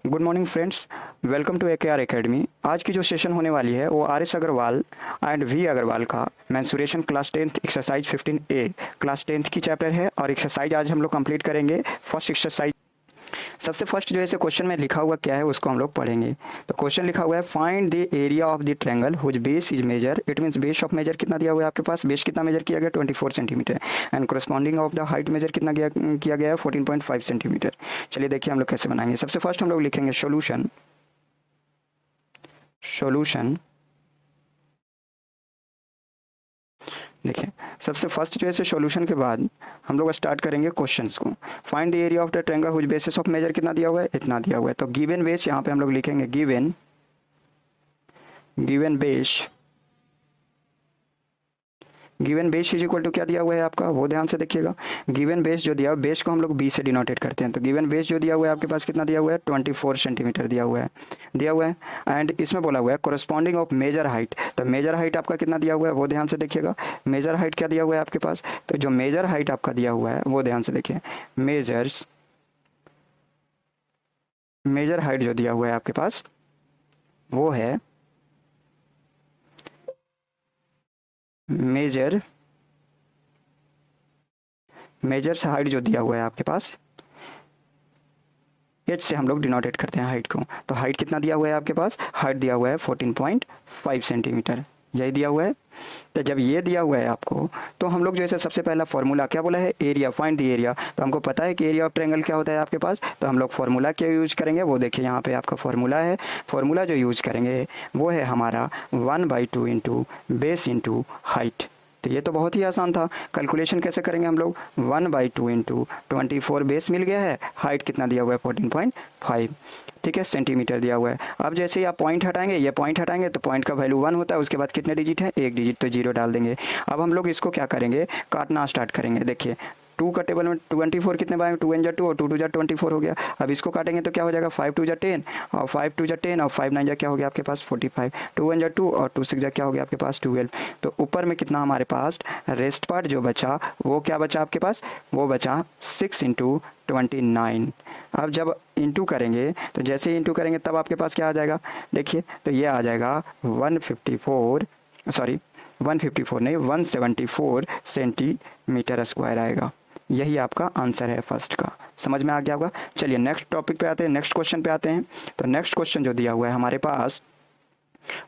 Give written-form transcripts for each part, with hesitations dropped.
Good morning friends, welcome to AKR academy. आज की जो सेशन होने वाली है वो RS Agarwal and V Agarwal का mensuration class 10th exercise 15A class 10th की चैप्टर है। और एक्सरसाइज आज हम लोग कंप्लीट करेंगे। फर्स्ट एक्सरसाइज सबसे फर्स्ट जो है क्वेश्चन में लिखा हुआ क्या है उसको हम लोग पढ़ेंगे। तो क्वेश्चन लिखा हुआ है find the area of the triangle whose base is measure. It means base of measure कितना दिया हुआ है आपके पास, बेस कितना मेजर किया गया 24 centimetre and corresponding of the height measure कितना किया गया है 14.5 सेंटीमीटर। चलिए देखिए हम लोग कैसे बनाएंगे। सबसे फर्स्ट हम लोग लिखेंगे सोल्यूशन। देखिए सबसे फर्स्ट जो है सॉल्यूशन के बाद हम लोग स्टार्ट करेंगे क्वेश्चंस को। Find the area of the triangle whose basis of measure कितना दिया हुआ है, इतना दिया हुआ है। तो गिवन बेस यहाँ पे हम लोग लिखेंगे given base is equal to क्या दिया हुआ है आपका, वो ध्यान से देखिएगा। गिवन बेस जो दिया हुआ है, बेस को हम लोग बी से डिनोटेट करते हैं। तो गिवन बेस जो दिया हुआ है आपके पास कितना दिया हुआ है 24 सेंटीमीटर दिया हुआ है। एंड इसमें बोला हुआ है कोरस्पॉन्डिंग ऑफ मेजर हाइट। तो मेजर हाइट आपका कितना दिया हुआ है वो ध्यान से देखिएगा। मेजर हाइट क्या दिया हुआ है आपके पास, तो जो मेजर हाइट आपका दिया हुआ है वो ध्यान से देखिए। मेजर हाइट जो दिया हुआ है आपके पास वो है मेजर हाइट जो दिया हुआ है आपके पास एच से हम लोग डिनोटेट करते हैं हाइट को। तो हाइट कितना दिया हुआ है आपके पास, हाइट दिया हुआ है 14.5 सेंटीमीटर, यही दिया हुआ है। तो जब ये दिया हुआ है आपको तो हम लोग जैसे सबसे पहला फॉर्मूला क्या बोला है, एरिया, फाइंड द एरिया। तो हमको पता है कि एरिया ऑफ ट्रायंगल क्या होता है आपके पास। तो हम लोग फॉर्मूला क्या यूज करेंगे वो देखिए यहाँ पे आपका फॉर्मूला है। फॉर्मूला जो यूज करेंगे वो है हमारा 1/2 इंटू बेस इंटू हाइट। तो ये तो बहुत ही आसान था। कैलकुलेशन कैसे करेंगे हम लोग, 1/2 इंटू 24 बेस मिल गया है, हाइट कितना दिया हुआ है 14.5, ठीक है, सेंटीमीटर दिया हुआ है। अब जैसे ही आप पॉइंट हटाएंगे, ये पॉइंट हटाएंगे तो पॉइंट का वैल्यू 1 होता है। उसके बाद कितने डिजिट है, एक डिजिट, तो 0 डाल देंगे। अब हम लोग इसको क्या करेंगे, काटना स्टार्ट करेंगे। देखिए 2 का टेबल में 24 कितने बार, 2 × 2 और 2 × 2 24 हो गया। अब इसको काटेंगे तो क्या हो जाएगा, 5 × 2 10 और 5 × 2 10 और 5 × 9 क्या हो गया आपके पास 45। 2 × 2 और 2 × 6 क्या हो गया आपके पास 12। तो ऊपर में कितना हमारे पास रेस्ट पार्ट जो बचा वो क्या बचा आपके पास, वो बचा 6 × 29। अब जब इंटू करेंगे तो जैसे ही इंटू करेंगे तब आपके पास क्या आ जाएगा, देखिए तो ये आ जाएगा 174 सेंटीमीटर स्क्वायर आएगा। यही आपका आंसर है फर्स्ट का। समझ में आ गया होगा। चलिए नेक्स्ट टॉपिक पे आते हैं, नेक्स्ट क्वेश्चन पे आते हैं। तो नेक्स्ट क्वेश्चन जो दिया हुआ है हमारे पास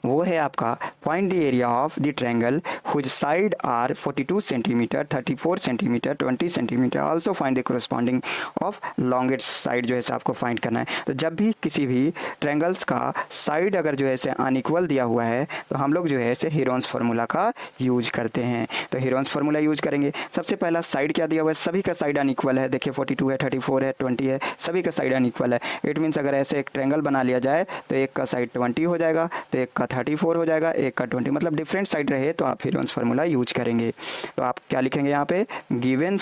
वो है आपका find the area of the triangle whose side are 42 centimetre, 34 centimetre, 20 centimetre. Also find the corresponding of longest side जो है आपको फाइंड करना है। तो जब भी किसी भी ट्रायंगल्स का साइड अगर जो है अनइक्वल दिया हुआ है तो हम लोग जो है हीरोन्स फार्मूला का यूज करते हैं। तो हीरोन्स फार्मूला यूज करेंगे। सबसे पहला साइड क्या दिया हुआ है, सभी का साइड अनइक्वल है। देखिए 42 है, 34 है, 20 है, सभी का साइड अनइक्वल है। इट मीन्स अगर ऐसे एक ट्रायंगल बना लिया जाए तो एक का साइड 20 हो जाएगा, तो एक का 34 हो जाएगा, एक का 20, मतलब डिफरेंट साइड रहे तो आप हीरोन्स फार्मूला यूज करेंगे। तो आप क्या लिखेंगे यहाँ पे, गिवन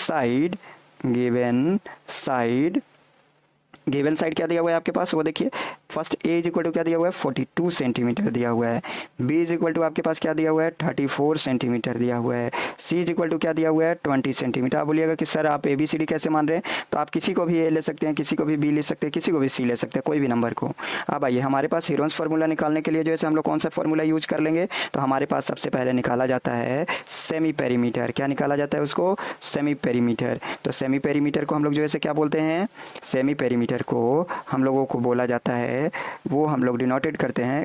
साइड क्या दिया हुआ है आपके पास वो देखिए। First A is equal to क्या दिया हुआ है 42 सेंटीमीटर दिया हुआ है। बी इज इक्वल टू आपके पास क्या दिया हुआ है 34 सेंटीमीटर दिया हुआ है। सी इज इक्वल टू क्या दिया हुआ है 20 सेंटीमीटर। आप बोलिएगा कि सर आप ABCD कैसे मान रहे हैं, तो आप किसी को भी ए ले सकते हैं, किसी को भी बी ले सकते हैं, किसी को भी सी ले सकते हैं, कोई भी नंबर को। अब आइए हमारे पास हीरोन्स फार्मूला निकालने के लिए जो है हम लोग कौन सा फार्मूला यूज कर लेंगे। तो हमारे पास सबसे पहले निकाला जाता है सेमी पेरीमीटर। क्या निकाला जाता है उसको, सेमी पेरीमीटर। तो सेमी पेरीमीटर को हम लोग जो है क्या बोलते हैं, सेमी पेरीमीटर को हम लोगों को बोला जाता है, वो हम लोग डिनोटेड करते हैं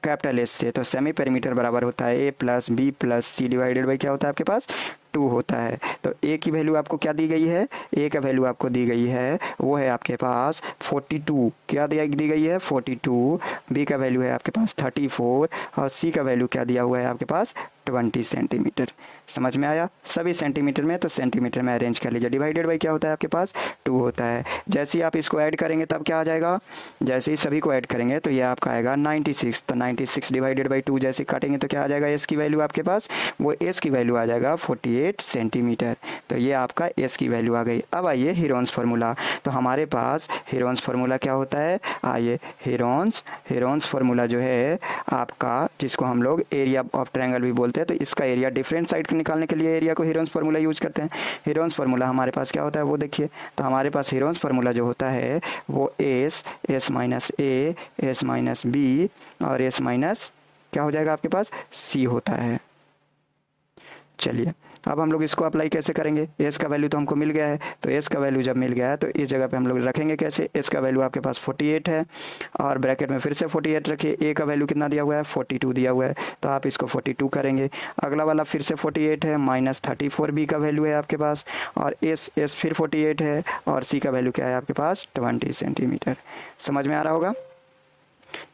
कैपिटल एस से। तो सेमी पेरीमीटर बराबर होता है A+B+C डिवाइडेड बाई क्या होता है आपके पास 2 होता है। तो ए की वैल्यू आपको क्या दी गई है, ए का वैल्यू आपको दी गई है वो है आपके पास 42। क्या दी गई है 42। बी का वैल्यू है आपके पास 34 और सी का वैल्यू क्या दिया हुआ है आपके पास 20 सेंटीमीटर। समझ में आया, सभी सेंटीमीटर में, तो सेंटीमीटर में अरेंज कर लीजिए। डिवाइडेड बाई क्या होता है आपके पास 2 होता है। जैसे ही आप इसको ऐड करेंगे तब क्या आ जाएगा, जैसे ही सभी को ऐड करेंगे तो ये आपका आएगा 96। तो 96 डिवाइडेड बाई 2 जैसे काटेंगे तो क्या आ जाएगा, एस की वैल्यू आपके पास, वो एस की वैल्यू आ जाएगा 48 सेंटीमीटर। तो ये आपका एस की वैल्यू आ गई। अब आइए हीरोन्स फार्मूला। तो हमारे पास हीरोन्स फार्मूला क्या होता है, आइए हीरोन्स फार्मूला जो है आपका, जिसको हम लोग एरिया ऑफ ट्रायंगल भी बोलते निकालते हैं तो इसका एरिया डिफरेंट साइड को निकालने के लिए एरिया को हीरोन्स फार्मूला यूज करते हैं। हीरोन्स फार्मूला हमारे पास क्या होता है वो देखिए, तो हमारे पास हीरोन्स फार्मूला जो होता है वो S minus A, S minus B और एस माइनस क्या हो जाएगा आपके पास सी होता है। चलिए अब हम लोग इसको अप्लाई कैसे करेंगे, एस का वैल्यू तो हमको मिल गया है, तो एस का वैल्यू जब मिल गया है तो इस जगह पे हम लोग रखेंगे कैसे, एस का वैल्यू आपके पास 48 है और ब्रैकेट में फिर से 48 रखिए, ए का वैल्यू कितना दिया हुआ है 42 दिया हुआ है, तो आप इसको 42 करेंगे। अगला वाला फिर से 48 है, माइनस 34 बी का वैल्यू है आपके पास और एस फिर 48 है और सी का वैल्यू क्या है आपके पास 20 सेंटीमीटर। समझ में आ रहा होगा।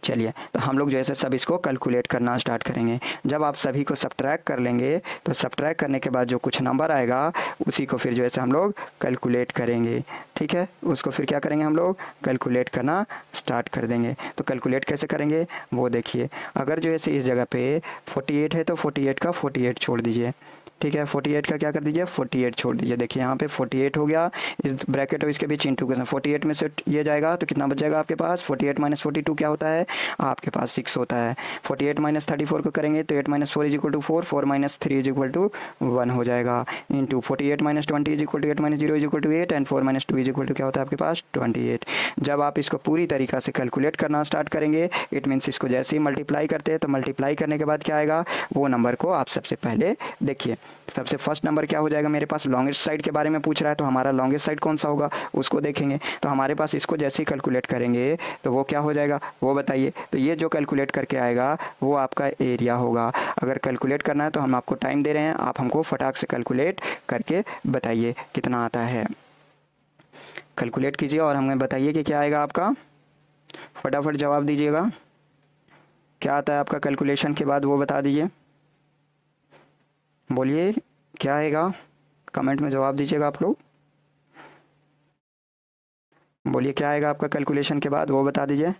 चलिए तो हम लोग जैसे सब इसको कैलकुलेट करना स्टार्ट करेंगे। जब आप सभी को सब्ट्रैक्ट कर लेंगे तो सब्ट्रैक्ट करने के बाद जो कुछ नंबर आएगा उसी को फिर जो है हम लोग कैलकुलेट करेंगे। ठीक है, उसको फिर क्या करेंगे हम लोग कैलकुलेट करना स्टार्ट कर देंगे। तो कैलकुलेट कैसे करेंगे वो देखिए, अगर जो है इस जगह पे 48 है तो 48 का 48 छोड़ दीजिए। ठीक है, 48 का क्या कर दीजिए 48 छोड़ दीजिए। देखिए यहाँ पे 48 हो गया, इस ब्रैकेट और इसके बीच इंटू के साथ 48 में से ये जाएगा तो कितना बच जाएगा आपके पास 48 माइनस 42 क्या होता है आपके पास 6 होता है। 48 माइनस 34 को करेंगे तो 8 minus 4 is equal to 4, 4 minus 3 is equal to 1 हो जाएगा, into 48 minus 20 is equal to 8 minus 0 is equal to 8 and 4 minus 2 is equal to क्या होता है आपके पास 28। जब आप इसको पूरी तरीक़ा से कैलकुलेट करना स्टार्ट करेंगे इट मीन्स इसको जैसे ही मल्टीप्लाई करते हैं तो मल्टीप्लाई करने के बाद क्या आएगा वो नंबर को आप सबसे पहले देखिए। सबसे फर्स्ट नंबर क्या हो जाएगा मेरे पास, लॉन्गेस्ट साइड के बारे में पूछ रहा है तो हमारा लॉन्गेस्ट साइड कौन सा होगा उसको देखेंगे। तो हमारे पास इसको जैसे ही कैलकुलेट करेंगे तो वो क्या हो जाएगा वो बताइए। तो ये जो कैलकुलेट करके आएगा वो आपका एरिया होगा। अगर कैलकुलेट करना है तो हम आपको टाइम दे रहे हैं, आप हमको फटाक से कैलकुलेट करके बताइए कितना आता है। कैलकुलेट कीजिए और हमें बताइए कि क्या आएगा आपका, फटाफट जवाब दीजिएगा। क्या आता है आपका कैलकुलेशन के बाद वो बता दीजिए, बोलिए क्या आएगा, कमेंट में जवाब दीजिएगा आप लोग। बोलिए क्या आएगा आपका कैलकुलेशन के बाद वो बता दीजिए,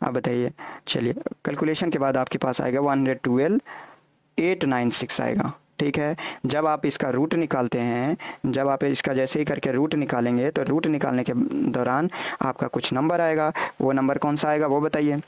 आप बताइए। चलिए कैलकुलेशन के बाद आपके पास आएगा 112,896 आएगा। ठीक है, जब आप इसका रूट निकालते हैं, जब आप इसका जैसे ही करके रूट निकालेंगे तो रूट निकालने के दौरान आपका कुछ नंबर आएगा, वो नंबर कौन सा आएगा वो बताइए।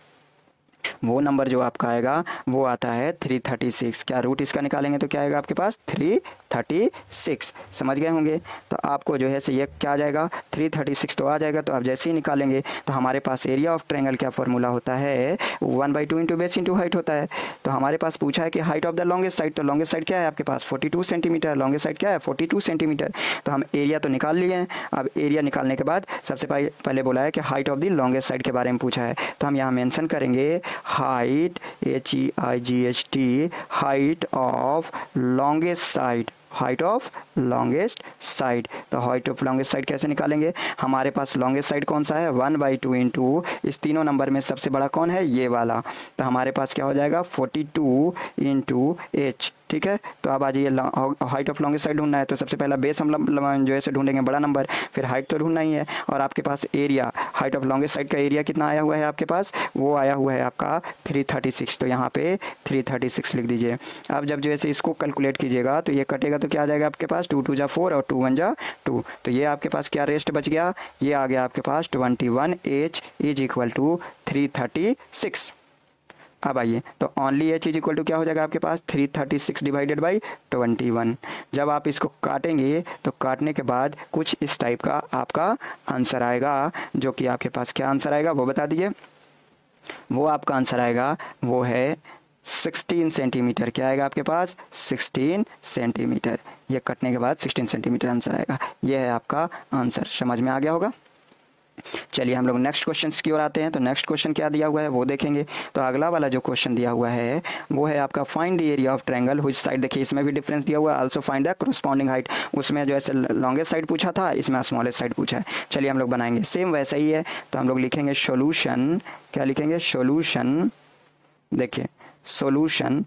वो नंबर जो आपका आएगा वो आता है 336। क्या रूट इसका निकालेंगे तो क्या आएगा आपके पास 336। समझ गए होंगे। तो आपको जो है से ये क्या आ जाएगा 336 तो आ जाएगा। तो आप जैसे ही निकालेंगे तो हमारे पास एरिया ऑफ ट्रायंगल क्या फॉर्मूला होता है 1/2 इंटू बेस इंटू हाइट होता है। तो हमारे पास पूछा है कि height of the longest side, तो लॉन्गेस्ट साइड क्या है आपके पास 42 सेंटीमीटर, लॉन्गेस्ट साइड क्या है 42 सेंटीमीटर। तो हम एरिया तो निकाल लिए हैं। अब एरिया निकालने के बाद सबसे पहले बोला है कि height of the longest side के बारे में पूछा है, तो हम यहाँ मेंशन करेंगे height HEIGHT, height of longest side, height of longest side. तो हाइट ऑफ लॉन्गेस्ट साइड कैसे निकालेंगे, हमारे पास लॉन्गेस्ट साइड कौन सा है 1/2 इंटू इस तीनों नंबर में सबसे बड़ा कौन है ये वाला, तो हमारे पास क्या हो जाएगा 42 इंटू H। ठीक है, तो अब आ जाइए हाइट ऑफ लॉन्गेस्ट साइड ढूंढना है तो सबसे पहला बेस हम जो है ढूंढेंगे बड़ा नंबर, फिर हाइट तो ढूंढना ही है और आपके पास area, height of longest side का एरिया कितना आया हुआ है आपके पास, वो आया हुआ है आपका 336। तो यहाँ पे 336 लिख दीजिए। अब जब जो है इसको कैलकुलेट कीजिएगा तो ये कटेगा तो क्या आ जाएगा आपके पास 2 2 जा 4 और 2 1 जा 2, तो ये आपके पास क्या रेस्ट बच गया, ये आ गया आपके पास 21H इज इक्वल टू 336। अब आइए तो only H is equal to क्या हो जाएगा आपके पास 336 डिवाइडेड बाई 21। जब आप इसको काटेंगे तो काटने के बाद कुछ इस टाइप का आपका आंसर आएगा, जो कि आपके पास क्या आंसर आएगा वो बता दीजिए। वो आपका आंसर आएगा वो है 16 सेंटीमीटर। क्या आएगा आपके पास 16 सेंटीमीटर। ये कटने के बाद 16 सेंटीमीटर आंसर आएगा। ये है आपका आंसर। समझ में आ गया होगा। चलिए हम लोग नेक्स्ट क्वेश्चन की ओर आते हैं। तो नेक्स्ट क्वेश्चन क्या दिया हुआ है वो देखेंगे। तो अगला वाला जो क्वेश्चन दिया हुआ है वो है आपका find the area of triangle which side. देखिए इसमें भी डिफरेंस दिया हुआ है, also find the corresponding height. उसमें जो है लॉन्गेस्ट साइड पूछा था, इसमें स्मॉलेस्ट साइड पूछा है। चलिए हम लोग बनाएंगे सेम वैसा ही है। तो हम लोग लिखेंगे सोल्यूशन। क्या लिखेंगे सोल्यूशन। देखिए सॉल्यूशन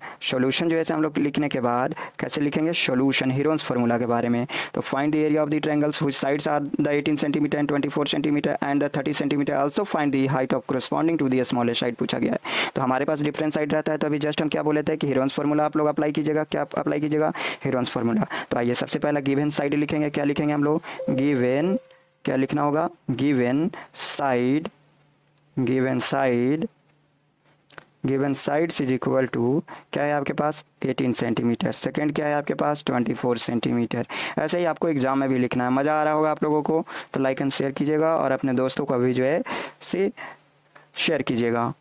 जो है हम लोग लिखने के बाद कैसे लिखेंगे सॉल्यूशन हीरोन्स फार्मूला के बारे में। तो find the area of the triangles which sides are the 18 centimetre and 24 centimetre and the 30 centimetre, also find the height of corresponding to the smallest side पूछा गया है। तो हमारे पास डिफरेंट साइड रहता है। तो अभी जस्ट हम क्या बोले थे कि हीरोन्स फार्मूला आप लोग अप्लाई कीजिएगा। क्या अप्लाई कीजिएगा हीरोन्स फार्मूला। तो आइए सबसे पहला गिवन साइड लिखेंगे। क्या लिखेंगे हम लोग गिवन, क्या लिखना होगा given side given sides is equal to क्या है आपके पास 18 सेंटीमीटर, सेकंड क्या है आपके पास 24 सेंटीमीटर। ऐसे ही आपको एग्जाम में भी लिखना है। मज़ा आ रहा होगा आप लोगों को तो लाइक एंड शेयर कीजिएगा और अपने दोस्तों को भी जो है से शेयर कीजिएगा।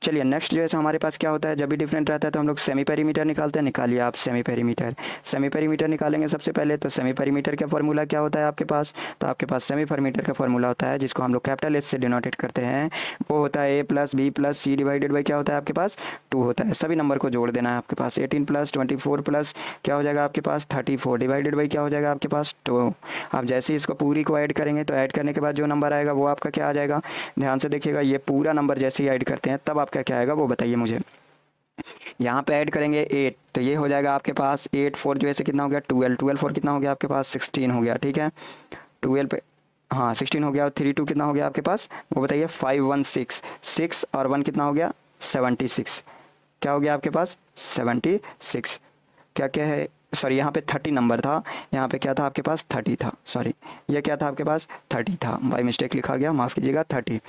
चलिए नेक्स्ट जो है हमारे पास क्या होता है, जब भी डिफरेंट रहता है तो हम लोग सेमी पेरीमीटर निकालते हैं। निकालिए आप सेमी पेरीमीटर। सेमी पेरीमीटर निकालेंगे सबसे पहले, तो सेमी पेरीमीटर का फॉर्मूला क्या होता है आपके पास, तो आपके पास सेमी पेरीमीटर का फॉर्मूला होता है जिसको हम लोग कैपिटल एस से डिनोटेट करते हैं, वो होता है a plus B plus C divided by क्या होता है आपके पास 2 होता है। सभी नंबर को जोड़ देना है आपके पास। 18 प्लस 24 प्लस क्या हो जाएगा आपके पास 34 डिवाइडेड बाई क्या हो जाएगा आपके पास 2। आप जैसे ही इसको पूरी को ऐड करेंगे तो ऐड करने के बाद जो नंबर आएगा वो आपका क्या आ जाएगा, ध्यान से देखिएगा, ये पूरा नंबर जैसे ही ऐड करते हैं तब आपका क्या आएगा वो बताइए मुझे। यहाँ पे ऐड करेंगे 8 तो ये हो जाएगा आपके पास 8 4 जो ऐसे कितना हो गया 12, 12 4 कितना हो गया आपके पास 16 हो गया, ठीक है 12 पे हाँ 16 हो गया और 3 2 कितना हो गया आपके पास वो बताइए 5 1 6 6 और 1 कितना हो गया 76, क्या हो गया आपके पास 76। क्या क्या है सॉरी यहाँ पे 30 नंबर था, यहाँ पे क्या था आपके पास 30 था, सॉरी ये क्या था आपके पास 30 था, बाय मिस्टेक लिखा गया, माफ़ कीजिएगा 30।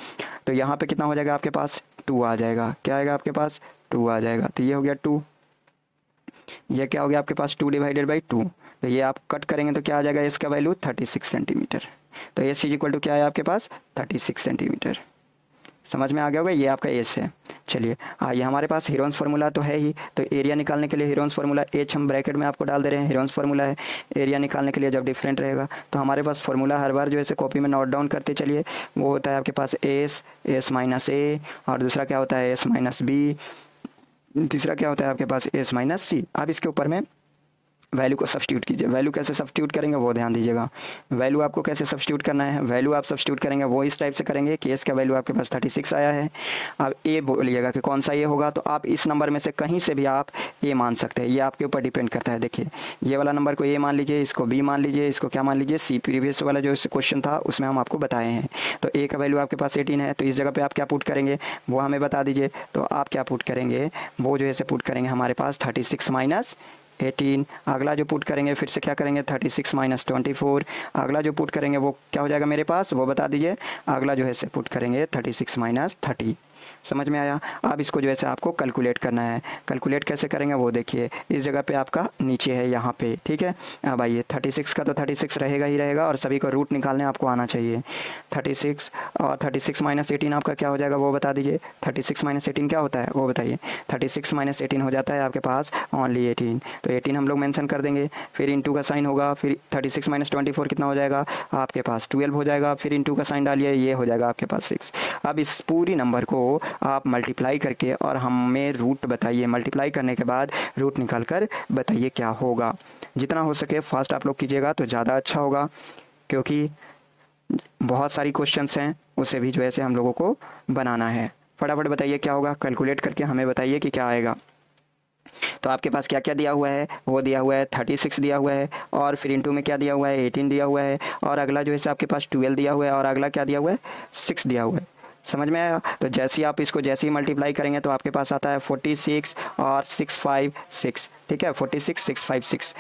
तो यहाँ पे कितना हो जाएगा आपके पास 2 आ जाएगा, क्या आएगा आपके पास 2 आ जाएगा। तो ये हो गया 2, ये क्या हो गया आपके पास 2 डिवाइडेड बाई 2, तो ये आप कट करेंगे तो क्या आ जाएगा इसका वैल्यू 36 सेंटीमीटर। तो एस इज इक्वल टू क्या है आपके पास 36 सेंटीमीटर। समझ में आ गया होगा, ये आपका एस है। चलिए ये हमारे पास हीरोन्स फार्मूला तो है ही, तो एरिया निकालने के लिए हीरोन्स फार्मूला एच हम ब्रैकेट में आपको डाल दे रहे हैं, हीरोन्स फार्मूला है। एरिया निकालने के लिए जब डिफरेंट रहेगा तो हमारे पास फार्मूला हर बार जो है कॉपी में नोट डाउन करते चलिए। वो होता है आपके पास एस माइनस ए, और दूसरा क्या होता है एस माइनस बी, तीसरा क्या होता है आपके पास एस माइनस सी। आप इसके ऊपर में वैल्यू को सब्स्टिट्यूट कीजिए। वैल्यू कैसे सब्स्टिट्यूट करेंगे वो ध्यान दीजिएगा। वैल्यू आपको कैसे सब्स्टिट्यूट करना है, वैल्यू आप सब्स्टिट्यूट करेंगे वो इस टाइप से करेंगे कि एस का वैल्यू आपके पास 36 आया है। अब ए बोलिएगा कि कौन सा ए होगा, तो आप इस नंबर में से कहीं से भी आप ए मान सकते हैं, ये आपके ऊपर डिपेंड करता है। देखिए ये वाला नंबर को ए मान लीजिए, इसको बी मान लीजिए, इसको क्या मान लीजिए सी। प्रीवियस वाला जो क्वेश्चन था उसमें हम आपको बताए हैं। तो ए का वैल्यू आपके पास 18 है, तो इस जगह पर आप क्या पुट करेंगे वो हमें बता दीजिए। तो आप क्या पुट करेंगे वो जो है पुट करेंगे हमारे पास 36 माइनस 18। अगला जो पुट करेंगे फिर से क्या करेंगे 36 माइनस 24। अगला जो पुट करेंगे वो क्या हो जाएगा मेरे पास वो बता दीजिए। अगला जो है से पुट करेंगे 36 माइनस 30। समझ में आया। अब इसको जो है आपको कैलकुलेट करना है। कैलकुलेट कैसे करेंगे वो देखिए, इस जगह पे आपका नीचे है यहाँ पे, ठीक है। अब आइए 36 का तो 36 रहेगा ही रहेगा, और सभी को रूट निकालने आपको आना चाहिए। 36 और 36 माइनस 18 आपका क्या हो जाएगा वो बता दीजिए। 36 माइनस 18 क्या होता है वो बताइए। 36 माइनस 18 हो जाता है आपके पास ओनली 18, तो 18 हम लोग मेंशन कर देंगे। फिर इंटू का साइन होगा, फिर 36 माइनस 24 कितना हो जाएगा आपके पास 12 हो जाएगा। फिर इंटू का साइन डालिए, ये हो जाएगा आपके पास 6। अब इस पूरी नंबर को आप मल्टीप्लाई करके और हमें रूट बताइए। मल्टीप्लाई करने के बाद रूट निकाल कर बताइए क्या होगा। जितना हो सके फास्ट आप लोग कीजिएगा तो ज़्यादा अच्छा होगा, क्योंकि बहुत सारी क्वेश्चंस हैं उसे भी जो है हम लोगों को बनाना है। फटाफट बताइए क्या होगा, कैलकुलेट करके हमें बताइए कि क्या आएगा। तो आपके पास क्या क्या दिया हुआ है वो दिया हुआ है 36 दिया हुआ है, और फिर इंटू में क्या दिया हुआ है 18 दिया हुआ है, और अगला जो है आपके पास 12 दिया हुआ है, और अगला क्या दिया हुआ है 6 दिया हुआ है। समझ में आया। तो जैसे ही आप इसको जैसे ही मल्टीप्लाई करेंगे तो आपके पास आता है 46 और 656, ठीक है 46 656।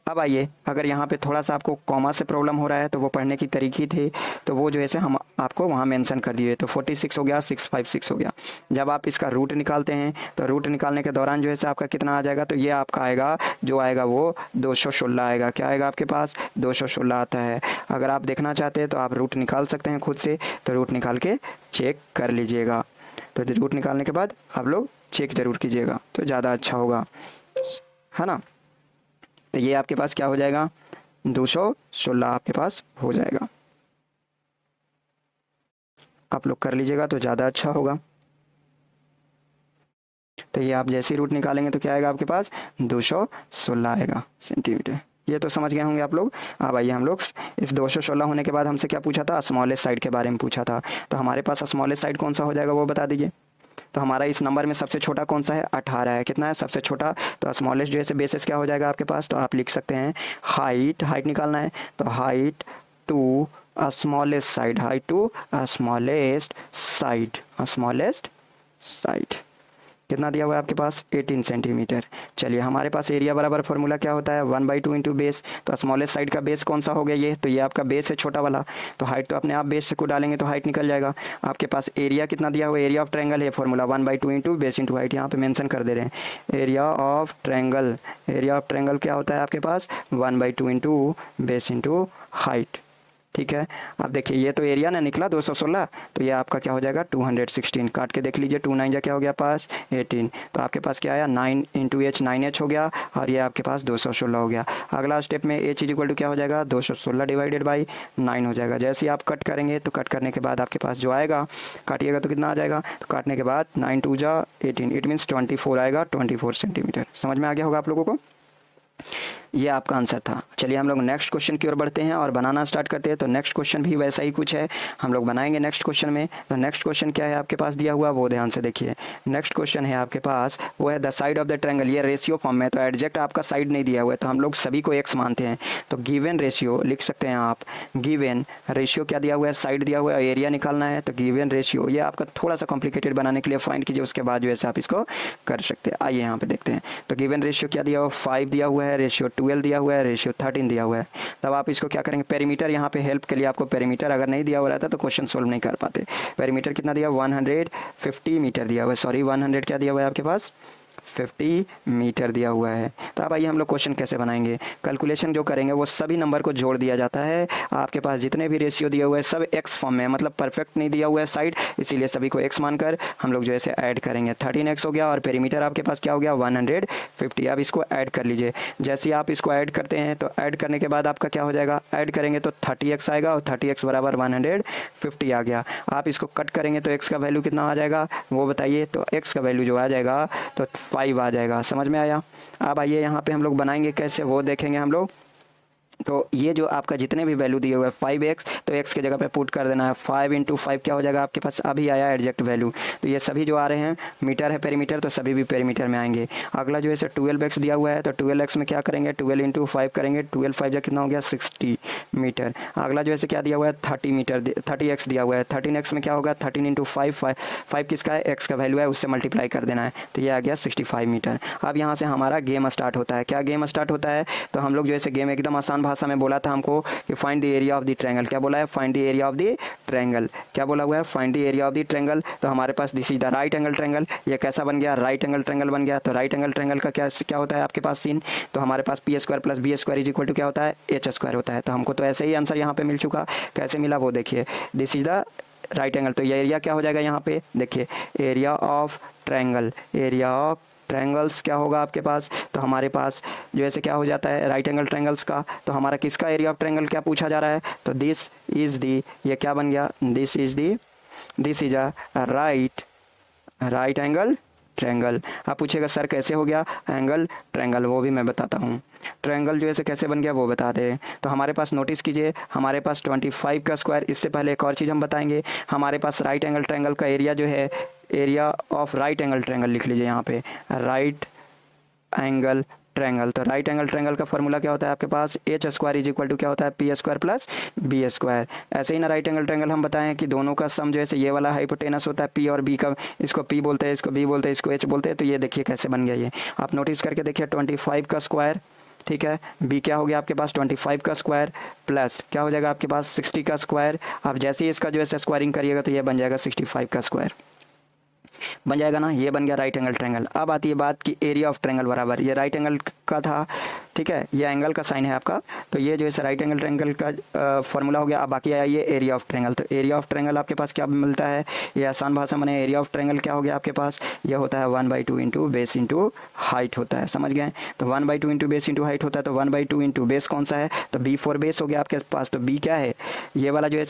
अब आइए, अगर यहाँ पे थोड़ा सा आपको कॉमा से प्रॉब्लम हो रहा है तो वो पढ़ने की तरीकी थी, तो वो जो है हम आपको वहाँ मेंशन कर दिए। तो 46 हो गया 656 हो गया। जब आप इसका रूट निकालते हैं तो रूट निकालने के दौरान जो है आपका कितना आ जाएगा, तो ये आपका आएगा जो आएगा वो 216 आएगा। क्या आएगा आपके पास 216 आता है। अगर आप देखना चाहते हैं तो आप रूट निकाल सकते हैं खुद से, तो रूट निकाल के चेक कर लीजिएगा। तो रूट निकालने के बाद आप लोग चेक ज़रूर कीजिएगा तो ज़्यादा अच्छा होगा, है ना। तो ये आपके पास क्या हो जाएगा 216 आपके पास हो जाएगा। आप लोग कर लीजिएगा तो ज़्यादा अच्छा होगा। तो ये आप जैसे ही रूट निकालेंगे तो क्या आएगा आपके पास 216 आएगा सेंटीमीटर। ये तो समझ गए होंगे आप लोग। अब आइए हम लोग इस 216 होने के बाद हमसे क्या पूछा था, स्मॉलेस्ट साइड के बारे में पूछा था। तो हमारे पास स्मॉलेस्ट साइड कौन सा हो जाएगा वो बता दीजिए। तो हमारा इस नंबर में सबसे छोटा कौन सा है 18 है। कितना है सबसे छोटा, तो स्मॉलेस्ट जो है बेसिस क्या हो जाएगा आपके पास, तो आप लिख सकते हैं हाइट निकालना है तो height to smallest side, height to smallest side, smallest side. कितना दिया हुआ है आपके पास 18 सेंटीमीटर। चलिए हमारे पास एरिया बराबर फॉर्मूला क्या होता है 1/2 इंटू बेस। तो स्मॉलेस्ट साइड का बेस कौन सा हो गया ये, तो ये आपका बेस है छोटा वाला, तो हाइट तो अपने आप बेस को डालेंगे तो हाइट निकल जाएगा। आपके पास एरिया कितना दिया हुआ है, एरिया ऑफ ट्रायंगल है formula 1/2 into base into height, यहाँ पे मेंशन कर दे रहे हैं। Area of triangle, area of triangle क्या होता है आपके पास 1/2 इंटू बेस इंटू हाइट। ठीक है, अब देखिए ये तो एरिया ना निकला 216, तो ये आपका क्या हो जाएगा 216। काट के देख लीजिए 2 9 जा क्या हो गया पास 18, तो आपके पास क्या आया 9 इंटू एच 9h हो गया, और ये आपके पास 216 हो गया। अगला स्टेप में एच इज इक्वल टू क्या हो जाएगा 216 डिवाइडेड बाई 9 हो जाएगा। जैसे ही आप कट करेंगे तो कट करने के बाद आपके पास जो आएगा, काटिएगा तो कितना आ जाएगा, तो काटने के बाद 9 2 जा 18, इट मीन्स 24 आएगा, 24 सेंटीमीटर। समझ में आ गया होगा आप लोगों को, ये आपका आंसर था। चलिए हम लोग नेक्स्ट क्वेश्चन की ओर बढ़ते हैं और बनाना स्टार्ट करते हैं। तो नेक्स्ट क्वेश्चन भी वैसा ही कुछ है, हम लोग बनाएंगे नेक्स्ट क्वेश्चन में। तो नेक्स्ट क्वेश्चन क्या है आपके पास दिया हुआ, वो ध्यान से देखिए। नेक्स्ट क्वेश्चन है आपके पास, वो है the side of the triangle, ये रेशियो फॉर्म में, तो एडजेक्ट आपका साइड नहीं दिया हुआ है, तो हम लोग सभी को एक्स मानते हैं। तो गिवन रेशियो लिख सकते हैं आप, गिवन रेशियो क्या दिया हुआ है, साइड दिया हुआ है, एरिया निकालना है, तो गिवन रेशियो ये आपका थोड़ा सा कॉम्प्लिकेटेड बनाने के लिए फाइंड कीजिए, उसके बाद जो है आप इसको कर सकते हैं। आइए यहाँ पे देखते हैं। तो गिवन रेशियो क्या दिया हुआ, 5 दिया हुआ है, रेशियो 12 दिया हुआ है, रेशियो 13 दिया हुआ है। तब आप इसको क्या करेंगे, पेरीमीटर यहाँ पे हेल्प के लिए आपको पेरीमीटर अगर नहीं दिया हुआ रहता तो क्वेश्चन सोल्व नहीं कर पाते। पेरीमीटर कितना दिया 150 मीटर दिया हुआ है, सॉरी 100 क्या दिया हुआ है आपके पास 50 मीटर दिया हुआ है। तो अब आइए हम लोग क्वेश्चन कैसे बनाएंगे। कैलकुलेशन जो करेंगे वो सभी नंबर को जोड़ दिया जाता है। आपके पास जितने भी रेशियो दिए हुए हैं सब एक्स फॉर्म में है, मतलब परफेक्ट नहीं दिया हुआ है साइड, इसीलिए सभी को एक्स मानकर हम लोग जो है ऐड करेंगे। 13x हो गया और पेरीमीटर आपके पास क्या हो गया 150। अब इसको ऐड कर लीजिए। जैसे ही आप इसको ऐड करते हैं तो ऐड करने के बाद आपका क्या हो जाएगा, ऐड करेंगे तो 30x आएगा, और 30x बराबर 150 आ गया। आप इसको कट करेंगे तो x का वैल्यू कितना आ जाएगा वो बताइए, तो x का वैल्यू जो आ जाएगा तो 5 आ जाएगा। समझ में आया। अब आइए यहाँ पे हम लोग बनाएंगे कैसे वो देखेंगे हम लोग। तो ये जो आपका जितने भी वैल्यू दिए हुए हैं 5x, तो x की जगह पे पुट कर देना है। 5 इंटू 5 क्या हो जाएगा आपके पास, अभी आया एडजेक्ट वैल्यू, तो ये सभी जो आ रहे हैं मीटर है पेरीमीटर, तो सभी भी पेरीमीटर में आएंगे। अगला जो है 12x दिया हुआ है, तो 12x में क्या करेंगे 12 इंटू 5 करेंगे, 12 5 कितना हो गया 60 मीटर। अगला जो है क्या दिया हुआ है 30 मीटर, 30x दिया हुआ है। 13x में क्या होगा 13 इंटू 5 किसका है x का वैल्यू है, उससे मल्टीप्लाई कर देना है, तो ये आ गया 65 मीटर। अब यहाँ से हमारा गेम स्टार्ट होता है। क्या गेम स्टार्ट होता है, तो हम लोग जो है गेम एकदम आसान भाषा में बोला था हमको कि find the area of the triangle. क्या बोला है, find the area of the triangle. क्या बोला हुआ है, find the area of the triangle. तो हमारे पास this is the right angle triangle. ये कैसा बन गया, राइट एंगल ट्रायंगल बन गया। तो राइट एंगल ट्रायंगल का क्या होता है आपके पास सीन, तो हमारे पास P square plus B square is equal to क्या होता है एच स्क्वायर होता है। तो हमको तो ऐसे ही आंसर यहाँ पे मिल चुका। कैसे मिला वो देखिए, this is the right angle. तो ये एरिया क्या हो जाएगा यहाँ पे देखिए, area of triangle, area of triangles क्या होगा आपके पास, तो हमारे पास जो ऐसे क्या हो जाता है राइट एंगल ट्रायंगल्स का। तो हमारा किसका एरिया ऑफ ट्रायंगल क्या पूछा जा रहा है, तो दिस इज दी, ये क्या बन गया this is a right angle triangle. आप पूछेगा सर कैसे हो गया एंगल ट्रायंगल, वो भी मैं बताता हूँ। ट्रायंगल जो है कैसे बन गया वो बता दे। तो हमारे पास नोटिस कीजिए, हमारे पास 25 का स्क्वायर, इससे पहले एक और चीज़ हम बताएंगे। हमारे पास राइट एंगल ट्रायंगल का एरिया जो है, area of right angle triangle लिख लीजिए यहाँ पे, राइट एंगल ट्रायंगल। तो राइट एंगल ट्रायंगल का फॉर्मूला क्या होता है आपके पास, H square is equal to क्या होता है P square plus B square. ऐसे ही ना राइट एंगल ट्रायंगल हम बताएं कि दोनों का सम जो है ये वाला हाइपोटेनस होता है पी और बी का, इसको पी बोलते हैं, इसको बी बोलते हैं, इसको एच बोलते हैं। तो ये देखिए कैसे बन गया, ये आप नोटिस करके देखिए 25 का स्क्वायर, ठीक है, बी क्या हो गया आपके पास 25 का स्क्वायर प्लस क्या हो जाएगा आपके पास 60 का स्क्वायर। आप जैसे ही इसका जो है स्क्वायरिंग करिएगा तो ये बन जाएगा 65 का स्क्वायर बन जाएगा ना, ये बन गया राइट एंगल ट्रायंगल। अब आती है बात की एरिया ऑफ ट्रायंगल बराबर, ये राइट एंगल का था, ठीक है, ये एंगल का साइन है आपका, तो ये जो है राइट एंगल ट्रायंगल का फॉर्मूला हो गया। अब बाकी आया ये एरिया ऑफ ट्रायंगल। तो एरिया ऑफ ट्रायंगल आपके पास क्या मिलता है, ये आसान भाषा में एरिया ऑफ ट्रायंगल क्या हो गया आपके पास, ये होता है 1/2 इंटू बेस इंटू हाइट होता है। समझ गए, तो 1/2 इंटू बेस इंटू हाइट होता है। तो 1/2 इंटू बेस कौन सा है, तो बी फॉर बेस हो गया आपके पास। तो बी क्या है, ये वाला जो है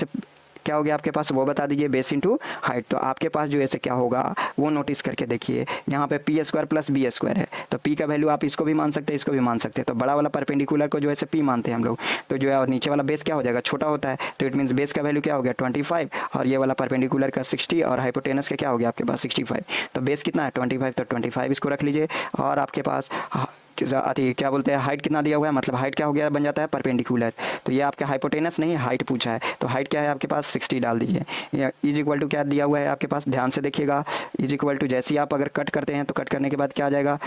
क्या हो गया आपके पास वो बता दीजिए, बेस इंटू हाइट। तो आपके पास जो है क्या होगा वो नोटिस करके देखिए, यहाँ पे P square plus B square है, तो पी का वैल्यू आप इसको भी मान सकते हैं, इसको भी मान सकते हैं। तो बड़ा वाला परपेंडिकुलर को जो है पी मानते हैं हम लोग, तो जो है और नीचे वाला बेस क्या हो जाएगा छोटा होता है, तो इट मीन्स बेस का वैल्यू क्या हो गया 25 और ये वाला परपेंडिकुलर का 60 और हाइपोटेनस का क्या हो गया आपके पास 65। तो बेस कितना है 25, तो 25 इसको रख लीजिए। और आपके पास क्या बोलते हैं, हाइट कितना दिया हुआ है, मतलब हाइट क्या हो गया, बन जाता है परपेंडिकुलर। तो ये आपका हाइपोटेनस नहीं, हाइट पूछा है, तो हाइट क्या है आपके पास 60 डाल दीजिए। इज इक्वल टू क्या दिया हुआ है आपके पास, ध्यान से देखिएगा, इज इक्वल टू जैसे ही आप अगर कट करते हैं तो कट करने के बाद क्या आ जाएगा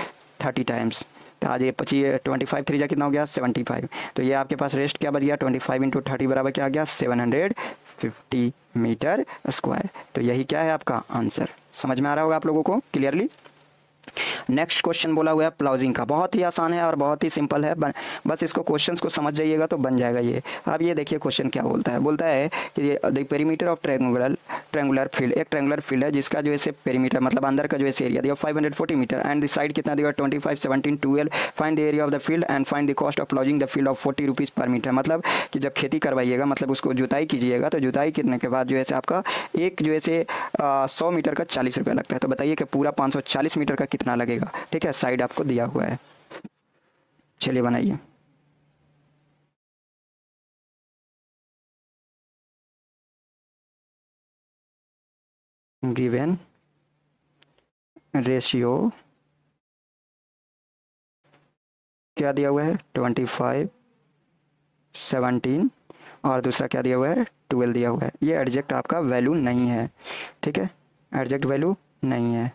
30 टाइम्स। तो आज ये 25 3 जा कितना हो गया 75। तो ये आपके पास रेस्ट क्या बच गया 25 इंटू 30 बराबर क्या आ गया 750 मीटर स्क्वायर। तो यही क्या है आपका आंसर। समझ में आ रहा होगा आप लोगों को क्लियरली। नेक्स्ट क्वेश्चन बोला हुआ है प्लाउजिंग का, बहुत ही आसान है और बहुत ही सिंपल है, बस इसको क्वेश्चंस को समझ जाइएगा तो बन जाएगा ये। अब ये देखिए क्वेश्चन क्या बोलता है कि the perimeter of triangular field, एक ट्रायंगुलर फील्ड है जिसका जो है पेरीमीटर मतलब अंदर का जो है एरिया दिया 540 मीटर एंड द साइड कितना दिया 25 17 12। Find the area of the field and find the cost of ploughing the field of 40 rupees per metre. मतलब कि जब खेती करवाइएगा, मतलब उसको जुताई कीजिएगा, तो जुताई करने के बाद जो है आपका एक जो है 100 मीटर का 40 रुपया लगता है। तो बताइए कि पूरा 540 मीटर का कितना लगेगा। ठीक है, साइड आपको दिया हुआ है, चलिए बनाइए। गिवन रेशियो क्या दिया हुआ है 25 17 और दूसरा क्या दिया हुआ है 12 दिया हुआ है। ये एडजेक्ट आपका वैल्यू नहीं है, ठीक है, एडजेक्ट वैल्यू नहीं है,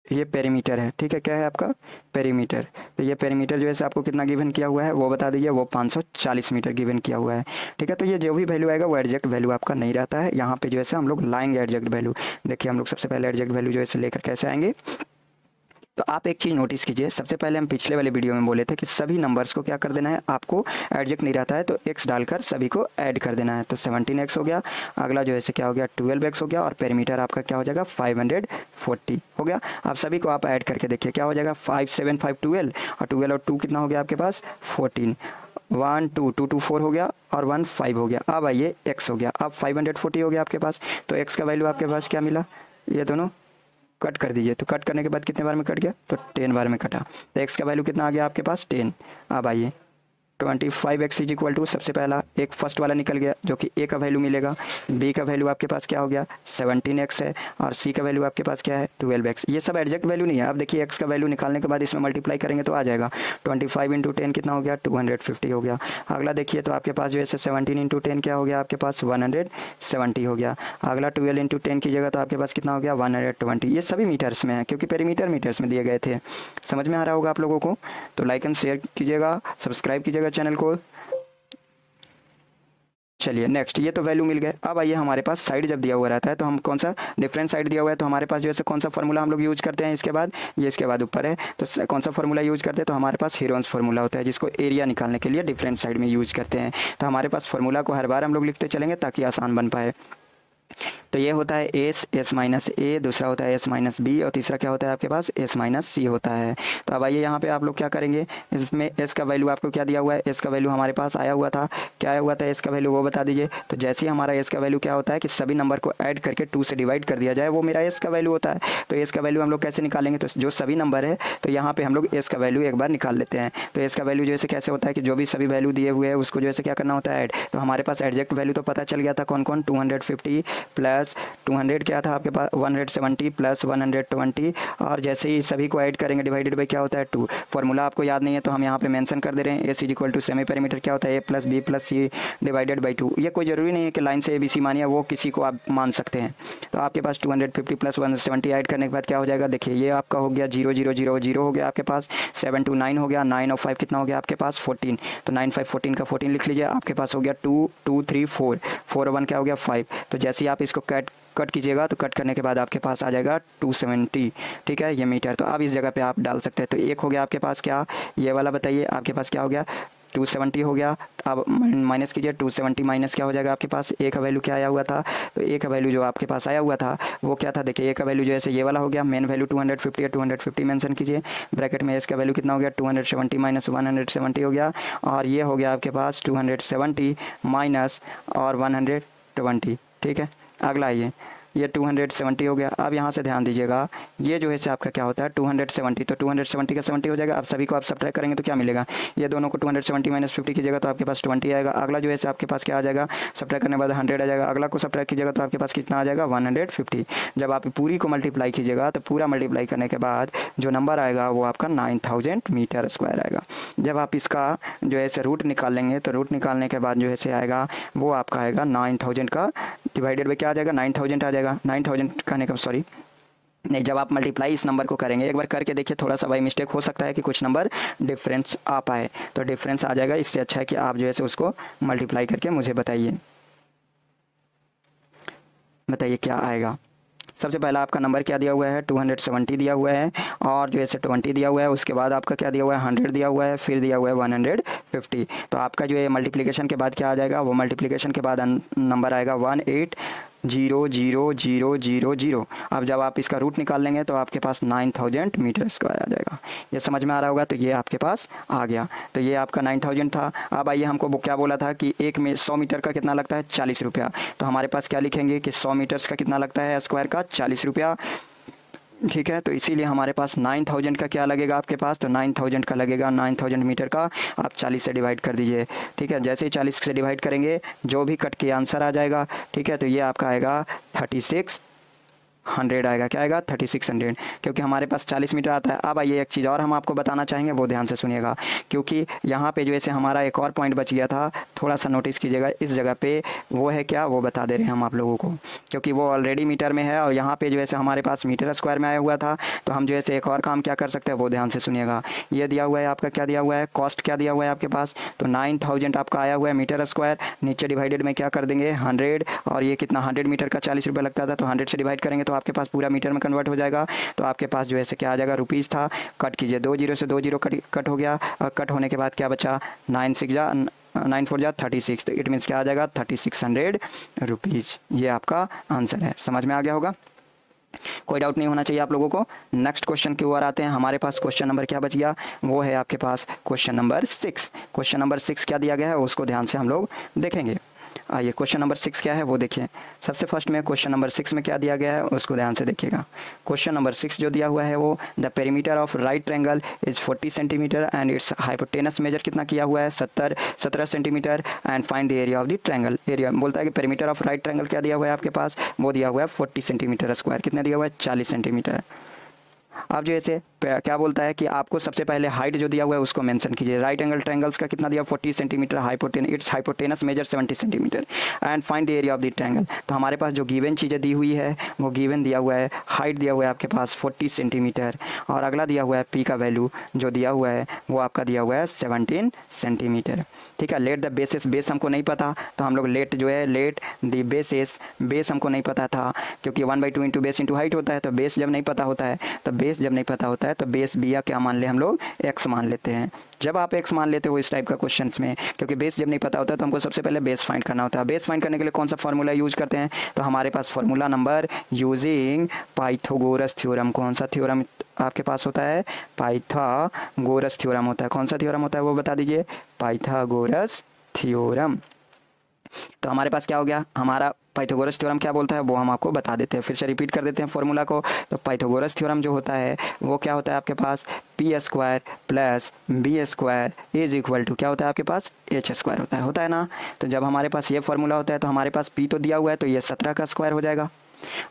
ये पेरीमीटर है। ठीक है, क्या है आपका पेरीमीटर। तो ये पेरीमीटर जो है आपको कितना गिवन किया हुआ है वो बता दीजिए, वो 540 मीटर गिवन किया हुआ है। ठीक है, तो ये जो भी वैल्यू आएगा वो एडजेक्ट वैल्यू आपका नहीं रहता है। यहाँ पे जो है हम लोग लाएंगे एडजेक्ट वैल्यू। देखिए हम लोग सबसे पहले एडजेक्ट वैल्यू जो है लेकर कैसे आएंगे। तो आप एक चीज़ नोटिस कीजिए, सबसे पहले हम पिछले वाले वीडियो में बोले थे कि सभी नंबर्स को क्या कर देना है, आपको एडजेक्ट नहीं रहता है तो एक्स डालकर सभी को ऐड कर देना है। तो 17x हो गया, अगला जो है क्या हो गया 12x हो गया और पेरीमीटर आपका क्या हो जाएगा 540 हो गया। आप सभी को आप ऐड करके देखिए क्या हो जाएगा 5 7 5 12 और 12 और 2 कितना हो गया आपके पास 14। 1 2 2 2 4 हो गया और 1 5 हो गया। अब आइए x हो गया, अब 540 हो गया आपके पास। तो x का वैल्यू आपके पास क्या मिला, ये दोनों कट कर दीजिए। तो कट करने के बाद कितने बार में कट गया, तो 10 बार में कटा। तो x का वैल्यू कितना आ गया आपके पास 10। अब आइए 25x इज इक्वल टू, सबसे पहला एक फर्स्ट वाला निकल गया जो कि a का वैल्यू मिलेगा, b का वैल्यू आपके पास क्या हो गया 17x है और c का वैल्यू आपके पास क्या है 12x। ये सब एडजेक्ट वैल्यू नहीं है। अब देखिए x का वैल्यू निकालने के बाद इसमें मल्टीप्लाई करेंगे तो आ जाएगा 25 इंटू 10 कितना हो गया 250 हो गया। अगला देखिए तो आपके पास जो है 17 इंटू 10 क्या हो गया आपके पास 170 हो गया। अगला 12 इंटू 10 की जगह तो आपके पास कितना हो गया 120। ये सभी मीटर्स में है क्योंकि पेरीमीटर मीटर्स में दिए गए थे। समझ में आ रहा होगा आप लोगों को। तो लाइक एंड शेयर कीजिएगा, सब्सक्राइब कीजिएगा चैनल को। चलिए नेक्स्ट, ये तो वैल्यू मिल गए। अब आइए हमारे पास साइड जब दिया हुआ रहता है तो हम कौन सा डिफरेंट साइड दिया हुआ है तो हमारे पास जो है कौन सा फार्मूला हम लोग यूज करते हैं। इसके बाद ये इसके बाद ऊपर है तो कौन सा फार्मूला यूज करते हैं, तो हमारे पास हीरोन्स फार्मूला होता है जिसको एरिया निकालने के लिए डिफरेंट साइड में यूज करते हैं। तो हमारे पास फार्मूला को हर बार हम लोग लिखते चलेंगे ताकि आसान बन पाए। तो ये होता है एस माइनस ए, दूसरा होता है एस माइनस बी और तीसरा क्या होता है आपके पास एस माइनस सी होता है। तो अब आइए यहाँ पे आप लोग क्या करेंगे, इसमें एस का वैल्यू आपको क्या दिया हुआ है, एस का वैल्यू हमारे पास आया हुआ था, क्या आया हुआ था एस का वैल्यू वो बता दीजिए। तो जैसे ही हमारा एस का वैल्यू क्या होता है कि सभी नंबर को ऐड करके 2 से डिवाइड कर दिया जाए, वो मेरा एस का वैल्यू होता है। तो एस का वैल्यू हम लोग कैसे निकालेंगे, तो जो सभी नंबर है तो यहाँ पे हम लोग एस का वैल्यू एक बार निकाल लेते हैं। तो एस का वैल्यू जैसे कैसे होता है कि जो भी सभी वैल्यू दिए हुए हैं उसको जैसे क्या करना होता है ऐड। तो हमारे पास एडजेक्ट वैल्यू तो पता चल गया था कौन कौन 250 प्लस 200 क्या था आपके पास 170 प्लस 120 और जैसे ही सभी को ऐड करेंगे डिवाइडेड बाई क्या होता है 2। फॉर्मूला आपको याद नहीं है तो हम यहाँ पे मेंशन कर दे रहे हैं S is equal to semi perimeter क्या होता है A plus B plus C divided by 2। ये कोई ज़रूरी नहीं है कि लाइन से ए बी सी मानिए, वो किसी को आप मान सकते हैं। तो आपके पास 250 प्लस 170 ऐड करने के बाद क्या हो जाएगा, देखिए ये आपका हो गया 0 0 0 0 हो गया आपके पास, 7 2 9 हो गया, 9 और 5 कितना हो गया आपके पास 14। तो 9 5 14 का 14 लिख लीजिए, आपके पास हो गया 2 2 3 4 4 1 क्या हो गया 5। तो जैसे ही आप इसको कट कीजिएगा तो कट करने के बाद आपके पास आ जाएगा 270, ठीक है ये मीटर। तो अब इस जगह पे आप डाल सकते हैं। तो एक हो गया आपके पास क्या, ये वाला बताइए आपके पास क्या हो गया 270 हो गया। अब माइनस कीजिए 270 माइनस क्या हो जाएगा आपके पास ए का वैल्यू क्या आया हुआ था, तो ए का वैल्यू जो आपके पास आया हुआ था वो क्या था, देखिए ए का वैल्यू जैसे ये वाला हो गया, मेन वैल्यू 250 है 250 मेंशन कीजिए, ब्रैकेट में एस का वैल्यू कितना हो गया 270 माइनस 170 हो गया और ये हो गया आपके पास 270 माइनस और 120, ठीक है। अगला आइए ये 270 हो गया। अब यहाँ से ध्यान दीजिएगा, ये जो है से आपका क्या होता है 270, तो 270 का 70 हो जाएगा। अब सभी को आप सब्ट्रैक्ट करेंगे तो क्या मिलेगा, ये दोनों को 270 माइनस 50 कीजिएगा तो आपके पास 20 आएगा। अगला जो है से आपके पास क्या आ जाएगा, सब्ट्रैक्ट करने के बाद 100 आ जाएगा। अगला को सब्ट्रैक्ट कीजिएगा तो आपके पास कितना आ जाएगा 150। जब आप पूरी को मल्टीप्लाई कीजिएगा तो पूरा मल्टीप्लाई करने के बाद जो नंबर आएगा वो आपका 9000 मीटर स्क्वायर आएगा। जब आप इसका जो है से रूट निकाल लेंगे तो रूट निकालने के बाद जो है से आएगा वो आपका आएगा 9000 का डिवाइडेड बाई क्या आ जाएगा 9000 आ जाएगा। 9000 कहने का सॉरी नहीं, जब आप मल्टीप्लाई इस नंबर को करेंगे, एक बार करके देखिए, थोड़ा सा बाई मिस्टेक हो सकता है कि कुछ नंबर डिफरेंस आ पाए, तो डिफरेंस आ जाएगा। इससे अच्छा है कि आप जो है उसको मल्टीप्लाई करके मुझे बताइए क्या आएगा। सबसे पहला आपका नंबर क्या दिया हुआ है 270 दिया हुआ है, और जो है 20 दिया हुआ है। उसके बाद आपका क्या दिया हुआ है 100 दिया हुआ है, फिर दिया हुआ है 150। तो आपका जो है मल्टीप्लिकेशन के बाद क्या आ जाएगा, वो मल्टीप्लिकेशन के बाद नंबर आएगा 180000। अब जब आप इसका रूट निकाल लेंगे तो आपके पास 9000 मीटर स्क्वायर आ जाएगा। ये समझ में आ रहा होगा, तो ये आपके पास आ गया। तो ये आपका 9000 था। अब आइए, हमको क्या बोला था कि 100 मीटर का कितना लगता है 40 रुपया। तो हमारे पास क्या लिखेंगे कि 100 मीटर्स का कितना लगता है स्क्वायर का 40 रुपया, ठीक है। तो इसीलिए हमारे पास 9000 का क्या लगेगा आपके पास, तो 9000 का लगेगा, 9000 मीटर का आप 40 से डिवाइड कर दीजिए, ठीक है। जैसे ही 40 से डिवाइड करेंगे जो भी कट के आंसर आ जाएगा, ठीक है, तो ये आपका आएगा 3600 आएगा। क्या आएगा 3600, क्योंकि हमारे पास 40 मीटर आता है। अब आइए एक चीज़ और हम आपको बताना चाहेंगे, वो ध्यान से सुनिएगा, क्योंकि यहाँ पे जो है हमारा एक और पॉइंट बच गया था, थोड़ा सा नोटिस कीजिएगा इस जगह पे। वो है क्या, वो बता दे रहे हैं हम आप लोगों को, क्योंकि वो ऑलरेडी मीटर में है और यहाँ पे जो है हमारे पास मीटर स्क्वायर में आया हुआ था। तो हम जो है एक और काम क्या कर सकते हैं, वो ध्यान से सुनिएगा। ये दिया हुआ है आपका, क्या दिया हुआ है, कॉस्ट क्या दिया हुआ है आपके पास, तो 9000 आपका आया हुआ है मीटर स्क्वायर। नीचे डिवाइडेड में क्या कर देंगे 100, और ये कितना 100 मीटर का 40 रुपये लगता था, तो 100 से डिवाइड करेंगे तो आपके पास पूरा मीटर में कन्वर्ट हो जाएगा। तो आपके पास जो है क्या आ जाएगा, रुपीज़ था, कट कीजिए 2 जीरो से 2 जीरो कट हो गया, और कट होने के बाद क्या बचा 9 4 जा 36, तो इट मीन्स क्या आ जाएगा 3600 रुपीज़। ये आपका आंसर है। समझ में आ गया होगा, कोई डाउट नहीं होना चाहिए आप लोगों को। नेक्स्ट क्वेश्चन की ओर आते हैं। हमारे पास क्वेश्चन नंबर क्या बच गया, वो है आपके पास क्वेश्चन नंबर 6। क्वेश्चन नंबर 6 क्या दिया गया है उसको ध्यान से हम लोग देखेंगे। आइए, क्वेश्चन नंबर 6 क्या है वो देखिए। सबसे फर्स्ट में क्वेश्चन नंबर 6 में क्या दिया गया है उसको ध्यान से देखिएगा। क्वेश्चन नंबर 6 जो दिया हुआ है वो, the perimeter of right triangle is 40 centimetre and its hypotenuse measure कितना किया हुआ है 17 centimetre, and find the area of the triangle. Area बोलता है कि पेरीमीटर ऑफ राइट ट्रायंगल क्या दिया हुआ है आपके पास, वो दिया हुआ है 40 सेंटीमीटर स्क्वायर। कितना दिया हुआ है 40 सेंटीमीटर। अब जो ऐसे क्या बोलता है कि आपको सबसे पहले हाइट जो दिया हुआ है उसको मेंशन कीजिए। राइट एंगल ट्रायंगल्स का कितना दिया 40 centimetre, its hypotenuse measure 70 centimetre, and find the area of the triangle. तो हमारे पास जो गिवन चीज़ें दी हुई है वो गिवन दिया हुआ है, हाइट दिया हुआ है आपके पास 40 सेंटीमीटर, और अगला दिया हुआ है पी का वैल्यू जो दिया हुआ है वो आपका दिया हुआ है 17 सेंटीमीटर, ठीक है। लेट द बेसिस, बेस हमको नहीं पता, तो हम लोग लेट जो है लेट द बेसिस, बेस हमको नहीं पता था, क्योंकि 1/2 इंटू बेस इंटू हाइट होता है। तो बेस जब नहीं पता होता है, तो बेस जब नहीं पता होता है तो बेस बी या क्या मान ले हम लोग एक्स मान लेते हैं। जब आप एक्स मान लेते हो इस टाइप का क्वेश्चंस में, क्योंकि बेस जब नहीं पता होता है तो हमको सबसे पहले बेस फाइंड करना होता है। बेस फाइंड करने के लिए कौन सा फॉर्मूला यूज करते हैं, तो हमारे पास formula number using Pythagoras theorem. कौन सा थ्योरम आपके पास होता है, पाइथागोरस थ्योरम होता है। कौन सा थ्योरम होता है वो बता दीजिए, पाइथागोरस थ्योरम। तो हमारे पास क्या हो गया, हमारा पाइथागोरस थ्योरम क्या बोलता है वो हम आपको बता देते हैं, फिर से रिपीट कर देते हैं फॉर्मूला को। तो पाइथागोरस थ्योरम जो होता है वो क्या होता है आपके पास, P square plus B square is equal to क्या होता है आपके पास एच स्क्वायर होता है ना। तो जब हमारे पास ये फॉर्मूला होता है तो हमारे पास पी तो दिया हुआ है, तो ये 17 का स्क्वायर हो जाएगा।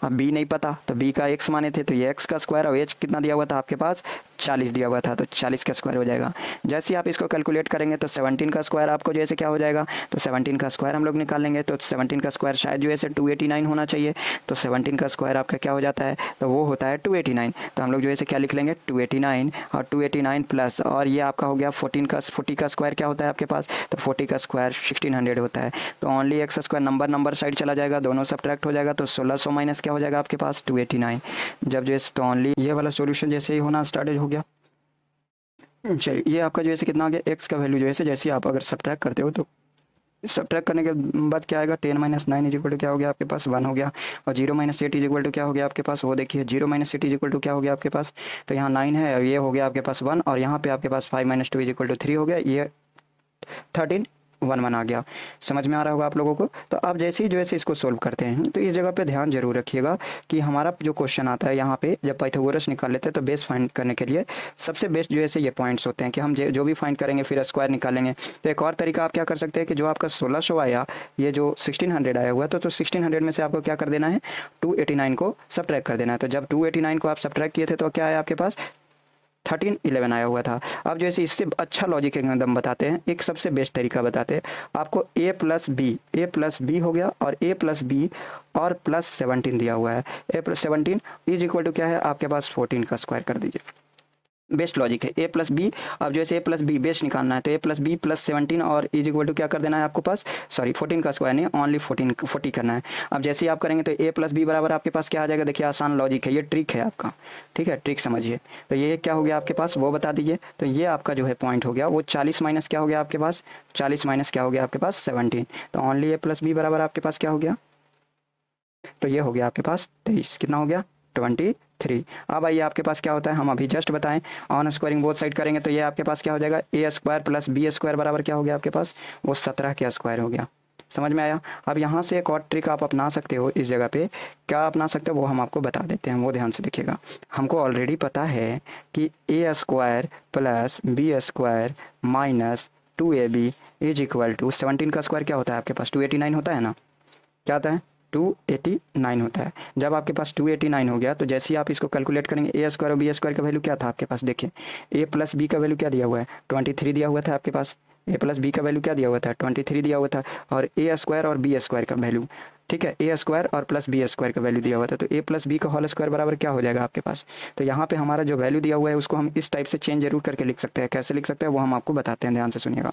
अब बी नहीं पता, तो बी का एक्स माने थे, तो ये एक्स का स्क्वायर, और एच कितना दिया हुआ था आपके पास 40 दिया हुआ था, तो 40 का स्क्वायर हो जाएगा। जैसे ही आप इसको कैलकुलेट करेंगे तो 17 का स्क्वायर आपको जैसे क्या हो जाएगा, तो 17 का स्क्वायर हम लोग निकाल लेंगे। तो 17 का स्क्वायर शायद जो है 289 होना चाहिए, तो 17 का स्क्वायर आपका क्या हो जाता है, तो वो होता है 289। तो हम लोग जो है क्या लिख लेंगे 289, और 289 प्लस, और ये आपका हो गया 40 का स्क्वायर क्या होता है आपके पास, तो 40 का स्क्वायर 1600 होता है। तो only x square number side चला जाएगा, दोनों सब्ट्रैक्ट हो जाएगा, तो 1600 माइनस क्या हो जाएगा आपके पास 289। जब जैसे तो ओनली ये वाला सॉल्यूशन जैसे ही होना स्टार्ट हो गया। चलिए, ये आपका जो है कितना आ गया, एक्स का वैल्यू जो है जैसे आप अगर सब्ट्रैक्ट करते हो तो सब्ट्रैक्ट करने के बाद क्या आएगा 10 - 9 इज इक्वल टू क्या हो गया आपके पास 1 हो गया, और 0 - 8 इज इक्वल टू क्या हो गया आपके पास, वो देखिए 0 - 8 इज इक्वल टू क्या हो गया आपके पास, तो यहाँ 9 है और ये हो गया आपके पास 1, और यहाँ पे आपके पास 5 - 2 इज इक्वल टू 3 हो गया, ये 13 वन वन आ गया। समझ में आ रहा होगा आप लोगों को। तो आप जैसे ही जो है इसको सोल्व करते हैं तो इस जगह पे ध्यान जरूर रखिएगा कि हमारा जो क्वेश्चन आता है यहाँ पे जब पाइथागोरस निकाल लेते हैं तो बेस फाइंड करने के लिए सबसे बेस्ट जो है ये पॉइंट्स होते हैं कि हम जो भी फाइंड करेंगे फिर स्क्वायर निकालेंगे। तो एक और तरीका आप क्या कर सकते हैं कि जो आपका 1600 आया, ये जो 1600 आया हुआ तो 1600 में से आपको क्या कर देना है, 289 को सब्ट्रैक्ट कर देना है। तो जब 289 को आप सब्ट्रैक्ट किए थे तो क्या आया आपके पास, 1311 आया हुआ था। अब जैसे इससे अच्छा लॉजिक एकदम बताते हैं, एक सबसे बेस्ट तरीका बताते हैं आपको। a प्लस बी हो गया और a प्लस बी और प्लस 17 दिया हुआ है। a plus 17 is equal to क्या है आपके पास 14 का स्क्वायर कर दीजिए। बेस्ट लॉजिक है a प्लस बी। अब जैसे a प्लस बी बेस्ट निकालना है तो a प्लस बी प्लस 17 और इज इक्वल टू क्या कर देना है आपको पास, सॉरी 14 का स्क्वायर नहीं, ओनली 40 करना है। अब जैसे ही आप करेंगे तो a प्लस बी बराबर आपके पास क्या आ जाएगा, देखिए आसान लॉजिक है, ये ट्रिक है आपका, ठीक है, ट्रिक समझिए। तो ये क्या हो गया आपके पास वो बता दीजिए। तो ये आपका जो है पॉइंट हो गया वो 40 माइनस क्या हो गया आपके पास, 40 माइनस क्या हो गया आपके पास 17। तो ओनली a प्लस बी बराबर आपके पास क्या हो गया, तो ये हो गया आपके पास 23, कितना हो गया 23। अब आइए आपके पास क्या होता है, हम अभी जस्ट बताएं, ऑन स्क्वायरिंग बोथ साइड करेंगे तो ये आपके पास क्या हो जाएगा, ए स्क्वायर प्लस बी स्क्वायर बराबर क्या हो गया आपके पास, वो 17 के स्क्वायर हो गया। समझ में आया। अब यहाँ से एक और ट्रिक आप अपना सकते हो इस जगह पे, क्या अपना सकते हो वो हम आपको बता देते हैं, वो ध्यान से देखिएगा। हमको ऑलरेडी पता है कि A square plus B square minus 2ab is equal to 17 का स्क्वायर क्या होता है आपके पास 289 होता है ना, क्या होता है 289 होता है। जब आपके पास 289 हो गया तो जैसे ही आप इसको कैलकुलेट करेंगे ए स्क्वायर और बी स्क्वायर का वैल्यू क्या था आपके पास, देखिए ए प्लस बी का वैल्यू क्या दिया हुआ है 23 दिया हुआ था आपके पास, ए प्लस बी का वैल्यू क्या दिया हुआ था 23 दिया हुआ था, और ए स्क्वायर और बी स्क्वायर का वैल्यू, ठीक है, ए स्क्वायर और प्लस बी स्क्वायर का वैल्यू दिया हुआ था। तो ए प्लस बी का होल स्क्वायर बराबर क्या हो जाएगा आपके पास। तो यहाँ पे हमारा जो वैल्यू दिया हुआ है उसको हम इस टाइप से चेंज जरूर करके लिख सकते हैं। कैसे लिख सकते हैं वो हम आपको बताते हैं, ध्यान से सुनिएगा।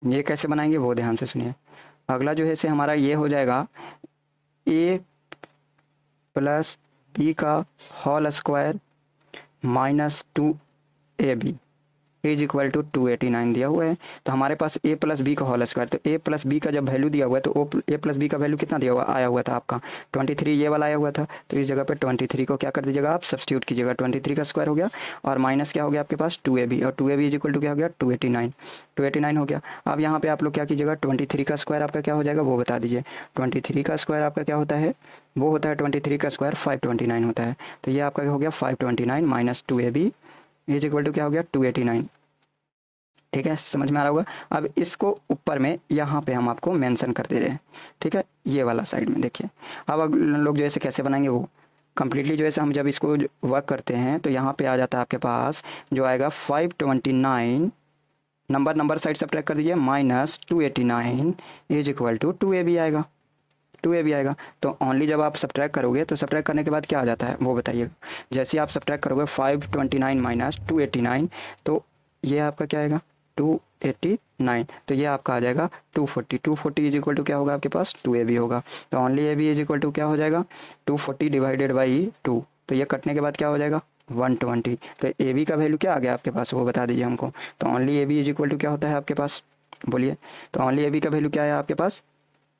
ये कैसे बनाएंगे वो ध्यान से सुनिए। अगला जो है से हमारा ये हो जाएगा ए प्लस बी का whole square minus 2ab is equal to 289 दिया हुआ है। तो हमारे पास ए प्लस बी का होल स्क्वायर, तो ए प्लस बी का जब वैल्यू दिया हुआ है तो ए प्लस बी का वैल्यू कितना दिया हुआ आया हुआ था आपका 23, ये वाला आया हुआ था। तो इस जगह पे 23 को क्या कर दीजिएगा आप सब्स्टिट्यूट कीजिएगा, 23 का स्क्वायर हो गया और माइनस क्या हो गया आपके पास 2ab, और 2ab इज इक्वल टू क्या हो गया 289 हो गया। अब यहाँ पे आप लोग क्या कीजिएगा 23 का स्क्वायर आपका क्या हो जाएगा वो बता दीजिए। 23 का स्क्वायर आपका क्या होता है, वो होता है 23 का स्क्वायर 529 होता है। तो ये आपका हो गया 529 minus 2ab is equal to क्या हो गया 289। ठीक है, समझ में आ रहा होगा। अब इसको ऊपर में यहाँ पे हम आपको मेंशन कर दे रहे हैं, ठीक है, ये वाला साइड में देखिए। अब लोग जो ऐसे कैसे बनाएंगे वो कंप्लीटली जो है हम जब इसको वर्क करते हैं तो यहाँ पे आ जाता है आपके पास जो आएगा 529, नंबर साइड सब्ट्रैक्ट कर दीजिए, minus 289 is equal to 2ab आएगा, 2ab आएगा। तो ओनली जब आप सब्ट्रैक्ट करोगे तो सब्ट्रैक्ट करने के बाद क्या आ जाता है वो बताइएगा। जैसे आप सब्ट्रैक्ट करोगे 529 माइनस 289 तो ये आपका क्या आएगा 289, तो ये आपका आ जाएगा 240 इज इक्वल टू क्या होगा आपके पास 2ab होगा। तो only ab is equal to क्या हो जाएगा 240 डिवाइडेड बाई 2, तो ये कटने के बाद क्या हो जाएगा 120। तो ab का वैल्यू क्या आ गया आपके पास वो बता दीजिए हमको। तो only ab is equal to क्या होता है आपके पास बोलिए। तो ओनली ab का वैल्यू क्या है आपके पास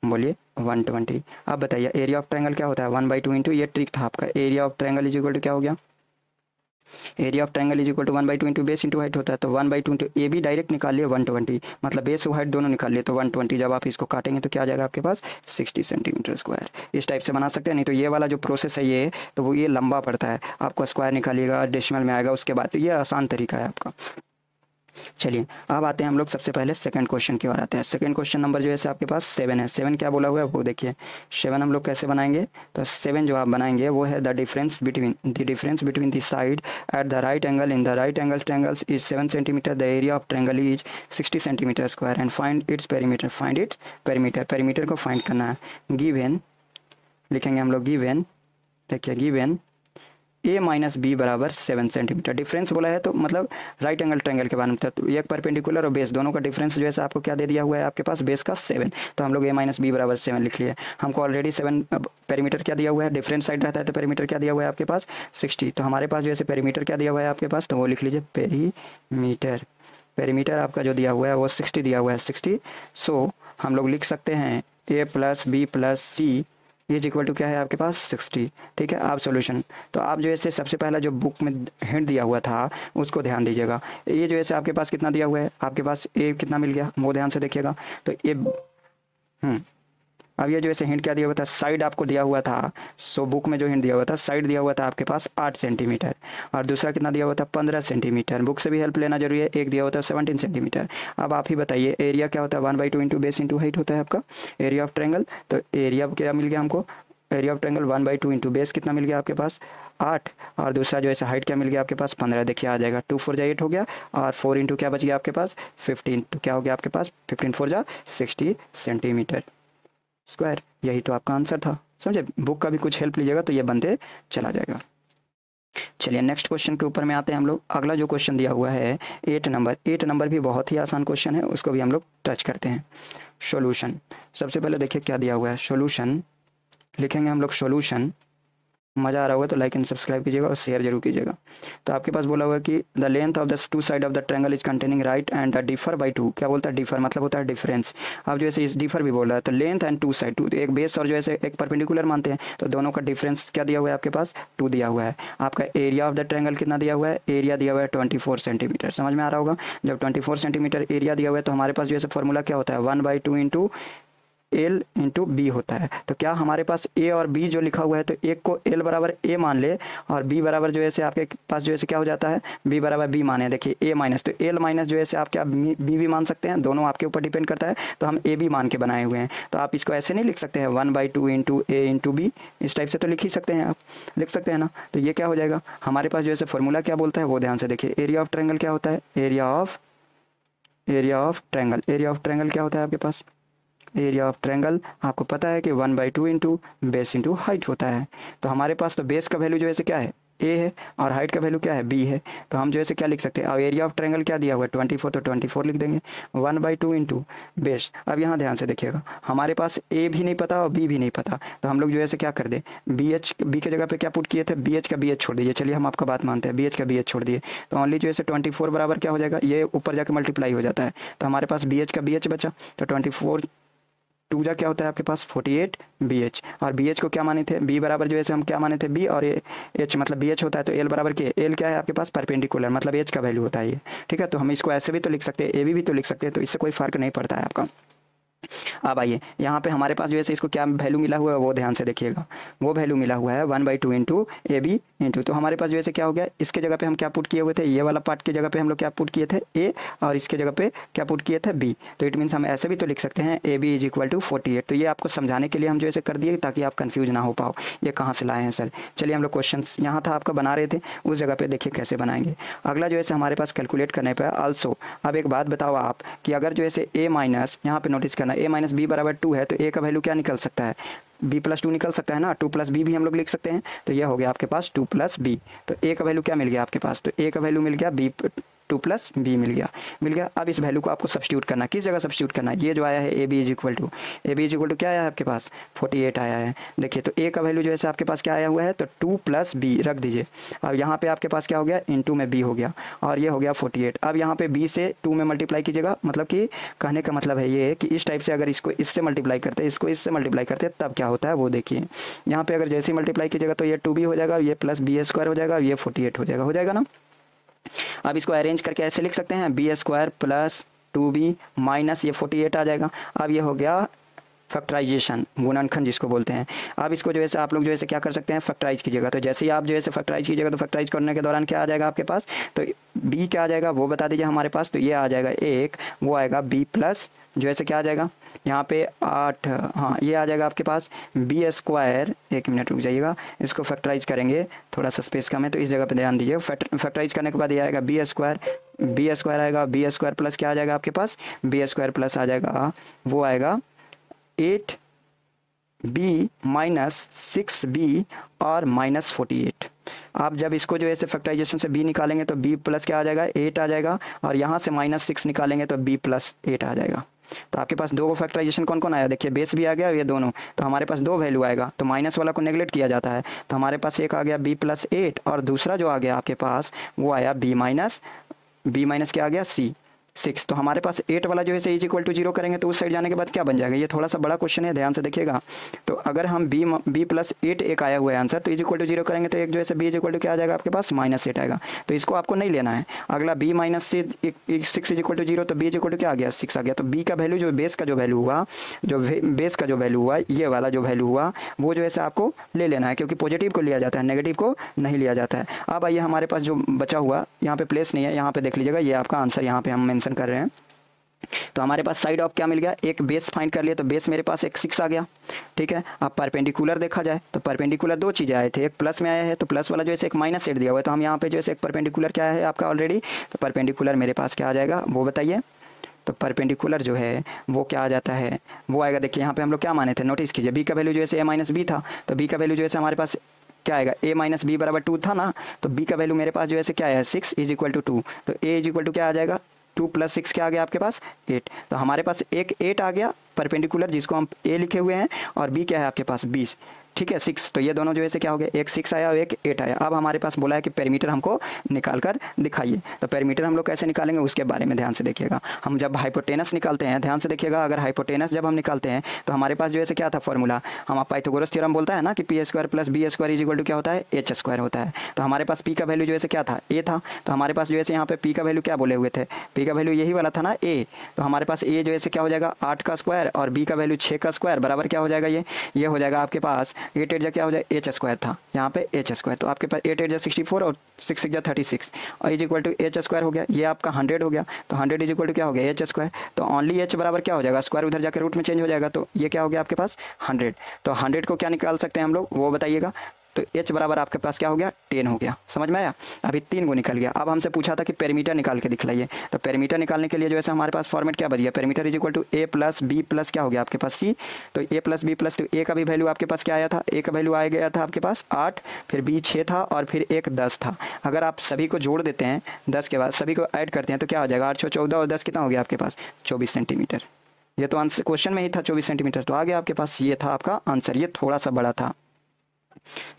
बोलिए 120। अब बताइए एरिया ऑफ ट्रायंगल क्या होता है 1/2 इंटू, ये ट्रिक था आपका, area of triangle is equal to क्या हो गया, area of triangle is equal to 1/2 into base into height होता है। तो 1/2 इंटू ए भी डायरेक्ट निकाल लिए 120, मतलब बेस और हाइट दोनों निकाल लिए तो 120। जब आप इसको काटेंगे तो क्या आ जाएगा आपके पास 60 सेंटीमीटर स्क्वायर। इस टाइप से बना सकते हैं। नहीं तो ये वाला जो प्रोसेस है ये तो वो ये लंबा पड़ता है, आपको स्क्वायर निकालिएगा डेसिमल में आएगा उसके बाद, तो ये आसान तरीका है आपका। चलिए अब आते हैं हम लोग सबसे पहले सेकंड क्वेश्चन की ओर आते हैं। सेकंड क्वेश्चन नंबर जो है आपके पास 7 है। 7 क्या बोला हुआ है वो देखिए। 7 हम लोग कैसे बनाएंगे, तो 7 जो आप बनाएंगे वो है the difference between the side at the right angle in the right angle triangles is 7 centimetre, the area of triangle is 60 centimetre square and find its perimeter. Perimeter को फाइंड करना है। गिवन लिखेंगे हम लोग, गिवन देखिए, given ए minus B बराबर 7 centimetre. Difference बोला है तो मतलब राइट एंगल ट्रायंगल के बारे में, तो एक परपेंडिकुलर और बेस दोनों का डिफरेंस जो है आपको क्या दे दिया हुआ है आपके पास बेस का 7। तो हम लोग ए माइनस बी बराबर 7 लिख लिए। हमको ऑलरेडी 7 पेरीमीटर क्या दिया हुआ है, डिफरेंट साइड रहता है तो पेरीमीटर क्या दिया हुआ है आपके पास 60। तो हमारे पास जो है पेरीमीटर क्या दिया हुआ है आपके पास, तो वो लिख लीजिए पेरीमीटर। पेरीमीटर आपका जो दिया हुआ है वो 60 दिया हुआ है 60। सो हम लोग लिख सकते हैं A plus B plus C is equal to क्या है आपके पास 60। ठीक है, आप सॉल्यूशन, तो आप जो है सबसे पहला जो बुक में हिंट दिया हुआ था उसको ध्यान दीजिएगा। ये जो है आपके पास कितना दिया हुआ है, आपके पास ए कितना मिल गया वो ध्यान से देखिएगा। तो ये अब ये जो ऐसे हिंट क्या दिया हुआ था, साइड आपको दिया हुआ था, सो बुक में जो हिंट दिया हुआ था साइड दिया हुआ था आपके पास 8 सेंटीमीटर, और दूसरा कितना दिया हुआ था 15 सेंटीमीटर। बुक से भी हेल्प लेना जरूरी है, एक दिया हुआ था 17 सेंटीमीटर। अब आप ही बताइए एरिया क्या होता है, 1/2 इंटू बेस इंटू हाइट होता है आपका एरिया ऑफ ट्रायंगल। तो एरिया क्या मिल गया हमको, area of triangle 1/2 into base कितना मिल गया आपके पास 8, और दूसरा जो है हाइट क्या मिल गया आपके पास 15। देखिए आ जाएगा 2 4 जा 8 हो गया, और 4 इंटू क्या बच गया आपके पास 15, तो क्या हो गया आपके पास 15 4 जा 60 सेंटीमीटर स्क्वायर। यही तो आपका आंसर था, समझे। बुक का भी कुछ हेल्प लीजिएगा तो ये बनते चला जाएगा। चलिए नेक्स्ट क्वेश्चन के ऊपर में आते हैं हम लोग। अगला जो क्वेश्चन दिया हुआ है 8 नंबर भी बहुत ही आसान क्वेश्चन है, उसको भी हम लोग टच करते हैं। सॉल्यूशन, सबसे पहले देखिए क्या दिया हुआ है, सॉल्यूशन लिखेंगे हम लोग। सॉल्यूशन, मज़ा आ रहा होगा तो लाइक एंड सब्सक्राइब कीजिएगा और शेयर जरूर कीजिएगा। तो आपके पास बोला हुआ कि the length of the two side of the triangle is containing right and the differ by 2। क्या बोलता है डिफर, मतलब होता है डिफरेंस। अब जो है इस डिफर भी बोल रहा है, तो length and two side, two एक बेस और जो है एक परपेंडिकुलर मानते हैं, तो दोनों का डिफरेंस क्या दिया हुआ है आपके पास 2 दिया हुआ है। आपका एरिया ऑफ द ट्रायंगल कितना दिया हुआ है, एरिया दिया हुआ है 24 सेंटीमीटर। समझ में आ रहा होगा, जब 24 सेंटीमीटर एरिया दिया हुआ है तो हमारे पास जो है फॉर्मूला क्या होता है 1/2 इंटू एल इंटू बी होता है। तो क्या हमारे पास ए और बी जो लिखा हुआ है, तो एक को एल बराबर ए मान ले और बी बराबर जो है आपके पास जो है क्या हो जाता है बी बराबर बी माने। देखिए ए माइनस, तो एल माइनस जो है आप क्या बी भी मान सकते हैं, दोनों आपके ऊपर डिपेंड करता है। तो हम ए बी मान के बनाए हुए हैं, तो आप इसको ऐसे नहीं लिख सकते हैं 1/2 इंटू ए इंटू बी, इस टाइप से तो लिख ही सकते हैं, आप लिख सकते हैं ना। तो ये क्या हो जाएगा हमारे पास जो है फॉर्मूला क्या बोलता है वो ध्यान से देखिए। एरिया ऑफ ट्रायंगल क्या होता है, area of triangle, area of triangle क्या होता है आपके पास, एरिया ऑफ ट्रायंगल आपको पता है कि 1/2 इंटू बेस इंटू हाइट होता है। तो हमारे पास तो बेस का वैल्यू जो है क्या है ए है, और हाइट का वैल्यू क्या है बी है। तो हम जो है क्या लिख सकते हैं, और एरिया ऑफ ट्रायंगल क्या दिया हुआ है 24, तो 24 लिख देंगे 1/2 इंटू बेस। अब यहाँ ध्यान से देखिएगा हमारे पास ए भी नहीं पता और बी भी नहीं पता, तो हम लोग जो है क्या कर दे बी के जगह पे क्या पुट किए थे, बी एच का बी एच छोड़ दीजिए। चलिए हम आपका बात मानते हैं, बी एच का बी एच छोड़ दिए, तो ओनली जो है 24 बराबर क्या हो जाएगा, ये ऊपर जाकर मल्टीप्लाई हो जाता है। तो हमारे पास बी एच का बी एच बचा, तो 24 2 जा क्या होता है आपके पास 48 बी एच, और बी एच को क्या माने थे बी बराबर जो है हम क्या माने थे बी, और एच मतलब बी एच होता है तो एल बराबर के, एल क्या है आपके पास परपेंडिकुलर, मतलब एच का वैल्यू होता है ये। ठीक है, तो हम इसको ऐसे भी तो लिख सकते हैं, ए भी तो लिख सकते हैं, तो इससे कोई फर्क नहीं पड़ता है आपका। अब आइए यहाँ पे हमारे पास जो है इसको क्या वैल्यू मिला हुआ है वो ध्यान से देखिएगा। वो वैल्यू मिला हुआ है 1/2 इंटू ए बी इंटू, तो हमारे पास जो है क्या हो गया, इसके जगह पे हम क्या पुट किए हुए थे, ये वाला पार्ट की जगह पे हम लोग क्या पुट किए थे ए, और इसके जगह पे क्या पुट किए थे बी। तो इट मीन्स हम ऐसे भी तो लिख सकते हैं A B is equal to 48। तो ये आपको समझाने के लिए हम जो ऐसे कर दिए ताकि आप कन्फ्यूज ना हो पाओ ये कहाँ से लाए हैं सर। चलिए हम लोग क्वेश्चन यहाँ था आपका बना रहे थे, उस जगह पे देखिए कैसे बनाएंगे। अगला जो है हमारे पास कैलकुलेट करने पर आल्सो। अब एक बात बताओ आप कि अगर जो है ए माइनस, यहाँ पे नोटिस करना ए माइनस बी बराबर 2 है, तो ए का वैल्यू क्या निकल सकता है b प्लस 2 निकल सकता है ना, 2 प्लस बी भी हम लोग लिख सकते हैं। तो ये हो गया आपके पास 2 प्लस बी, तो ए का वैल्यू क्या मिल गया आपके पास, तो ए का वैल्यू मिल गया बी 2 प्लस बी मिल गया। अब इस वैल्यू को आपको सब्स्टिट्यूट करना, किस जगह सब्स्टिट्यूट करना है, ये जो आया है A B is equal to क्या आया है आपके पास 48 आया है। देखिए तो ए का वैल्यू जो है आपके पास क्या आया हुआ है, तो 2 प्लस बी रख दीजिए। अब यहाँ पे आपके पास क्या हो गया इंटू में बी हो गया, और ये हो गया 48। अब यहाँ पे बी से 2 में मल्टीप्लाई कीजिएगा, मतलब कि कहने का मतलब है ये कि इस टाइप से अगर इसको इससे मल्टीप्लाई करते हैं, इसको इससे मल्टीप्लाई करते हैं, तब क्या होता है वो देखिए। यहाँ पे अगर जैसे ही मल्टीप्लाई कीजिएगा तो ये 2b हो जाएगा, ये प्लस बी स्क्वायर हो जाएगा, ये 48 हो जाएगा ना। अब इसको अरेंज करके ऐसे लिख सकते हैं B square plus 2b minus ये 48 आ जाएगा। अब ये हो गया फैक्टराइजेशन, गुणनखंड जिसको बोलते हैं। अब इसको जो है आप लोग जो है क्या कर सकते हैं फैक्टराइज कीजिएगा। तो जैसे ही आप जो है फैक्टराइज कीजिएगा तो फैक्टराइज करने के दौरान क्या आ जाएगा आपके पास, तो b क्या आ जाएगा वो बता दीजिए हमारे पास। तो ये आ जाएगा एक, वो आएगा b प्लस जो है क्या आ जाएगा यहाँ पे 8, हाँ ये आ जाएगा आपके पास बी स्क्वायर। एक मिनट रुक जाइएगा, इसको फैक्टराइज करेंगे, थोड़ा सा स्पेस कम है तो इस जगह पे ध्यान दीजिए। फैक्टराइज करने के बाद ये आएगा बी स्क्वायर आएगा, बी स्क्वायर प्लस क्या आ जाएगा आपके पास, बी स्क्वायर प्लस आ जाएगा वो आएगा 8b माइनस 6b और माइनस 48। आप जब इसको जो है फैक्टराइजेशन से b निकालेंगे तो b प्लस क्या आ जाएगा 8 आ जाएगा, और यहाँ से माइनस 6 निकालेंगे तो b प्लस 8 आ जाएगा। तो आपके पास दो फैक्टराइजेशन कौन कौन आया, देखिए बेस भी आ गया और ये दोनों, तो हमारे पास दो वैल्यू आएगा, तो माइनस वाला को नेगलेक्ट किया जाता है। तो हमारे पास एक आ गया b प्लस 8, और दूसरा जो आ गया आपके पास वो आया b माइनस क्या आ गया c। 6। तो हमारे पास 8 वाला जो है इज इक्वल टू 0 करेंगे तो उस साइड जाने के बाद क्या बन जाएगा, ये थोड़ा सा बड़ा क्वेश्चन है, ध्यान से देखिएगा। तो अगर हम बी प्लस 8 एक आया हुआ है आंसर, तो इज इक्वल टू 0 करेंगे तो एक जो है बी इज इक्वल टू क्या आ जाएगा आपके पास -8 आएगा। तो इसको आपको नहीं लेना है। अगला B minus 6 is equal to 0, तो बी इज इक्वल टू क्या आ गया 6 आ गया। तो बी का वैल्यू जो बेस का जो वैल्यू हुआ, जो बेस का जो वैल्यू हुआ, ये वाला जो वैल्यू हुआ वो जो है आपको ले लेना है, क्योंकि पॉजिटिव को लिया जाता है, नेगेटिव को नहीं लिया जाता है। अब आइए हमारे पास जो बचा हुआ, यहाँ पे प्लेस नहीं है, यहाँ पे देख लीजिएगा, ये आपका आंसर यहाँ पे हम मेंशन कर रहे हैं। तो हमारे पास साइड ऑफ क्या मिल गया, एक बेस फाइंड कर लिया, तो बेस मेरे पास एक 6 आ गया, ठीक है। अब परपेंडिकुलर देखा जाए तो परपेंडिकुलर दो चीज़ें आए थे, एक प्लस में आया है, तो प्लस वाला जो है एक -8 दिया हुआ है, तो हम यहाँ पे जो है एक परपेंडिकुलर क्या है आपका ऑलरेडी, तो परपेंडिकुलर मेरे पास क्या आ जाएगा वो बताइए। तो परपेंडिकुलर जो है वो क्या आ जाता है, वो आएगा, देखिए यहाँ पे हम लोग क्या माने थे, नोटिस कीजिए, बी का वैल्यू जो है a-b था, तो बी का वैल्यू जो है हमारे पास क्या आएगा, a-b बराबर 2 था ना, तो b का वैल्यू मेरे पास जो है क्या है 6 इज इक्वल टू 2, तो a इज इक्वल टू क्या आ जाएगा 2 + 6 क्या आ गया आपके पास 8। तो हमारे पास एक 8 आ गया परपेंडिकुलर, जिसको हम a लिखे हुए हैं, और b क्या है आपके पास 20, ठीक है 6। तो ये दोनों जो है क्या हो गया, एक 6 आया और एक 8 आया। अब हमारे पास बोला है कि पेरीमीटर हमको निकाल कर दिखाइए। तो पेरीमीटर हम लोग कैसे निकालेंगे उसके बारे में ध्यान से देखिएगा। हम जब हाइपोटेनस निकालते हैं, ध्यान से देखिएगा, अगर हाइपोटेनस जब हम निकालते हैं तो हमारे पास जो है क्या था फॉर्मूला, हम पाइथागोरस थ्योरम बोलता है ना कि p² + b² is equal to क्या होता है h² होता है। तो हमारे पास p का वैल्यू जो है क्या था a था, तो हमारे पास जो है यहाँ पे p का वैल्यू क्या बोले हुए थे, p का वैल्यू यही वाला था ना a, तो हमारे पास a जो है क्या हो जाएगा 8 का स्क्वायर और b का वैल्यू 6 का स्क्वायर बराबर क्या हो जाएगा, ये हो जाएगा आपके पास 8 8 क्या हो जाएगा h² था, यहाँ पे h², तो आपके पास 8 8 64 और 6 6 36 और इज इक्वल टू h² हो गया, ये आपका 100 हो गया, तो 100 इज इक्वल टू क्या हो गया h², तो ओनली h बराबर क्या हो जाएगा स्क्वायर, उधर जाकर रूट में चेंज हो जाएगा, तो ये क्या हो गया आपके पास 100। तो 100 को क्या निकाल सकते हैं हम लोग वो बताइएगा, तो h बराबर आपके पास क्या हो गया 10 हो गया, समझ में आया। अभी 3 को निकल गया। अब हमसे पूछा था कि पेरीमीटर निकाल के दिखलाइए, तो पेरीमीटर निकालने के लिए जो है हमारे पास फॉर्मेट क्या बच गया, perimeter is equal to a + b + क्या हो गया आपके पास c, तो a + b + a का भी वैल्यू आपके पास क्या आया था, a का वैल्यू आ गया था आपके पास 8, फिर b 6 था और फिर एक 10 था। अगर आप सभी को जोड़ देते हैं 10 के बाद सभी को ऐड करते हैं तो क्या हो जाएगा 8 14 और 10 कितना हो गया आपके पास 24 सेंटीमीटर। ये तो आंसर क्वेश्चन में ही था 24 सेंटीमीटर, तो आ गया आपके पास, ये था आपका आंसर। ये थोड़ा सा बड़ा था,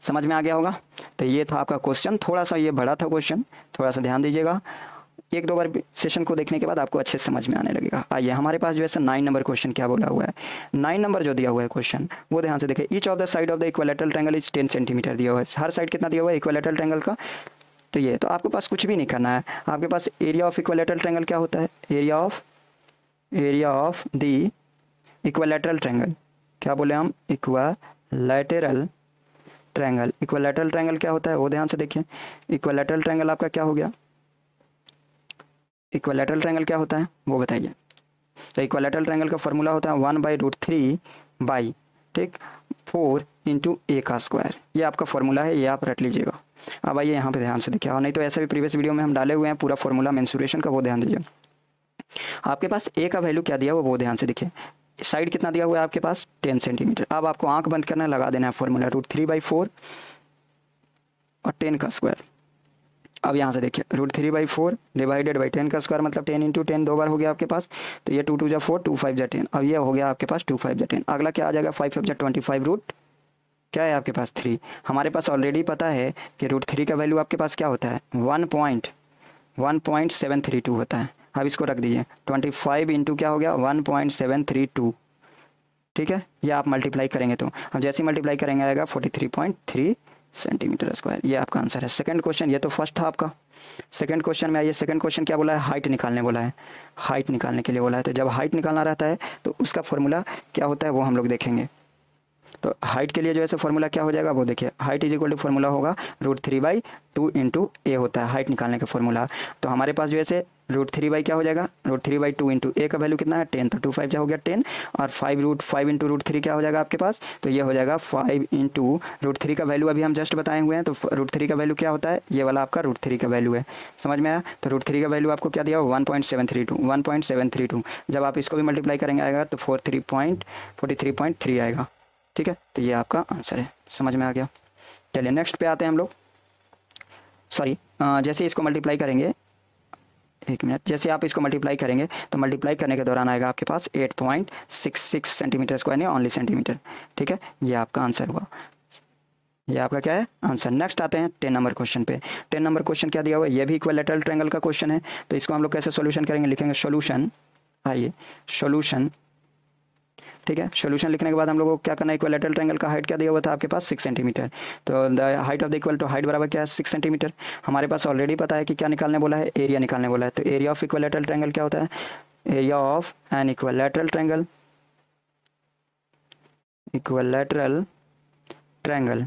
समझ में आ गया होगा। तो ये था आपका क्वेश्चन, थोड़ा सा ये बड़ा था क्वेश्चन, थोड़ा सा ध्यान दीजिएगा, एक दो बार सेशन को देखने के बाद आपको अच्छे से समझ में आने लगेगा। आइए हमारे पास जो है 9 नंबर क्वेश्चन क्या बोला हुआ है, 9 नंबर जो दिया हुआ है क्वेश्चन वो ध्यान से देखिए। Each of the side of the equilateral triangle is 10 centimetre दिया हुआ है, हर साइड कितना दिया हुआ है इक्विलैटरल ट्रायंगल का, तो ये तो आपके पास कुछ भी नहीं करना है, आपके पास एरिया ऑफ इक्विलैटरल ट्रायंगल क्या होता है, area of the equilateral triangle, क्या बोले हम इक्विलैटरल ट्रायंगल। इक्विलैटरल ट्रायंगल क्या होता है वो ध्यान से देखिए। इक्विलैटरल ट्रायंगल आपका क्या हो गया, इक्विलैटरल ट्रायंगल क्या होता है वो बताइए। तो इक्विलैटरल ट्रायंगल का फॉर्मूला होता है 1/√3 ठीक 4 × a का स्क्वायर, ये आपका फॉर्मूला है, ये आप रट लीजिएगा। अब आइए यहाँ पे ध्यान से देखिए, और नहीं तो ऐसे भी प्रीवियस वीडियो में हम डाले हुए हैं पूरा फॉर्मूला मेंसुरेशन का, वो ध्यान दीजिए। आपके पास a का वैल्यू क्या दिया हुआ वो ध्यान से देखिए, साइड कितना दिया हुआ है आपके पास 10 सेंटीमीटर। अब आपको आंख बंद करना है, लगा देना है फॉर्मूला √3/4 और 10 का स्क्वायर। अब यहाँ से देखिए √3/4 डिवाइडेड बाई 10 का स्क्वायर मतलब 10 × 10 दो बार हो गया आपके पास, तो ये 2 2 जा 4 2 5 जा 10, अब ये हो गया आपके पास 2 5 जा 10। अगला क्या आ जाएगा 5 5 जा 25 रूट क्या है आपके पास 3। हमारे पास ऑलरेडी पता है कि √3 का वैल्यू आपके पास क्या होता है 1.732 होता है। अब इसको रख दीजिए 25 × क्या हो गया 1.732, ठीक है। ये आप मल्टीप्लाई करेंगे तो अब जैसे मल्टीप्लाई करेंगे आएगा 43.3 सेंटीमीटर स्क्वायर, ये आपका आंसर है। सेकंड क्वेश्चन, ये तो फर्स्ट था आपका। सेकंड क्वेश्चन में आइए, सेकंड क्वेश्चन क्या बोला है हाइट निकालने बोला है, हाइट निकालने के लिए बोला है। तो जब हाइट निकालना रहता है तो उसका फॉर्मूला क्या होता है वो हम लोग देखेंगे। तो हाइट के लिए जो है फॉर्मूला क्या हो जाएगा वो देखिए, height is equal to formula होगा √3/2 × a होता है हाइट निकालने का फॉर्मूला। तो हमारे पास जो है √3 क्या हो जाएगा √3/2 × a का वैल्यू कितना है 10, तो 2 5 हो गया 10 और 5 √5 × √3 क्या हो जाएगा आपके पास, तो ये हो जाएगा 5 × √3 का वैल्यू अभी हम जस्ट बताए हुए हैं। तो √3 का वैल्यू क्या होता है, ये वाला आपका √3 का वैल्यू है, समझ में आया। तो √3 का वैल्यू आपको क्या दिया 1.732 जब आप इसको भी मल्टीप्लाई करेंगे आएगा तो 43.3 आएगा, ठीक है। तो ये आपका आंसर है, समझ में आ गया। चलिए नेक्स्ट पे आते हैं हम लोग। सॉरी, जैसे इसको मल्टीप्लाई करेंगे, एक मिनट, जैसे आप इसको मल्टीप्लाई करेंगे तो मल्टीप्लाई करने के दौरान आएगा आपके पास 8.66 सेंटीमीटर स्क्वायर नहीं ओनली सेंटीमीटर, ठीक है। ये आपका आंसर हुआ। ये आपका क्या है आंसर। नेक्स्ट आते हैं 10 नंबर क्वेश्चन पे। 10 नंबर क्वेश्चन क्या दिया हुआ है, ये भी इक्विलैटरल ट्रायंगल का क्वेश्चन है। तो इसको हम लोग कैसे सॉल्यूशन करेंगे, लिखेंगे सॉल्यूशन। आइए सॉल्यूशन, ठीक है। सॉल्यूशन लिखने के बाद हम लोगों को क्या करना है, इक्विलैटरल ट्रायंगल का हाइट क्या दिया हुआ था आपके पास 6 सेंटीमीटर। तो the height of the equal to height बराबर क्या है 6 सेंटीमीटर। हमारे पास ऑलरेडी पता है कि क्या निकालने बोला है, एरिया निकालने बोला है। तो एरिया ऑफ इक्विलैटरल ट्रायंगल क्या होता है, area of an equilateral triangle, equilateral triangle,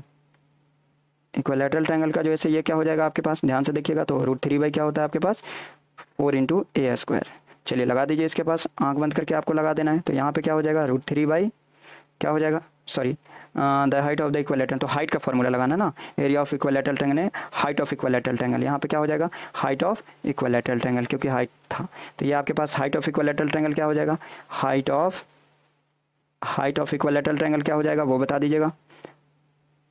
equilateral triangle का जो है ये क्या हो जाएगा आपके पास, ध्यान से देखिएगा। तो √3 क्या होता है आपके पास 4 इंटू ए स्क्वायर। चलिए लगा दीजिए इसके पास, आंख बंद करके आपको लगा देना है। तो यहाँ पे क्या हो जाएगा √3 क्या हो जाएगा, sorry the height of the equilateral, तो हाइट का फॉर्मूला लगाना ना, एरिया ऑफ इक्विलैटरल ट्रायंगल है हाइट ऑफ इक्विलैटरल ट्रायंगल। यहाँ पे क्या हो जाएगा हाइट ऑफ इक्विलैटरल ट्रायंगल, क्योंकि हाइट था। तो ये आपके पास हाइट ऑफ इक्विलैटरल ट्रायंगल क्या हो जाएगा, हाइट ऑफ इक्विलैटरल ट्रायंगल क्या हो जाएगा वो बता दीजिएगा।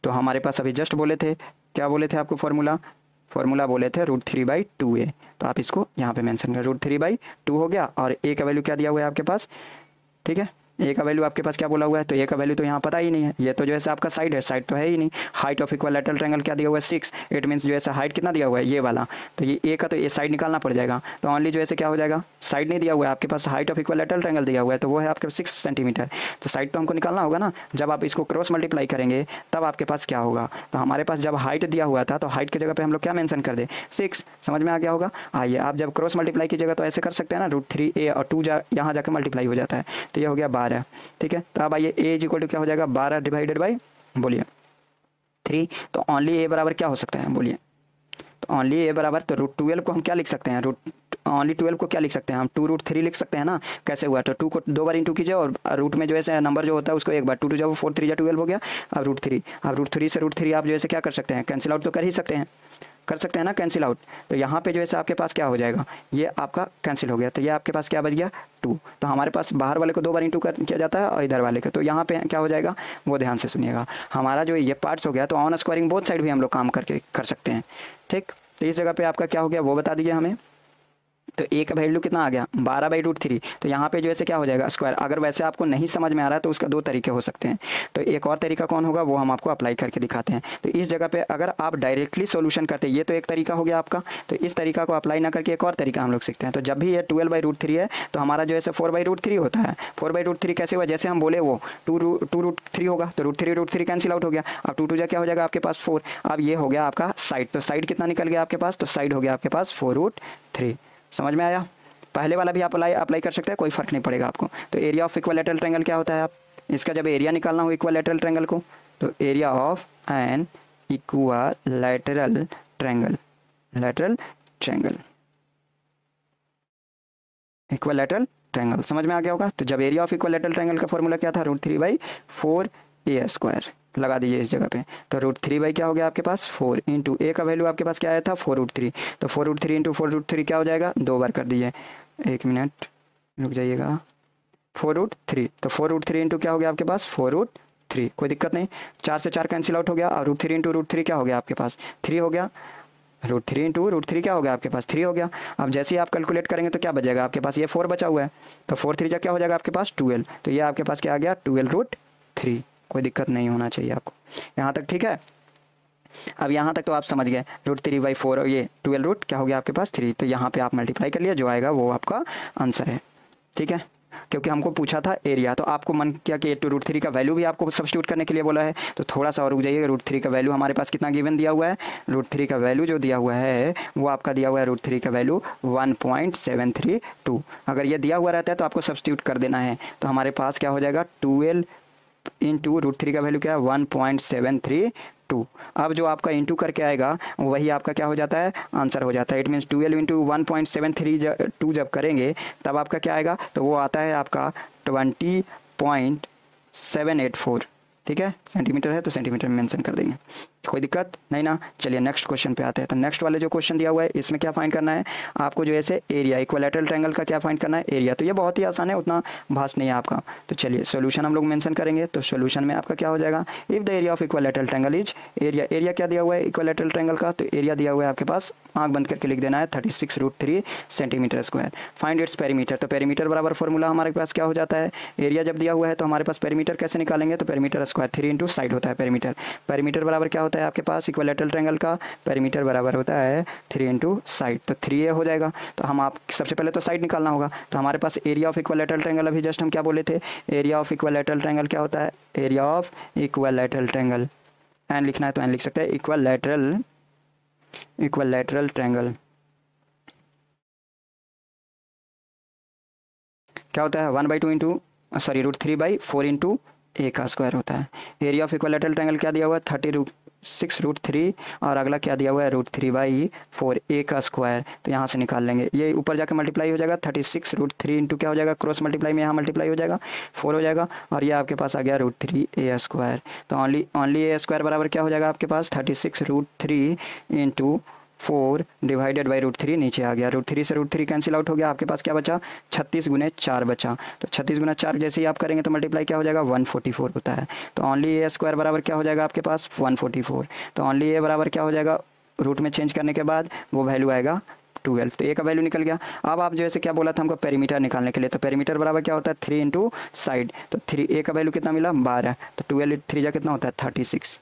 तो हमारे पास अभी जस्ट बोले थे, क्या बोले थे आपको फॉर्मूला बोले थे √3/2a। तो आप इसको यहाँ पे मेंशन करें, √3/2 हो गया। और a का वैल्यू क्या दिया हुआ है आपके पास, ठीक है। ए का वैल्यू आपके पास क्या बोला हुआ है, तो ए का वैल्यू तो यहाँ पता ही नहीं है, ये तो जो है आपका साइड है, साइड तो है ही नहीं। हाइट ऑफ इक्विलैटरल ट्रायंगल क्या दिया हुआ है 6, इट मीन्स जो है हाइट कितना दिया हुआ है ये वाला। तो ये ए का तो ये साइड निकालना पड़ जाएगा। तो ओनली जो है क्या हो जाएगा, साइड नहीं दिया हुआ है आपके पास, हाइट ऑफ इक्विलैटरल ट्रायंगल दिया हुआ है, तो वो है आपके 6 सेंटीमीटर। तो साइड तो हमको निकालना होगा ना, जब आप इसको क्रॉस मल्टीप्लाई करेंगे तब आपके पास क्या होगा। तो हमारे पास जब हाइट दिया हुआ था तो हाइट की जगह पे हम लोग क्या मेंशन कर दे 6, समझ में आ गया होगा। आइए आप जब क्रॉस मल्टीप्लाई कीजिएगा तो ऐसे कर सकते हैं ना, √3a और 2 यहाँ जाकर मल्टीप्लाई हो जाता है। तो ये हो गया 12, ठीक है। तो अब आइए a इक्वल टू क्या हो जाएगा 12 डिवाइडेड बाई बोलिए 3। तो ओनली a बराबर क्या हो सकता है बोलिए, तो ओनली a बराबर तो √12 को हम क्या लिख सकते हैं, ओनली 12 को क्या लिख सकते हैं हम 2√3 लिख सकते हैं ना। कैसे हुआ, तो 2 को 2 बार इंटू कीजिए और रूट में जो है नंबर जो होता है उसको एक बार, 2 जब 4 3 12 हो गया। अब √3, अब √3 से √3 आप जो है क्या कर सकते हैं, कैंसिल आउट तो कर ही सकते हैं, कर सकते हैं ना कैंसिल आउट। तो यहाँ पे जो है आपके पास क्या हो जाएगा, ये आपका कैंसिल हो गया। तो ये आपके पास क्या बच गया 2। तो हमारे पास बाहर वाले को 2 बार इंटू किया जाता है और इधर वाले को, तो यहाँ पे क्या हो जाएगा वो ध्यान से सुनिएगा। हमारा जो ये पार्ट्स हो गया, तो ऑन स्क्वायरिंग बोथ साइड भी हम लोग काम करके कर सकते हैं, ठीक। तो इस जगह पे आपका क्या हो गया वो बता दीजिए हमें। तो a का वैल्यू कितना आ गया 12/√3। तो यहाँ पे जो है क्या हो जाएगा स्क्वायर। अगर वैसे आपको नहीं समझ में आ रहा है तो उसका 2 तरीके हो सकते हैं। तो एक और तरीका कौन होगा वो हम आपको अप्लाई करके दिखाते हैं। तो इस जगह पे अगर आप डायरेक्टली सॉल्यूशन करते हैं, ये तो एक तरीका हो गया आपका। तो इस तरीका को अप्लाई ना करके एक और तरीका हम लोग सीखते हैं। तो जब भी ये 12/√3 है तो हमारा जो है 4/√3 होता है। 4/√3 कैसे हुआ, जैसे हम बोले वो 2√3 होगा, तो √3 कैंसिल आउट हो गया। अब 2 2 क्या हो जाएगा आपके पास 4। अब ये हो गया आपका साइड, तो साइड कितना निकल गया आपके पास, तो साइड हो गया आपके पास 4√3। समझ में आया। पहले वाला भी आप अप्लाई कर सकते हैं, कोई फर्क नहीं पड़ेगा आपको। तो एरिया ऑफ इक्विलैटरल ट्रायंगल क्या होता है, आप इसका जब एरिया निकालना हो इक्विलैटरल ट्रायंगल को, तो area of an equilateral triangle, lateral triangle, equilateral triangle, समझ में आ गया होगा। तो जब एरिया ऑफ इक्विलैटरल ट्रायंगल का फॉर्मूला क्या था √3/4a², लगा दीजिए इस जगह पे। तो √3 क्या हो गया आपके पास 4 इंटू ए का वैल्यू आपके पास क्या आया था 4√3। तो 4√3 इंटू 4√3 क्या हो जाएगा, 2 बार कर दीजिए, 1 मिनट रुक जाइएगा, 4√3। तो 4√3 इंटू क्या हो गया आपके पास 4√3, कोई दिक्कत नहीं। 4 से 4 कैंसिल आउट हो गया और √3 इंटू √3 क्या हो गया आपके पास 3 हो गया। √3 इंटू √3 क्या हो गया आपके पास 3 हो गया। अब जैसे ही आप कैलकुलेट करेंगे तो क्या बचेगा आपके पास, ये 4 बचा हुआ है, तो 4 3 क्या हो जाएगा आपके पास 12। तो ये आपके पास क्या आ गया 12√3, कोई दिक्कत नहीं होना चाहिए आपको यहाँ तक, ठीक है। अब यहाँ तक तो आप समझ गए, √3/4 और ये 12 क्या हो गया आपके पास 3। तो यहाँ पे आप मल्टीप्लाई कर लिया, जो आएगा वो आपका आंसर है, ठीक है। क्योंकि हमको पूछा था एरिया, तो आपको मन किया कि √3 का वैल्यू भी आपको सब्स्टिट्यूट करने के लिए बोला है। तो थोड़ा सा और रुक जाइए, √3 का वैल्यू हमारे पास कितना गिवन दिया हुआ है, √3 का वैल्यू जो दिया हुआ है वो आपका दिया हुआ है √3 का वैल्यू 1.732। अगर ये दिया हुआ रहता है तो आपको सब्स्टिट्यूट कर देना है। तो हमारे पास क्या हो जाएगा 12 इंटू √3 का वैल्यू क्या है 1.732। अब जो आपका इंटू करके आएगा वही आपका क्या हो जाता है आंसर हो जाता है। इट मीन्स 12 इंटू 1.732 जब करेंगे तब आपका क्या आएगा, तो वो आता है आपका 20.784, ठीक है। सेंटीमीटर है तो सेंटीमीटर में मेंशन कर देंगे। कोई दिक्कत नहीं ना। चलिए नेक्स्ट क्वेश्चन पे आते हैं। तो नेक्स्ट वाले जो क्वेश्चन दिया हुआ है इसमें क्या फाइंड करना है आपको, जो ऐसे एरिया इक्विलैटरल ट्रायंगल का क्या फाइंड करना है, एरिया। तो ये बहुत ही आसान है, उतना भाष नहीं है आपका। तो चलिए सोल्यूशन हम लोग मेंशन करेंगे। तो सोल्यूशन में आपका क्या हो जाएगा, if the area of equilateral triangle is, area क्या दिया हुआ है इक्विलैटरल ट्रायंगल का, तो एरिया दिया हुआ है आपके पास, आंख बंद करके लिख देना है 36√3 centimetre square. Find its perimeter. तो पेरीमीटर बराबर फॉर्मूला हमारे पास क्या हो जाता है, एरिया जब दिया हुआ है तो हमारे पास पेरीमीटर कैसे निकालेंगे, तो पेरीमीटर स्क्वायर 3 इंटू साइड होता है पेरीमीटर। पेरीमीटर बराबर क्या होता है आपके पास इक्विलैटरल ट्रायंगल का, पेरीमीटर बराबर होता है 3 इंटू साइड। तो 3 हो जाएगा। तो हम आप सबसे पहले तो साइड निकालना होगा। तो हमारे पास एरिया ऑफ इक्विलैटरल ट्रायंगल, अभी जस्ट हम क्या बोले थे, एरिया ऑफ इक्विलैटरल ट्रायंगल क्या होता है, area of equilateral triangle, an लिखना है तो एन लिख सकते हैं, इक्विलैटरल ट्रायंगल क्या होता है 1/2 इंटू √3/4 इंटू ए का स्क्वायर होता है। एरिया ऑफ इक्विलैटरल ट्रायंगल क्या दिया हुआ है 36√3, और अगला क्या दिया हुआ है √3/4 ए का स्क्वायर। तो यहाँ से निकाल लेंगे, ये ऊपर जाकर मल्टीप्लाई हो जाएगा 36√3 इंटू क्या हो जाएगा, क्रॉस मल्टीप्लाई में यहाँ मल्टीप्लाई हो जाएगा 4 हो जाएगा, और ये आपके पास आ गया √3a²। तो ओनली ए स्क्वायर बराबर क्या हो जाएगा आपके पास 36√3 इंटू 4 डिवाइडेड बाई √3, नीचे आ गया, √3 से √3 कैंसिल आउट हो गया, आपके पास क्या बचा 36 गुने 4 बचा। तो 36 गुना 4 जैसे ही आप करेंगे तो मल्टीप्लाई क्या हो जाएगा 144 होता है। तो ओनली ए स्क्वायर बराबर क्या हो जाएगा आपके पास 144। तो ओनली ए बराबर क्या हो जाएगा, रूट में चेंज करने के बाद वो वैल्यू आएगा 12। तो ए का वैल्यू निकल गया। अब आप जैसे क्या बोला था हमको पेरीमीटर निकालने के लिए, तो पेरीमीटर बराबर क्या होता है 3 इंटू साइड। तो 3 ए का वैल्यू कितना मिला 12, तो 12 3 जा कितना होता है 36।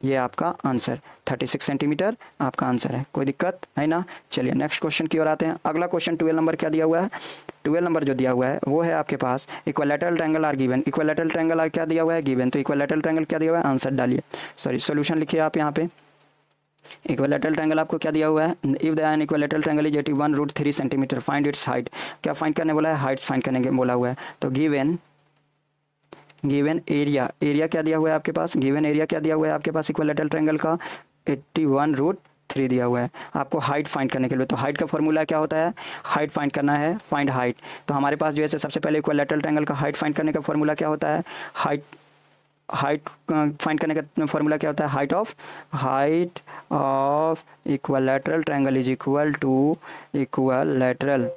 ये आपका आंसर 36 सेंटीमीटर आपका आंसर है, कोई दिक्कत नहीं ना। चलिए नेक्स्ट क्वेश्चन की ओर आते हैं। अगला क्वेश्चन 12 नंबर क्या दिया हुआ है, 12 नंबर जो दिया हुआ है वो है आपके पास equilateral triangle are given, equilateral triangle are क्या दिया हुआ है गिवन। तो इक्विलैटरल ट्रायंगल क्या दिया हुआ है, आंसर डालिए, सॉल्यूशन लिखिए आप यहाँ पे। इक्विलैटरल ट्रायंगल आपको क्या दिया हुआ है, if the an equilateral triangle is 81√3 centimetre find its height. क्या फाइंड करने बोला है, हाइट फाइंड करने के बोला हुआ है। तो गिवन एरिया क्या दिया हुआ है आपके पास, गिवन एरिया क्या दिया हुआ है आपके पास इक्विलैटरल ट्रायंगल का 81√3 दिया हुआ है। आपको हाइट फाइंड करने के लिए, तो हाइट का फॉर्मूला क्या होता है, हाइट फाइंड करना है, फाइंड हाइट। तो हमारे पास जो है सबसे पहले इक्विलैटरल ट्रायंगल का हाइट फाइंड करने का फॉर्मूला क्या होता है, हाइट फाइंड करने का फॉर्मूला क्या होता है, height of equilateral triangle is equal to equilateral,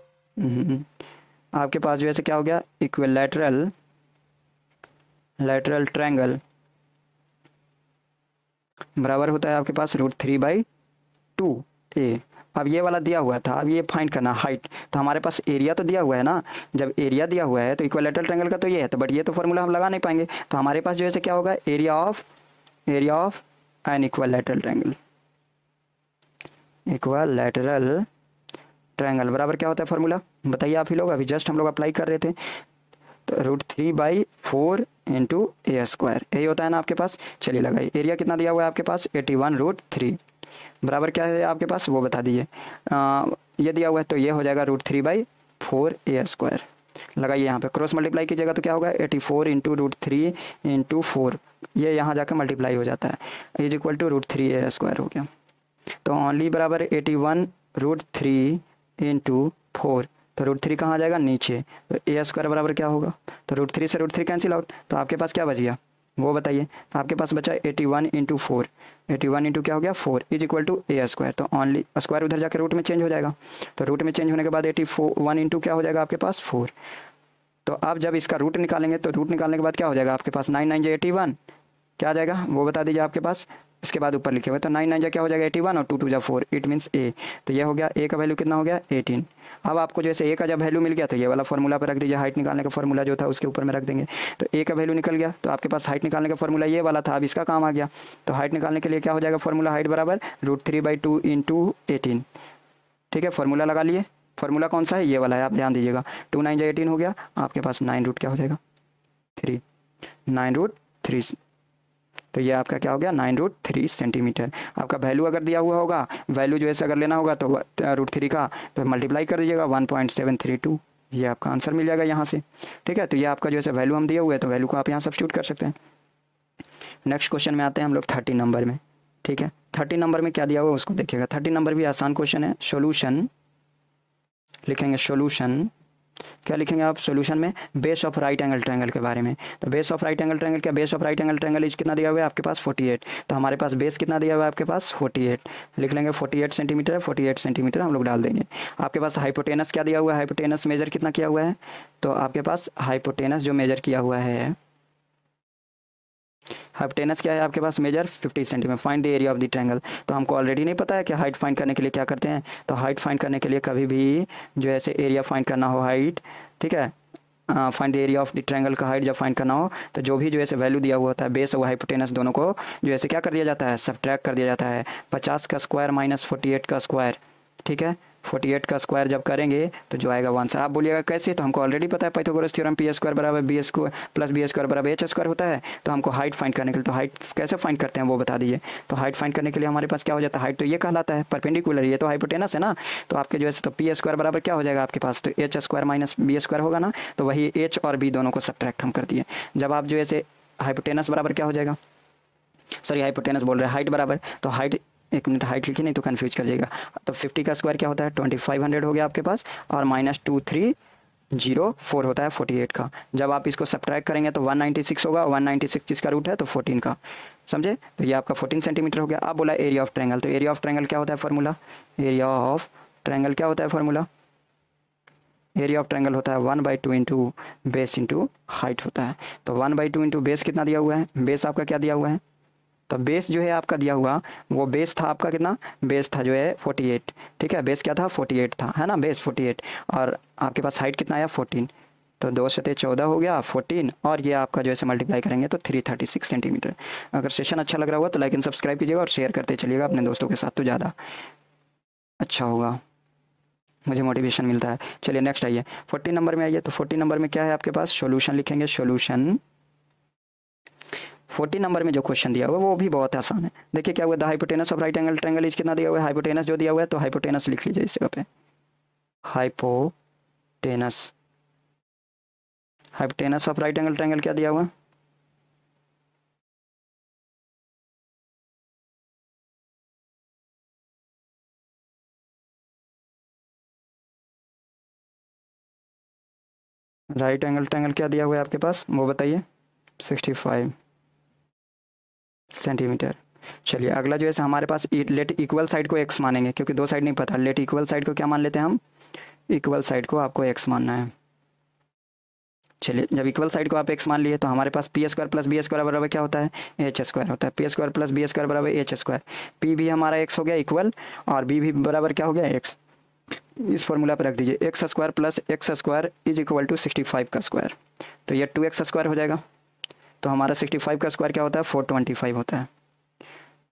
आपके पास जो है क्या हो गया इक्विलैटरल ट्रायंगल बराबर होता है आपके पास √3/2a। अब ये वाला दिया हुआ था, अब ये फाइंड करना हाइट। तो हमारे पास एरिया तो दिया हुआ है ना, जब एरिया दिया हुआ है तो इक्विलैटरल ट्रायंगल का तो ये है, तो बट ये तो फॉर्मूला हम लगा नहीं पाएंगे। तो हमारे पास जो है क्या होगा, area of an equilateral triangle बराबर क्या होता है फॉर्मूला, बताइए आप ही लोग, अभी जस्ट हम लोग अप्लाई कर रहे थे। तो √3/4 इंटू a², यही होता है ना आपके पास। चलिए लगाइए, एरिया कितना दिया हुआ है आपके पास 81√3 बराबर क्या है आपके पास वो बता दीजिए। ये दिया हुआ है तो ये हो जाएगा √3/4 a²। लगाइए यहाँ पे, क्रॉस मल्टीप्लाई कीजिएगा तो क्या होगा 84 इंटू √3 इंटू 4, ये यहाँ जाकर मल्टीप्लाई हो जाता है, इज इक्वल टू √3a² हो गया। तो ओनली बराबर 81√3 इंटू 4, तो √3 कहाँ जाएगा नीचे, तो a² बराबर क्या होगा, तो √3 से √3 कैंसिल आउट, तो आपके पास क्या बच गया वो बताइए। तो आपके पास बचा 81 इंटू 4, 81 इंटू क्या हो गया 4 इज इक्वल टू a²। तो ओनली स्क्वायर उधर जाकर रूट में चेंज हो जाएगा, तो रूट में चेंज होने के बाद 81 इंटू क्या हो जाएगा आपके पास 4। तो अब जब इसका रूट निकालेंगे तो रूट निकालने के बाद क्या हो जाएगा आपके पास 9 9 जो 81 क्या आ जाएगा वो बता दीजिए आपके पास। इसके बाद ऊपर लिखे हुए तो 9 9 जा क्या हो जाएगा 81 और 2 2 जा 4, इट मीन्स ए। तो ये हो गया ए का वैल्यू कितना हो गया 18। अब आपको जैसे ए का जब वैल्यू मिल गया तो ये वाला फॉर्मूला पर रख दीजिए, हाइट निकालने का फॉर्मूला जो था उसके ऊपर में रख देंगे। तो ए का वैल्यू निकल गया, तो आपके पास हाइट निकालने का फॉर्मूला ये वाला था, अब इसका काम आ गया। तो हाइट निकालने के लिए क्या हो जाएगा फॉर्मूला, हाइट बराबर √3/2 इंटू 18। ठीक है, फॉर्मूला लगा लिए, फॉर्मूला कौन सा है ये वाला है, आप ध्यान दीजिएगा। 2 9 जा 18 हो गया, आपके पास 9 रूट क्या हो जाएगा 3, 9√3। तो ये आपका क्या हो गया 9√3 सेंटीमीटर। आपका वैल्यू अगर दिया हुआ होगा, वैल्यू जो है अगर लेना होगा तो √3 का तो मल्टीप्लाई कर दीजिएगा 1.732, ये आपका आंसर मिल जाएगा यहाँ से। ठीक है, तो ये आपका जो है वैल्यू हम दिए हुए हैं, तो वैल्यू को आप यहाँ सब्स्टिट्यूट कर सकते हैं। नेक्स्ट क्वेश्चन में आते हैं हम लोग 30 नंबर में। ठीक है, 30 नंबर में क्या दिया हुआ है उसको देखिएगा। 30 नंबर भी आसान क्वेश्चन है। सोल्यूशन लिखेंगे, सोल्यूशन क्या लिखेंगे आप सॉल्यूशन में? Base of right angle triangle के बारे में। तो base of right angle triangle क्या? Base of right angle triangle is कितना दिया हुआ है आपके पास? 48। तो हमारे पास बेस कितना दिया हुआ है आपके पास? 48 लिख लेंगे। 48 सेंटीमीटर है, 48 सेंटीमीटर हम लोग डाल देंगे। आपके पास हाइपोटेनस क्या दिया हुआ है? हाइपोटेनस मेजर कितना किया हुआ है? तो आपके पास हाइपोटेनस जो मेजर किया हुआ है, हाइपोटेनस क्या है आपके पास measure? 50 centimetre. Find the area of the triangle. तो हमको ऑलरेडी नहीं पता है कि हाइट फाइंड करने के लिए क्या करते हैं। तो हाइट फाइंड करने के लिए कभी भी जो ऐसे एरिया फाइंड करना हो, हाइट, ठीक है, find the area of the triangle का हाइट जब फाइंड करना हो, तो जो भी जो ऐसे वैल्यू दिया हुआ होता है बेस और हाइपोटेनस दोनों को जो ऐसे क्या कर दिया जाता है? सब्ट्रैक्ट कर दिया जाता है। 50 का स्क्वायर माइनस 48 का स्क्वायर, ठीक है, 48 का स्क्वायर जब करेंगे तो जो आएगा 1 से। आप बोलिएगा कैसे? तो हमको ऑलरेडी पता है पाइथागोरस थ्योरम पी स्क्वायर बराबर B square plus B square बराबर एच स्क्वायर होता है। तो हमको हाइट फाइंड करने के लिए, तो हाइट कैसे फाइंड करते हैं वो बता दीजिए। तो हाइट फाइंड करने के लिए हमारे पास क्या हो जाता है? हाइट तो ये कहलाता है परपेंडिकुलर, ये तो हाइपोटेनस है ना। तो आपके जो है तो पी स्क्वायर बराबर क्या हो जाएगा आपके पास? तो H square minus B square होगा ना। तो वही एच और बी दोनों को सब्ट्रैक्ट हम कर दिए। जब आप जो ऐसे हाइपोटेनस बराबर क्या हो जाएगा? सॉरी हाइपोटेनस बोल रहे हैं, हाइट बराबर। तो हाइट, एक मिनट, हाइट लिखिए नहीं तो कन्फ्यूज कर जाएगा। तो 50 का स्क्वायर क्या होता है? 2500 हो गया आपके पास, और माइनस 2304 होता है 48 का। जब आप इसको सब्ट्रैक्ट करेंगे तो 196 होगा। 196 किसका रूट है? तो 14 का। समझे? तो ये आपका 14 सेंटीमीटर हो गया। आप बोला एरिया ऑफ ट्रायंगल, तो एरिया ऑफ ट्रायंगल क्या होता है फॉर्मूला? एरिया ऑफ ट्रायंगल क्या होता है फॉर्मूला? एरिया ऑफ ट्रायंगल होता है 1/2 इंटू बेस इंटू हाइट होता है। तो 1/2 इंटू बेस कितना दिया हुआ है? बेस आपका क्या दिया हुआ है? तो बेस जो है आपका दिया हुआ, वो बेस था आपका कितना? बेस था जो है 48, ठीक है, बेस क्या था? 48 था, है ना, बेस 48। और आपके पास हाइट कितना आया? 14। तो 2 से 14 हो गया 14, और ये आपका जो है मल्टीप्लाई करेंगे तो 336 सेंटीमीटर। अगर सेशन अच्छा लग रहा होगा तो लाइक एंड सब्सक्राइब कीजिएगा और शेयर करते चलिएगा अपने दोस्तों के साथ, तो ज़्यादा अच्छा होगा, मुझे मोटिवेशन मिलता है। चलिए नेक्स्ट आइए, 40 नंबर में आइए। तो 40 नंबर में क्या है आपके पास? सोल्यूशन लिखेंगे। सोल्यूशन 40 नंबर में जो क्वेश्चन दिया हुआ है वो भी बहुत आसान है। देखिए क्या हुआ? The hypotenuse of right angle triangle is कितना दिया हुआ है? हाइपोटेनस जो दिया हुआ है, तो हाइपोटेनस लिख लीजिए इस जगह पे। Hypotenuse, hypotenuse of right angle triangle क्या दिया हुआ? राइट एंगल ट्रायंगल क्या दिया हुआ है आपके पास वो बताइए? 65 सेंटीमीटर। चलिए अगला जो है हमारे पास लेट इक्वल साइड को एक्स मानेंगे, क्योंकि दो साइड नहीं पता। लेट इक्वल साइड को क्या मान लेते हैं हम? इक्वल साइड को आपको एक्स मानना है। चलिए जब इक्वल साइड को आप एक्स मान लिए तो हमारे पास P square plus B square बराबर क्या होता है? एच स्क्वायर होता है। P square plus B square बराबर एच स्क्वायर। पी भी हमारा एक्स हो गया इक्वल, और बी भी बराबर क्या हो गया? एक्स। इस फॉर्मूला पर रख दीजिए, X square plus X square is equal to 65 का स्क्वायर। तो ये 2x स्क्वायर हो जाएगा। तो हमारा 65 का स्क्वायर क्या होता है? 425 होता है।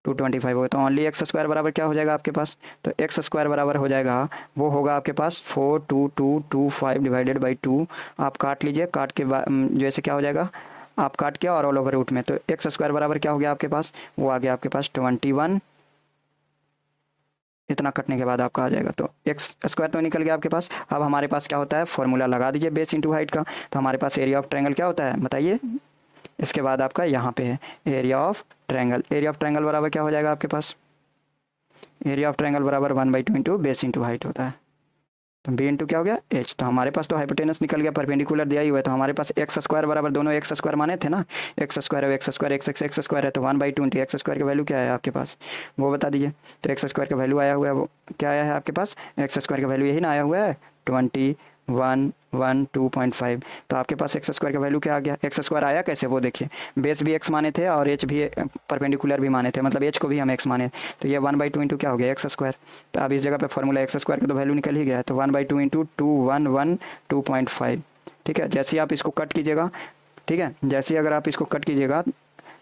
225 होगा, तो ओनली एक्स स्क्वायर बराबर क्या हो जाएगा आपके पास? तो एक्स स्क्वायर बराबर हो जाएगा, वो होगा आपके पास 42225 डिवाइडेड बाई 2। आप काट लीजिए, काट के जो ऐसे क्या हो जाएगा? आप काट के और ऑल ओवर रूट में, तो एक्स स्क्वायर बराबर क्या हो गया आपके पास? वो आ गया आपके पास 21। इतना कटने के बाद आपका आ जाएगा, तो एक्स स्क्वायर तो निकल गया आपके पास। अब हमारे पास क्या होता है? फॉर्मूला लगा दीजिए बेस इंटू हाइट का। तो हमारे पास एरिया ऑफ ट्रायंगल क्या होता है बताइए? इसके बाद आपका यहाँ पे है area of triangle. Area of triangle बराबर क्या हो जाएगा आपके पास? एरिया ऑफ ट्रायंगल बराबर 1/2 इंटू बेस इंटू हाइट होता है। तो बी इंटू क्या हो गया? एच। तो हमारे पास तो हाइपोटेनस निकल गया, परपेंडिकुलर दिया ही हुआ है, तो हमारे पास एक्स स्क्वायर बराबर, दोनों एक्स स्क्वायर माने थे ना, एक्स स्क्वायर है, x square x x x square है, तो 1/2 इंटू एक्स स्क्वायर का वैल्यू क्या है आपके पास वो बता दीजिए। तो एक्स स्क्वायर का वैल्यू आया हुआ है, वो क्या आया है आपके पास? एक्स स्क्वायर का वैल्यू यही ना आया हुआ है 2112.5। तो आपके पास एक्स स्क्वायर का वैल्यू क्या आ गया? एक्स स्क्वायर आया कैसे वो देखिए, बेस भी एक्स माने थे और एच भी परपेंडिकुलर भी माने थे, मतलब एच को भी हम एक्स माने। तो ये 1/2 इंटू क्या हो गया? X square. तो अब इस जगह पे फॉर्मूला एक्स स्क्वायर का तो वैल्यू निकल ही गया है, तो 1/2 इंटू 2112.5। ठीक है, जैसे ही आप इसको कट कीजिएगा, ठीक है, जैसे ही अगर आप इसको कट कीजिएगा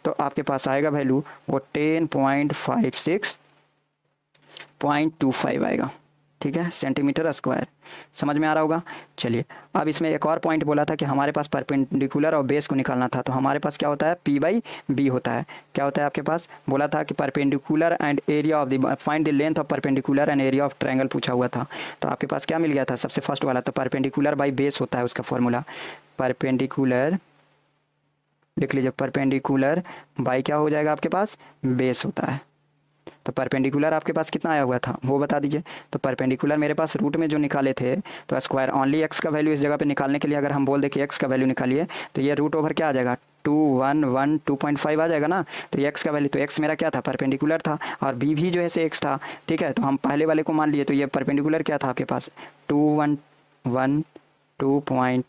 तो आपके पास आएगा वैल्यू वो 10.56.25 आएगा, ठीक है, सेंटीमीटर स्क्वायर। समझ में आ रहा होगा? चलिए अब इसमें एक और पॉइंट बोला था कि हमारे पास परपेंडिकुलर और बेस को निकालना था, तो हमारे पास क्या होता है? P/B होता है। क्या होता है आपके पास? बोला था कि perpendicular and area of the, find the length of perpendicular and area of triangle पूछा हुआ था। तो आपके पास क्या मिल गया था? सबसे फर्स्ट वाला तो परपेंडिकुलर बाई बेस होता है उसका फॉर्मूला। परपेंडिकुलर लिख लीजिए, परपेंडिकुलर बाई क्या हो जाएगा आपके पास? बेस होता है। तो परपेंडिकुलर आपके पास कितना आया हुआ था वो बता दीजिए। तो परपेंडिकुलर मेरे पास रूट में जो निकाले थे, तो स्क्वायर ओनली एक्स का वैल्यू इस जगह पे निकालने के लिए अगर हम बोल दें कि एक्स का वैल्यू निकालिए, तो ये रूट ओवर क्या आ जाएगा 2 1 1 2.5 आ जाएगा ना। तो ये एक्स का वैल्यू, तो एक्स मेरा क्या था परपेंडिकुलर था, और बी भी जो है से एक्स था, ठीक है। तो हम पहले वाले को मान लिए, तो ये परपेंडिकुलर क्या था आपके पास 2 1 1 2.5।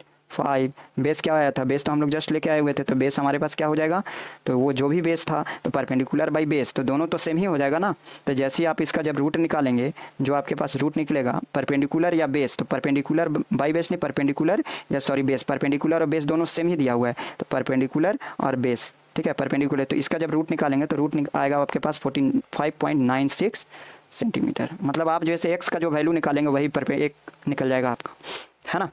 बेस क्या आया था, बेस तो हम लोग जस्ट लेके आए हुए थे, तो बेस हमारे पास क्या हो जाएगा, तो वो जो भी बेस था तो परपेंडिकुलर बाई बेस, तो दोनों तो सेम ही हो जाएगा ना। तो जैसे ही आप इसका जब रूट निकालेंगे, जो आपके पास रूट निकलेगा परपेंडिकुलर या बेस, तो परपेंडिकुलर बाई बेस नहीं, परपेंडिकुलर या सॉरी बेस, परपेंडिकुलर और बेस दोनों सेम ही दिया हुआ है, तो परपेंडिकुलर और बेस, ठीक है परपेंडिकुलर। तो इसका जब रूट निकालेंगे तो रूट आएगा आपके पास 45.96 सेंटीमीटर। मतलब आप जैसे एक्स का जो वैल्यू निकालेंगे वही एक निकल जाएगा आपका, है ना।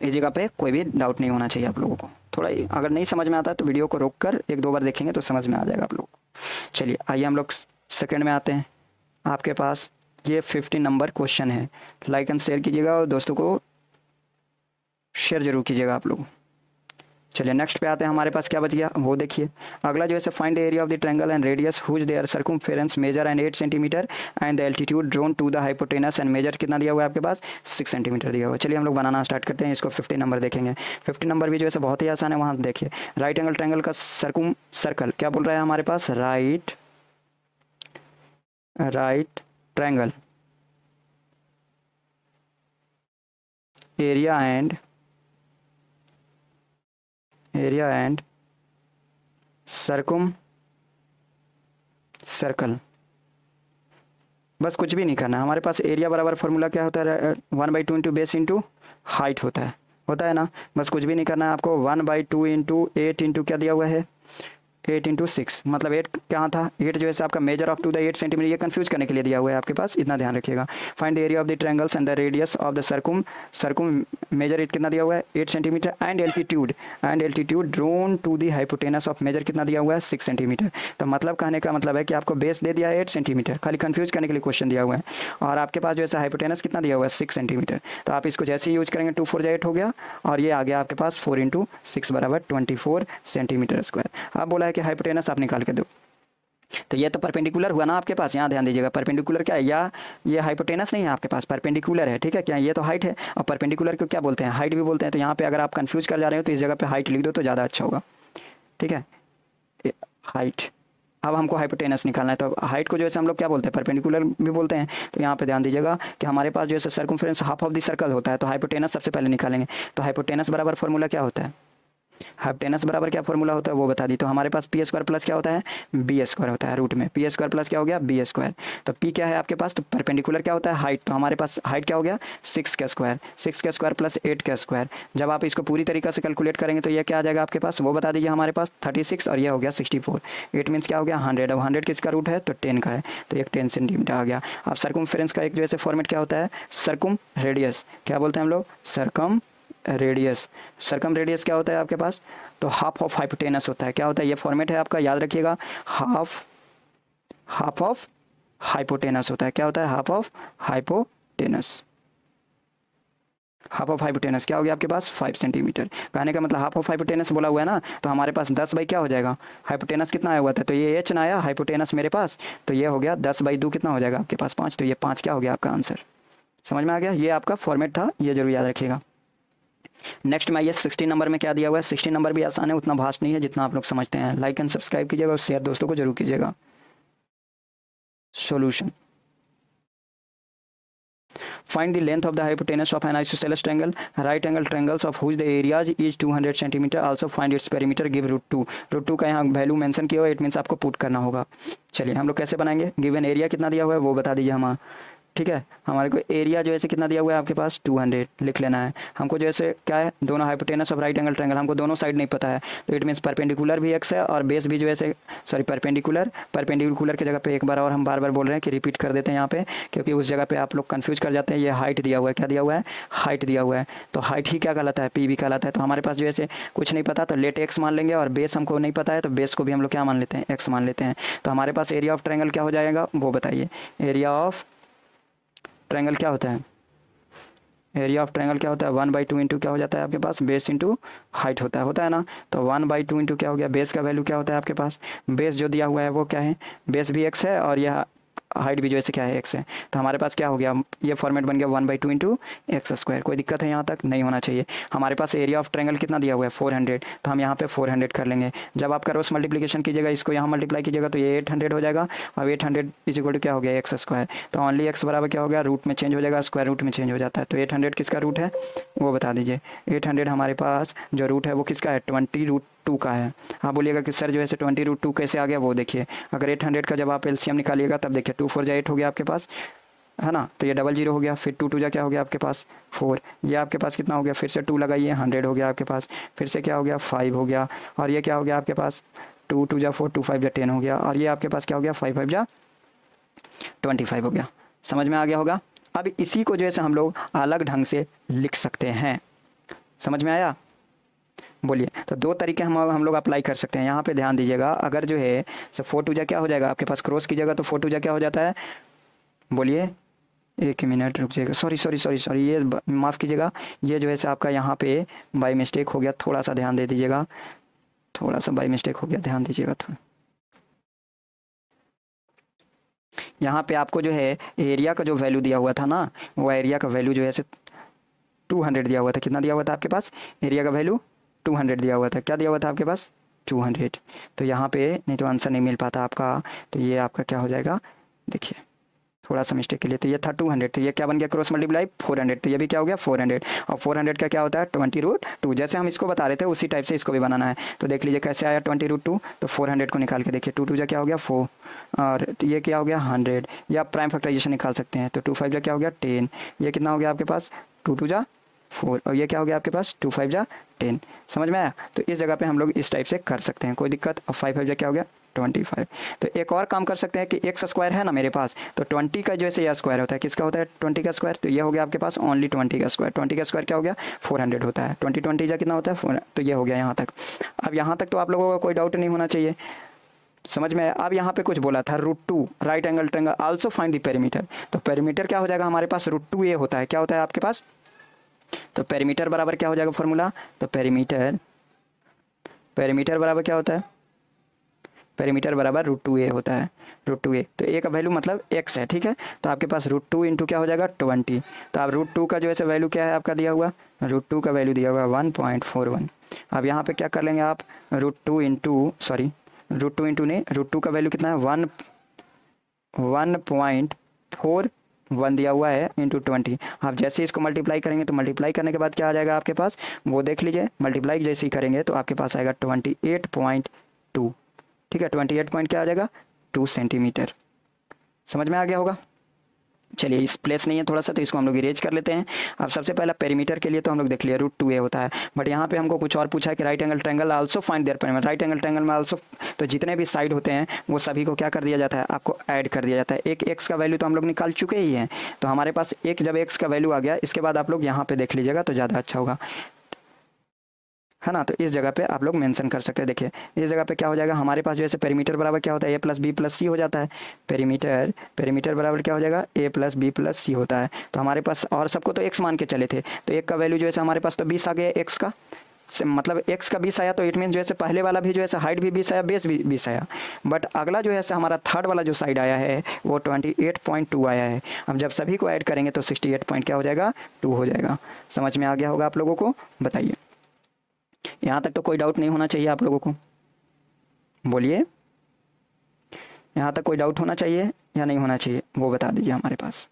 इस जगह पे कोई भी डाउट नहीं होना चाहिए आप लोगों को। थोड़ा अगर नहीं समझ में आता है तो वीडियो को रोक कर 1-2 बार देखेंगे तो समझ में आ जाएगा आप लोगों को। चलिए आइए हम लोग सेकंड में आते हैं। आपके पास ये 15 नंबर क्वेश्चन है। लाइक एंड शेयर कीजिएगा और दोस्तों को शेयर जरूर कीजिएगा आप लोग। चलिए नेक्स्ट पे आते हैं, हमारे पास क्या बच गया वो देखिए। अगला जो है find the area of the triangle and radius whose their circumference measure and 8 centimetre and the altitude drawn to the hypotenuse and measure कितना दिया हुआ है आपके पास 6 सेंटीमीटर दिया हुआ है। चलिए हम लोग बनाना स्टार्ट करते हैं इसको। 50 नंबर देखेंगे। 50 नंबर भी जो है बहुत ही आसान है। वहाँ देखिए राइट एंगल ट्रायंगल का सर्कल क्या बोल रहा है हमारे पास, right triangle area and circle. बस कुछ भी नहीं करना है हमारे पास। एरिया बराबर फॉर्मूला क्या होता है 1/2 इंटू बेस इंटू हाइट होता है ना। बस कुछ भी नहीं करना है आपको। 1/2 इंटू 8 इंटू क्या दिया हुआ है 8 इंटू 6, मतलब 8 कहाँ था 8 जो है आपका measure of to the 8 centimetre, ये कंफ्यूज करने के लिए दिया हुआ है आपके पास, इतना ध्यान रखिएगा। Find the area of the triangles and the radius of the circum measure it कितना दिया हुआ है 8 centimetre and altitude drawn to the hypotenuse of measure कितना दिया हुआ है 6 सेंटीमीटर। तो मतलब कहने का मतलब है कि आपको बेस दे दिया है 8 सेंटीमीटर, खाली कंफ्यूज करने के लिए क्वेश्चन दिया हुआ है, और आपके पास जो है हाइपोटेनस कितना दिया हुआ है 6 सेंटीमीटर। तो आप इसको जैसे ही यूज करेंगे 2 4 8 हो गया, और ये आ गया आपके पास 4 इंटू 6 बराबर 24 सेंटीमीटर स्क्वायर। आप बोला है कि हाइपोटेनस आप निकाल के दो, तो ये तो परपेंडिकुलर हुआ ना आपके पास। यहाँ ध्यान दीजिएगा परपेंडिकुलर क्या है, या ये हाइपोटेनस नहीं है आपके पास, परपेंडिकुलर है, ठीक है क्या, ये तो हाइट है, और परपेंडिकुलर को क्या बोलते हैं हाइट भी बोलते हैं। तो यहाँ पे अगर आप कंफ्यूज कर जा रहे हो तो इस जगह पे हाइट लिख दो तो ज़्यादा अच्छा होगा, ठीक है हाइट। अब हमको हाइपोटेनस निकालना है, तो हाइट को जो है हम लोग क्या बोलते हैं परपेंडिकुलर भी बोलते हैं। तो यहाँ पे ध्यान दीजिएगा कि हमारे पास जो है circumference half of the circle होता है, तो हाइपोटेनस सबसे पहले निकालेंगे। तो हाइपोटेनस बराबर फॉर्मूला क्या होता है, हाइपोटेनस बराबर क्या फॉर्मूला होता है वो बता दी। तो हमारे पास पी स्क्वायर प्लस क्या होता है बी स्क्वायर होता है, रूट में पी स्क्वायर प्लस क्या हो गया बी स्क्वायर। तो पी क्या है आपके पास, तो परपेंडिकुलर क्या होता है हाइट, तो हमारे पास हाइट क्या हो गया 6 का स्क्वायर प्लस 8 का स्क्वायर। जब आप इसको पूरी तरीके से कैलकुलेट करेंगे तो ये क्या आ जाएगा आपके पास वो बता दीजिए। हमारे पास 36 और ये हो गया 64, 8 मीन्स क्या हो गया 100। अब 100 किसका रूट है तो 10 का है, तो एक 10 सेंटीमीटर आ गया। अब सर्कमफेरेंस का एक जैसे फॉर्मेट क्या होता है सर्कम रेडियस, क्या बोलते हैं हम लोग सर्कम रेडियस क्या होता है आपके पास, तो हाफ ऑफ हाइपोटेनस होता है। क्या होता है ये फॉर्मेट है आपका, याद रखिएगा हाफ ऑफ हाइपोटेनस होता है। क्या होता है हाफ ऑफ हाइपोटेनस क्या हो गया आपके पास 5 सेंटीमीटर। कहने का मतलब हाफ ऑफ हाइपोटेनस बोला हुआ है ना, तो हमारे पास 10 बाई क्या हो जाएगा, हाइपोटेनस कितना आया हुआ था, तो ये एच ना आया हाइपोटेनस मेरे पास, तो ये हो गया 10/2 कितना हो जाएगा आपके पास 5, तो ये 5 क्या हो गया आपका आंसर। समझ में आ गया, ये आपका फॉर्मेट था, ये जरूर याद रखिएगा। नेक्स्ट में आइए 16 नंबर में क्या दिया हुआ है। 16 नंबर भी आसान है, उतना भास्ट नहीं है जितना आप लोग समझते हैं। लाइक एंड सब्सक्राइब कीजिएगा और शेयर दोस्तों को जरूर कीजिएगा। Solution, find the length of the hypotenuse of an isosceles triangle, right angle triangles of whose the areas is 200 cm, also find its perimeter, give root two का यहाँ value mention किया हुआ है, इट मीन्स आपको put करना होगा। चलिए हम लोग कैसे बनाएंगे, गिवन एरिया कितना दिया हुआ है वो बता दीजिए हमारा, ठीक है। हमारे को एरिया जो है कितना दिया हुआ है आपके पास 200 लिख लेना है। हमको जैसे क्या है दोनों hypotenuse of right angle triangle, हमको दोनों साइड नहीं पता है, तो इट मीन्स परपेंडिकुलर भी एक्स है और बेस भी जो है सॉरी परपेंडिकुलर की जगह पे एक बार और हम बार बोल रहे हैं कि रिपीट कर देते हैं यहाँ पे, क्योंकि उस जगह पे आप लोग कंफ्यूज कर जाते हैं। ये हाइट दिया हुआ है, क्या दिया हुआ है हाइट दिया हुआ है, तो हाइट ही क्या कहलाता है पी भी कहलाता है। तो हमारे पास जो है कुछ नहीं पता तो लेट एक्स मान लेंगे, और बेस हमको नहीं पता है तो बेस को भी हम लोग क्या मान लेते हैं एक्स मान लेते हैं। तो हमारे पास एरिया ऑफ ट्रायंगल क्या हो जाएगा वो बताइए। एरिया ऑफ ट्रायंगल क्या होता है, एरिया ऑफ ट्रायंगल क्या होता है 1/2 इंटू क्या हो जाता है आपके पास बेस इंटू हाइट होता है ना। तो 1/2 इंटू क्या हो गया बेस का वैल्यू क्या होता है आपके पास, बेस जो दिया हुआ है वो क्या है, बेस भी एक्स है और यह हाइट भी जो है क्या है एक्स है। तो हमारे पास क्या हो गया, ये फॉर्मेट बन गया 1/2 इंटू एक्स स्क्वायर। कोई दिक्कत है यहाँ तक, नहीं होना चाहिए। हमारे पास एरिया ऑफ ट्रायंगल कितना दिया हुआ है 400, तो हम यहाँ पे 400 कर लेंगे। जब आप क्रॉस मल्टीप्लिकेशन कीजिएगा, इसको यहाँ मल्टीप्लाई कीजिएगा तो ये 800 हो जाएगा। अब 800 इज इक्वल टू क्या हो गया एक्स स्क्वायर। तो ओनली एक्स बराबर क्या हो गया, रूट में चेंज हो जाएगा, स्क्वायर रूट में चेंज हो जाता है। तो 800 किसका रूट है वो बता दीजिए। 800 हमारे पास जो रूट है वो किसका है 20√2 का है। आप बोलिएगा कि सर जो है 20√2 कैसे आ गया, वो देखिए। अगर 800 का जब आप एलसीएम निकालिएगा तब देखिए 2 4 जा 8 हो गया आपके पास, है ना। तो ये 00 हो गया, फिर 2 2 जा क्या हो गया आपके पास 4, ये आपके पास कितना हो गया, फिर से 2 लगाइए 100 हो गया आपके पास, फिर से क्या हो गया 5 हो गया, और ये क्या हो गया आपके पास 2 2 जा 4 2 5 जा 10 हो गया, और ये आपके पास क्या हो गया 5 5 जा 25 हो गया। समझ में आ गया होगा। अब इसी को जो है हम लोग अलग ढंग से लिख सकते हैं। समझ में आया, बोलिए। तो दो तरीके हम लोग अप्लाई कर सकते हैं। यहाँ पे ध्यान दीजिएगा, अगर जो है 4 2 जा क्या हो जाएगा आपके पास, क्रॉस कीजिएगा तो 4 2 जा क्या हो जाता है, बोलिए। एक मिनट रुक जाइएगा, सॉरी ये माफ़ कीजिएगा, ये जो है आपका यहाँ पे बाय मिस्टेक हो गया, थोड़ा सा ध्यान दे दीजिएगा, थोड़ा सा बाय मिस्टेक हो गया, ध्यान दीजिएगा थोड़ा। यहाँ पे आपको जो है एरिया का जो वैल्यू दिया हुआ था ना, वो एरिया का वैल्यू जो है 200 दिया हुआ था। कितना दिया हुआ था आपके पास, एरिया का वैल्यू 200 दिया हुआ था। क्या दिया हुआ था आपके पास 200। तो यहाँ पे नहीं तो आंसर नहीं मिल पाता आपका। तो ये आपका क्या हो जाएगा, देखिए थोड़ा सा मिस्टेक के लिए, तो ये था 200, तो ये क्या बन गया क्रॉस मल्टीप्लाई 400, तो ये भी क्या हो गया 400। और 400 का क्या होता है 20√2। जैसे हम इसको बता रहे थे उसी टाइप से इसको भी बनाना है। तो देख लीजिए कैसे आया 20√2। तो 400 को निकाल के देखिए, 2 2 जा क्या हो गया 4, और ये क्या हो गया 100। या आप प्राइम फैक्टराइजेशन निकाल सकते हैं। तो 2 5 जा क्या हो गया 10, ये कितना हो गया आपके पास 2 2 जा 4, और ये क्या हो गया आपके पास 2 5 जा 10। समझ में आया। तो इस जगह पे हम लोग इस टाइप से कर सकते हैं, कोई दिक्कत। और 5 5 जा क्या हो गया 25। तो एक और काम कर सकते हैं कि एक्स स्क्वायर है ना मेरे पास, तो 20 का जो है यह स्क्वायर होता है, किसका होता है 20 का स्क्वायर। तो ये हो गया आपके पास ओनली 20 का स्क्वायर। 20 का स्क्वायर क्या हो गया 400 होता है। 20 20 जा कितना होता है 4, तो ये हो गया यहाँ तक। अब यहाँ तक तो आप लोगों का कोई डाउट नहीं होना चाहिए, समझ में। अब यहाँ पे कुछ बोला था √2 right angle triangle also find the perimeter. तो पेरीमीटर क्या हो जाएगा हमारे पास √2 ये होता है, क्या होता है आपके पास। तो पेरीमीटर बराबर क्या हो जाएगा फॉर्मूला, तो पेरीमीटर बराबर क्या होता है, पेरीमीटर बराबर √2a होता है, √2a। तो a का वैल्यू मतलब x है, ठीक है। तो आपके पास √2 इंटू क्या हो जाएगा 20। तो आप √2 का जो है वैल्यू क्या है आपका दिया हुआ, √2 का वैल्यू दिया हुआ 1.41। अब यहाँ पे क्या कर लेंगे आप √2 इंटू नहीं, √2 का वैल्यू कितना है 1.41 दिया हुआ है इंटू 20। आप जैसे इसको मल्टीप्लाई करेंगे तो मल्टीप्लाई करने के बाद क्या आ जाएगा आपके पास, वो देख लीजिए। मल्टीप्लाई जैसे ही करेंगे तो आपके पास आएगा 28.2, ठीक है। 28 पॉइंट क्या आ जाएगा 2 सेंटीमीटर। समझ में आ गया होगा। चलिए इस प्लेस नहीं है थोड़ा सा, तो इसको हम लोग इरेज कर लेते हैं। अब सबसे पहला पेरीमीटर के लिए तो हम लोग देख लिया √2a होता है, बट यहाँ पे हमको कुछ और पूछा है कि right angle triangle also find there perimeter. Right angle triangle में आल्सो, तो जितने भी साइड होते हैं वो सभी को क्या कर दिया जाता है, आपको ऐड कर दिया जाता है। एक एक्स का वैल्यू तो हम लोग निकाल चुके ही हैं, तो हमारे पास एक जब एक्स का वैल्यू आ गया, इसके बाद आप लोग यहाँ पे देख लीजिएगा तो ज़्यादा अच्छा होगा, है ना। तो इस जगह पे आप लोग मेंशन कर सकते हैं। देखिए इस जगह पे क्या हो जाएगा हमारे पास, जैसे पेरीमीटर बराबर क्या होता है a + b + c हो जाता है। पेरीमीटर बराबर क्या हो जाएगा a + b + c होता है। तो हमारे पास और सबको तो x मान के चले थे, तो एक का वैल्यू जो है हमारे पास तो 20 आ गया x का, मतलब x का 20 आया, तो इट मीन जो है पहले वाला भी जो है हाइट भी 20 आया, बेस भी 20 आया। बट अगला जो है हमारा थर्ड वाला जो साइड आया है वो 28.2 आया है। अब जब सभी को ऐड करेंगे तो 68 पॉइंट क्या हो जाएगा 2 हो जाएगा। समझ में आ गया होगा आप लोगों को, बताइए। यहाँ तक तो कोई डाउट नहीं होना चाहिए आप लोगों को, बोलिए। यहाँ तक कोई डाउट होना चाहिए या नहीं होना चाहिए, वो बता दीजिए हमारे पास,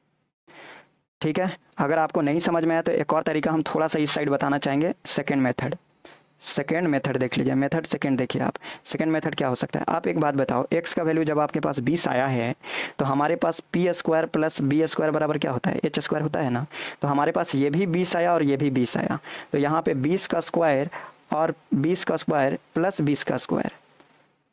ठीक है। अगर आपको नहीं समझ में आया तो एक और तरीका हम थोड़ा सा इस साइड बताना चाहेंगे, सेकेंड मेथड देख लीजिए। मेथड सेकेंड देखिए आप, सेकेंड मेथड क्या हो सकता है। आप एक बात बताओ, x का वैल्यू जब आपके पास 20 आया है तो हमारे पास p² + b² बराबर क्या होता है h² होता है ना। तो हमारे पास ये भी 20 आया और ये भी 20 आया, तो यहाँ पे 20 का स्क्वायर और 20 का स्क्वायर + 20 का स्क्वायर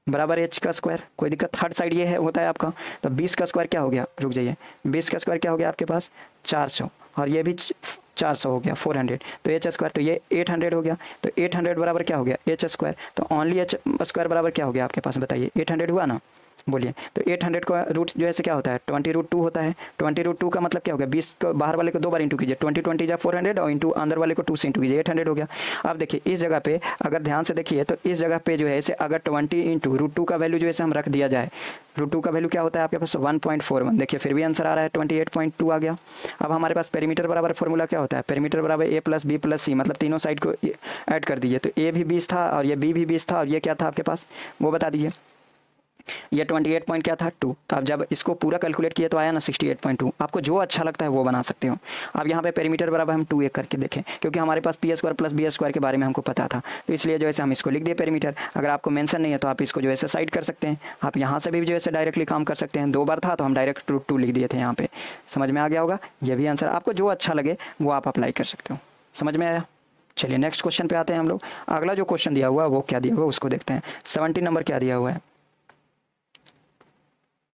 बराबर h का स्क्वायर। कोई दिक्कत, थर्ड साइड ये है होता है आपका। तो 20 का स्क्वायर क्या हो गया, रुक जाइए, 20 का स्क्वायर क्या हो गया आपके पास 400, और ये भी 400 हो गया 400, तो h², तो ये 800 हो गया। तो 800 बराबर क्या हो गया h²। तो ओनली h² बराबर क्या हो गया आपके पास, बताइए 800 हुआ ना। बोलिए। तो 800 का रूट जो है क्या होता है 20√2 होता है। 20√2 का मतलब क्या हो गया 20 को बाहर वाले को 2 बार इंटू कीजिए, 20 जा 400 और इंटू अंदर वाले को 2 से इंटू कीजिए, 800 हो गया। अब देखिए इस जगह पे अगर ध्यान से देखिए तो इस जगह पे जो है इसे अगर 20 इंटू √2 का वैल्यू जो है हम रख दिया जाए, √2 का वैल्यू क्या होता है आपके पास 1.41, देखिए फिर भी आंसर आ रहा है 28.2 आ गया। अब हमारे पास पेरीमीटर बराबर फॉर्मूला क्या होता है, पेरीमीटर बराबर a प्लस बी प्लस सी, मतलब तीनों साइड को ऐड कर दीजिए। तो a भी 20 था और ये b भी 20 था और ये क्या था आपके पास वो बता दीजिए। ये 28 पॉइंट क्या था 2। तो आप जब इसको पूरा कैलकुलेट किए तो आया ना 68.2। आपको जो अच्छा लगता है वो बना सकते हो। अब यहाँ पे पेरीमीटर बराबर हम 2a करके देखें, क्योंकि हमारे पास P square plus B square के बारे में हमको पता था, तो इसलिए जो है हम इसको लिख दिए पेरीमीटर। अगर आपको मेंशन नहीं है तो आप इसको जो है साइड कर सकते हैं, आप यहाँ से भी जो है डायरेक्टली काम कर सकते हैं। 2 बार था तो हम डायरेक्ट √2 लिख दिए थे यहाँ पे। समझ में आ गया होगा, ये भी आंसर आपको जो अच्छा लगे वो आप अप्लाई कर सकते हो। समझ में आया। चलिए नेक्स्ट क्वेश्चन पे आते हैं हम लोग। अगला जो क्वेश्चन दिया हुआ है वो क्या दिया हुआ है उसको देखते हैं। 70 नंबर क्या दिया हुआ है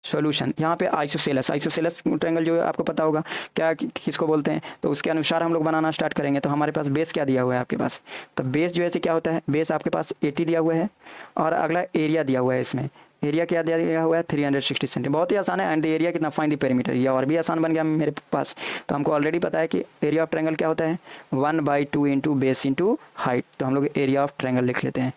सॉल्यूशन। यहाँ पे आइसोसेलस ट्रायंगल जो है आपको पता होगा क्या किसको बोलते हैं, तो उसके अनुसार हम लोग बनाना स्टार्ट करेंगे। तो हमारे पास बेस क्या दिया हुआ है आपके पास, तो बेस जो है क्या होता है, बेस आपके पास 80 दिया हुआ है और अगला एरिया दिया हुआ है। इसमें एरिया क्या दिया हुआ है 360 सेंटीमीटर, बहुत ही आसान है। एंड द एरिया कितना फाइंड द पेरीमीटर, ये और भी आसान बन गया मेरे पास। तो हमको ऑलरेडी पता है कि एरिया ऑफ ट्रायंगल क्या होता है 1/2 इंटू बेस इंटू हाइट। तो हम लोग एरिया ऑफ ट्रायंगल लिख लेते हैं,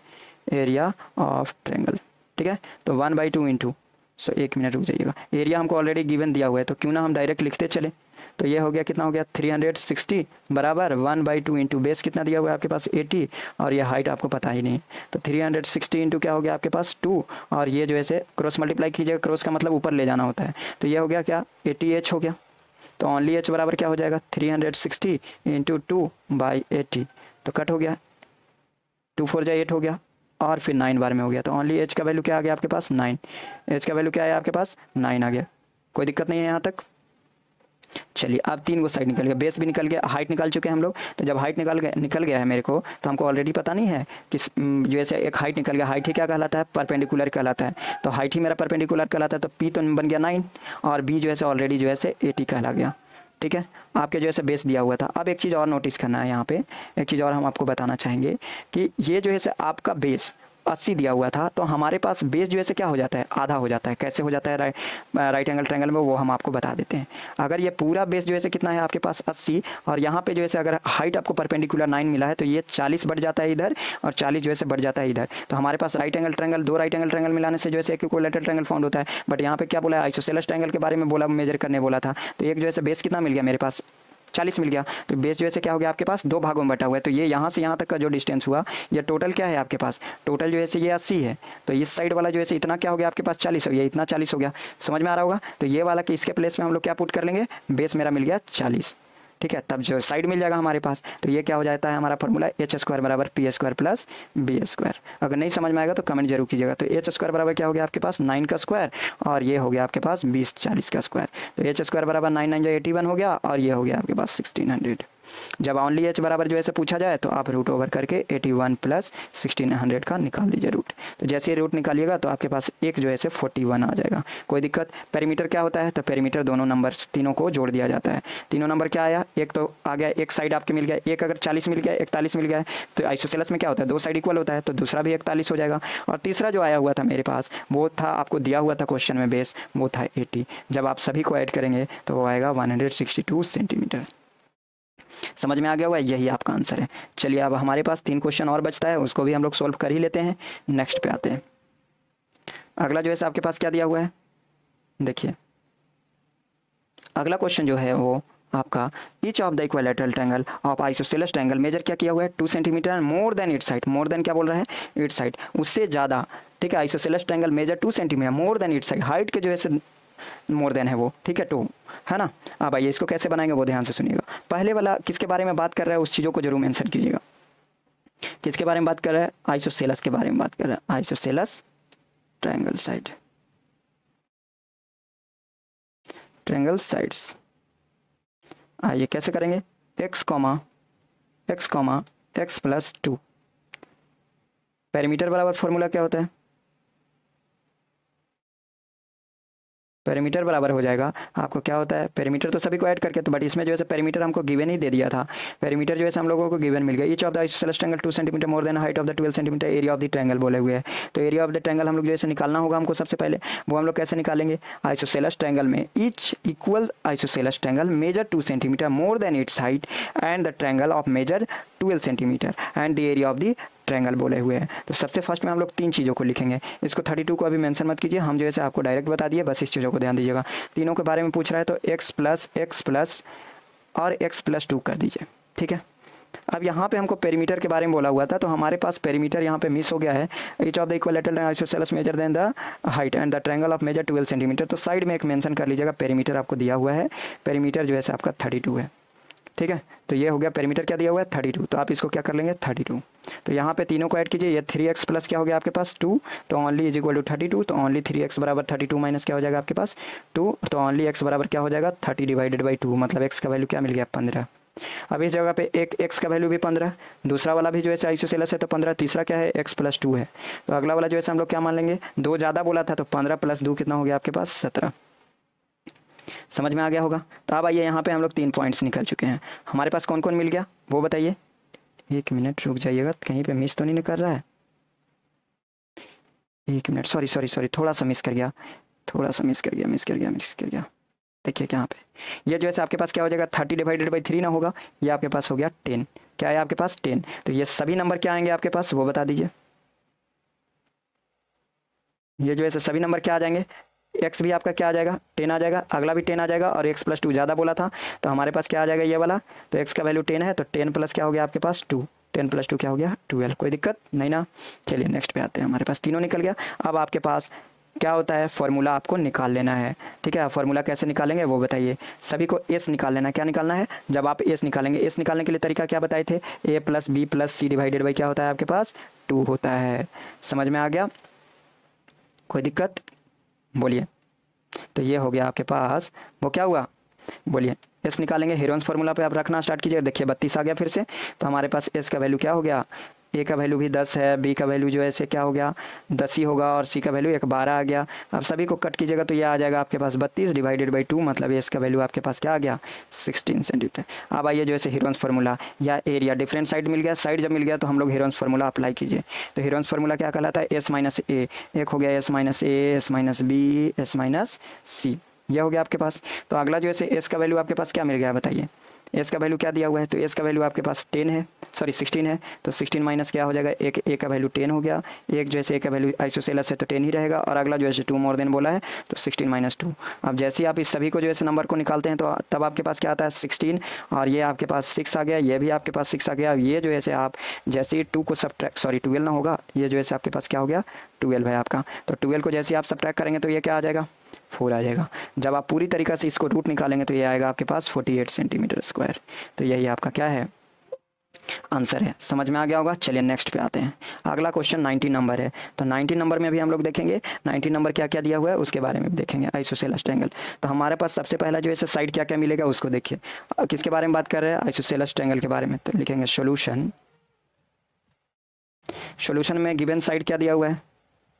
एरिया ऑफ ट्रायंगल, ठीक है। तो 1/2 इंटू, सो 1 मिनट रुक जाइएगा, एरिया हमको ऑलरेडी गिवन दिया हुआ है तो क्यों ना हम डायरेक्ट लिखते चले। तो ये हो गया कितना हो गया 360 बराबर 1/2 इंटू बेस कितना दिया हुआ है आपके पास 80 और ये हाइट आपको पता ही नहीं। तो 360 इंटू क्या हो गया आपके पास 2 और ये जो है क्रॉस मल्टीप्लाई कीजिएगा, क्रॉस का मतलब ऊपर ले जाना होता है। तो ये हो गया क्या 80h हो गया। तो ओनली h बराबर क्या हो जाएगा 360 इंटू 2/80, तो कट हो गया 2 4 8 हो गया और फिर 9 बार में हो गया। तो ओनली एच का वैल्यू क्या आ गया आपके पास 9, एच का वैल्यू क्या आया आपके पास 9 आ गया। कोई दिक्कत नहीं है यहाँ तक। चलिए अब 3 को साइड निकल गया, बेस भी निकल गया, हाइट निकाल चुके हैं हम लोग। तो जब हाइट निकल गया है मेरे को, तो हमको ऑलरेडी पता नहीं है कि जैसे एक हाइट निकल गया, हाइट ही क्या कहलाता है परपेंडिकुलर कहलाता है। तो हाइट ही मेरा परपेंडिकुलर कहलाता है, तो पी तो बन गया 9 और बी जो है ऑलरेडी जो है 80 कहला गया। ठीक है, आपके जो है बेस दिया हुआ था। अब एक चीज़ और नोटिस करना है यहाँ पे, एक चीज़ और हम आपको बताना चाहेंगे कि ये जो है आपका बेस 80 दिया हुआ था, तो हमारे पास बेस जो है क्या हो जाता है आधा हो जाता है। कैसे हो जाता है राइट एंगल ट्रायंगल में, वो हम आपको बता देते हैं। अगर ये पूरा बेस जो है कितना है आपके पास 80 और यहाँ पे जो है अगर हाइट आपको परपेंडिकुलर 9 मिला है तो ये 40 बढ़ जाता है इधर और 40 जो है बढ़ जाता है इधर। तो हमारे पास right angle triangle, 2 right angle triangle मिलाने से जो है एक इक्विलैटरल ट्रायंगल फाउंड होता है। बट यहाँ पे क्या बोला है आइसोसेलेस ट्रायंगल के बारे में बोला, मेजर करने बोला था। तो एक जो है बेस कितना मिल गया मेरे पास 40 मिल गया। तो बेस जो है क्या हो गया आपके पास 2 भागों में बटा हुआ है। तो ये यहाँ से यहाँ तक का जो डिस्टेंस हुआ ये टोटल क्या है आपके पास, टोटल जो है ये 80 है। तो इस साइड वाला जो है इतना क्या हो गया आपके पास 40 हो गया, इतना 40 हो गया। समझ में आ रहा होगा। तो ये वाला कि इसके प्लेस में हम लोग क्या पुट कर लेंगे, बेस मेरा मिल गया 40, ठीक है। तब जो साइड मिल जाएगा हमारे पास, तो ये क्या हो जाता है हमारा फॉर्मूला h² बराबर p² प्लस b²। अगर नहीं समझ में आएगा तो कमेंट जरूर कीजिएगा। तो h² बराबर क्या हो गया आपके पास 9 का स्क्वायर और ये हो गया आपके पास 20 40 का स्क्वायर। तो h² बराबर 9 9 जो 81 हो गया और ये हो गया आपके पास 1600। जब ओनली h बराबर जो है पूछा जाए तो आप रूट ओवर करके 81 प्लस 1600 का निकाल दीजिए रूट। तो जैसे ही रूट निकालिएगा तो आपके पास एक जो है 41 आ जाएगा। कोई दिक्कत। पेरीमीटर क्या होता है, तो पेरीमीटर दोनों नंबर तीनों को जोड़ दिया जाता है। तीनों नंबर क्या आया, एक तो आ गया, एक साइड आपके मिल गया, एक अगर 40 मिल गया 41 मिल गया है तो आइसोसेलेस में क्या होता है 2 साइड इक्वल होता है, तो दूसरा भी 41 हो जाएगा। और तीसरा जो आया हुआ था मेरे पास वो था, आपको दिया हुआ था क्वेश्चन में बेस, वो था 80। जब आप सभी को ऐड करेंगे तो वो आएगा 162 सेंटीमीटर। समझ में आ गया हुआ, यही आपका आंसर है। चलिए अब हमारे पास 3 क्वेश्चन और बचता है, उसको भी हम लोग सॉल्व कर ही लेते हैं। नेक्स्ट पे आते हैं। अगला जो है आपके पास क्या दिया हुआ है, देखिए अगला क्वेश्चन जो है वो आपका each of the equilateral triangle of isosceles triangle measure क्या किया हुआ है 2 centimetre more than its side. More than क्या बोल रहा है इट्स साइड, उससे ज़्यादा, ठीक है। Isosceles triangle measure 2 centimetre more than its side, height के जो है मोर देन है वो, ठीक है 2 है ना। अब आइए इसको कैसे बनाएंगे वो ध्यान से सुनिएगा। पहले वाला किसके बारे में बात कर रहा है उस चीज़ों को जरूर मेंशन कीजिएगा। किसके बारे में बात कर रहा है, आइसोसेलस के बारे में बात कर रहा है, isosceles triangle side, triangle sides. आइए कैसे करेंगे, x comma x plus 2। Perimeter बराबर फॉर्मूला क्या होता है, पेरीमीटर बराबर हो जाएगा आपको क्या होता है, पेरीमीटर तो सभी को ऐड करके, तो बट इसमें जो है पेरीमीटर हमको गिवन ही दे दिया था, पेरीमीटर जो है हम लोगों को गिवन मिल गया। Each of the isosceles triangle 2 centimetre more then height of the 12 centimetre area of the triangle बोले हुए हैं। तो एरिया ऑफ द ट्रायंगल हम लोग जैसे निकालना होगा हमको सबसे पहले, वो हम लोग कैसे निकालेंगे, आइसोसेलेस ट्रायंगल में each equal isosceles triangle measure 2 centimetre more than its height and the triangle of measure 12 centimetre and the area of the triangle बोले हुए हैं। तो सबसे फर्स्ट में हम लोग 3 चीज़ों को लिखेंगे, इसको 32 को अभी मेंशन मत कीजिए, हम जैसे आपको डायरेक्ट बता दिए, बस इस चीज़ों को ध्यान दीजिएगा। तीनों के बारे में पूछ रहा है तो x प्लस और x+2 कर दीजिए, ठीक है। अब यहाँ पे हमको पेरीमीटर के बारे में बोला हुआ था, तो हमारे पास पेरीमीटर यहाँ पे मिस हो गया है। Each of the equilateral isosceles measure than the height and the triangle of measure 12 centimetre. तो साइड में एक मेंशन कर लीजिएगा, पेरीमीटर आपको दिया हुआ है, पेरीमीटर जो है आपका 32 है, ठीक है। तो ये हो गया पेरीमीटर क्या दिया हुआ है 32, तो आप इसको क्या कर लेंगे 32। तो यहाँ पे तीनों को ऐड कीजिए, ये 3x प्लस क्या हो गया आपके पास 2, तो ओनली इज इक्वल टू 32, तो ओनली 3x बराबर 32 माइनस क्या हो जाएगा आपके पास 2, तो ओनली x बराबर क्या हो जाएगा 30 डिवाइडेड बाई 2, मतलब x का वैल्यू क्या मिल गया 15। अब इस जगह पे एक x का वैल्यू भी 15, दूसरा वाला भी जो है आइसोसेलेस है तो 15, तीसरा क्या है x+2 है, तो अगला वाला जो है हम लोग क्या मान लेंगे, 2 ज़्यादा बोला था तो 15 + 2 कितना हो गया आपके पास 17। समझ में आ गया होगा। तो अब आइए यहाँ पे हम लोग 3 पॉइंट्स निकल चुके हैं, हमारे पास कौन कौन मिल गया वो बताइए। 1 मिनट रुक जाइएगा, कहीं पे मिस तो नहीं कर रहा है, 1 मिनट, सॉरी थोड़ा सा मिस कर गया। देखिए यहाँ पे ये जो है आपके पास क्या हो जाएगा 30 डिवाइडेड बाई 3 ना होगा, ये आपके पास हो गया 10, क्या है आपके पास 10। तो ये सभी नंबर क्या आएंगे आपके पास वो बता दीजिए, ये जो है सभी नंबर क्या आ जाएंगे, x भी आपका क्या आ जाएगा 10 आ जाएगा, अगला भी 10 आ जाएगा, और x+2 ज़्यादा बोला था तो हमारे पास क्या आ जाएगा ये वाला, तो x का वैल्यू 10 है तो 10 प्लस क्या हो गया आपके पास 2, 10 + 2 क्या हो गया 12, कोई दिक्कत नहीं ना। चलिए नेक्स्ट पे आते हैं, हमारे पास तीनों निकल गया। अब आपके पास क्या होता है फॉर्मूला आपको निकाल लेना है, ठीक है। फॉर्मूला कैसे निकालेंगे वो बताइए, सभी को एस निकाल लेना है। क्या निकालना है, जब आप एस निकालेंगे, एस निकालने के लिए तरीका क्या बताए थे, a + b + c divided by क्या होता है आपके पास 2 होता है। समझ में आ गया, कोई दिक्कत बोलिए। तो ये हो गया आपके पास, वो क्या हुआ बोलिए, एस निकालेंगे, हेरोन्स फार्मूला पे आप रखना स्टार्ट कीजिए। देखिए 32 आ गया फिर से, तो हमारे पास एस का वैल्यू क्या हो गया, ए का वैल्यू भी 10 है, बी का वैल्यू जो है से क्या हो गया 10 ही होगा, और सी का वैल्यू 12 आ गया। अब सभी को कट कीजिएगा तो ये आ जाएगा आपके पास 32 डिवाइडेड बाई 2, मतलब एस का वैल्यू आपके पास क्या आ गया 16 सेंटीमीटर। अब आइए जो है हेरोन्स फार्मूला या एरिया, डिफरेंट साइड मिल गया, साइड जब मिल गया तो हम लोग हेरोन्स फार्मूला अप्लाई कीजिए। तो हेरोन्स फार्मूला क्या कहलाता है, एस माइनस ए, एक हो गया S minus A, S minus B, S minus C, यह हो गया आपके पास। तो अगला जो है एस का वैल्यू आपके पास क्या मिल गया बताइए, एस का वैल्यू क्या दिया हुआ है, तो एस का वैल्यू आपके पास 10 है, सॉरी 16 है, तो 16 माइनस क्या हो जाएगा, एक ए का वैल्यू 10 हो गया, एक जो है ए का वैल्यू आइसोसेलेस है तो 10 ही रहेगा, और अगला जो है 2 मोर देन बोला है तो 16 - 2। अब जैसे ही आप इस सभी को जो है नंबर को निकालते हैं तो तब आपके पास क्या आता है 16, और ये आपके पास 6 आ गया, ये भी आपके पास 6 आ गया। अब ये जो है आप जैसे ही 2 को सब्ट्रैक्ट, सॉरी 12 ना होगा, ये जो है आपके पास क्या हो गया 12 है आपका, तो 12 को जैसे ही आप सब्ट्रैक्ट करेंगे तो ये क्या आ जाएगा 4 आ जाएगा। जब आप पूरी तरीक़ा से इसको रूट निकालेंगे तो ये आएगा आपके पास 48 सेंटीमीटर स्क्वायर। तो यही आपका क्या है आंसर है, समझ में आ गया होगा। चलिए नेक्स्ट पे आते हैं, अगला क्वेश्चन 19 नंबर है। तो 19 नंबर में भी हम लोग देखेंगे 19 नंबर क्या क्या दिया हुआ है उसके बारे में भी देखेंगे, आइसोसेलेस ट्रायंगल। तो हमारे पास सबसे पहला जो है साइड क्या क्या मिलेगा उसको देखिए, किसके बारे में बात कर रहे हैं आइसोसेलेस ट्रायंगल के बारे में। तो लिखेंगे सोल्यूशन, सोल्यूशन में गिवन साइड क्या दिया हुआ है।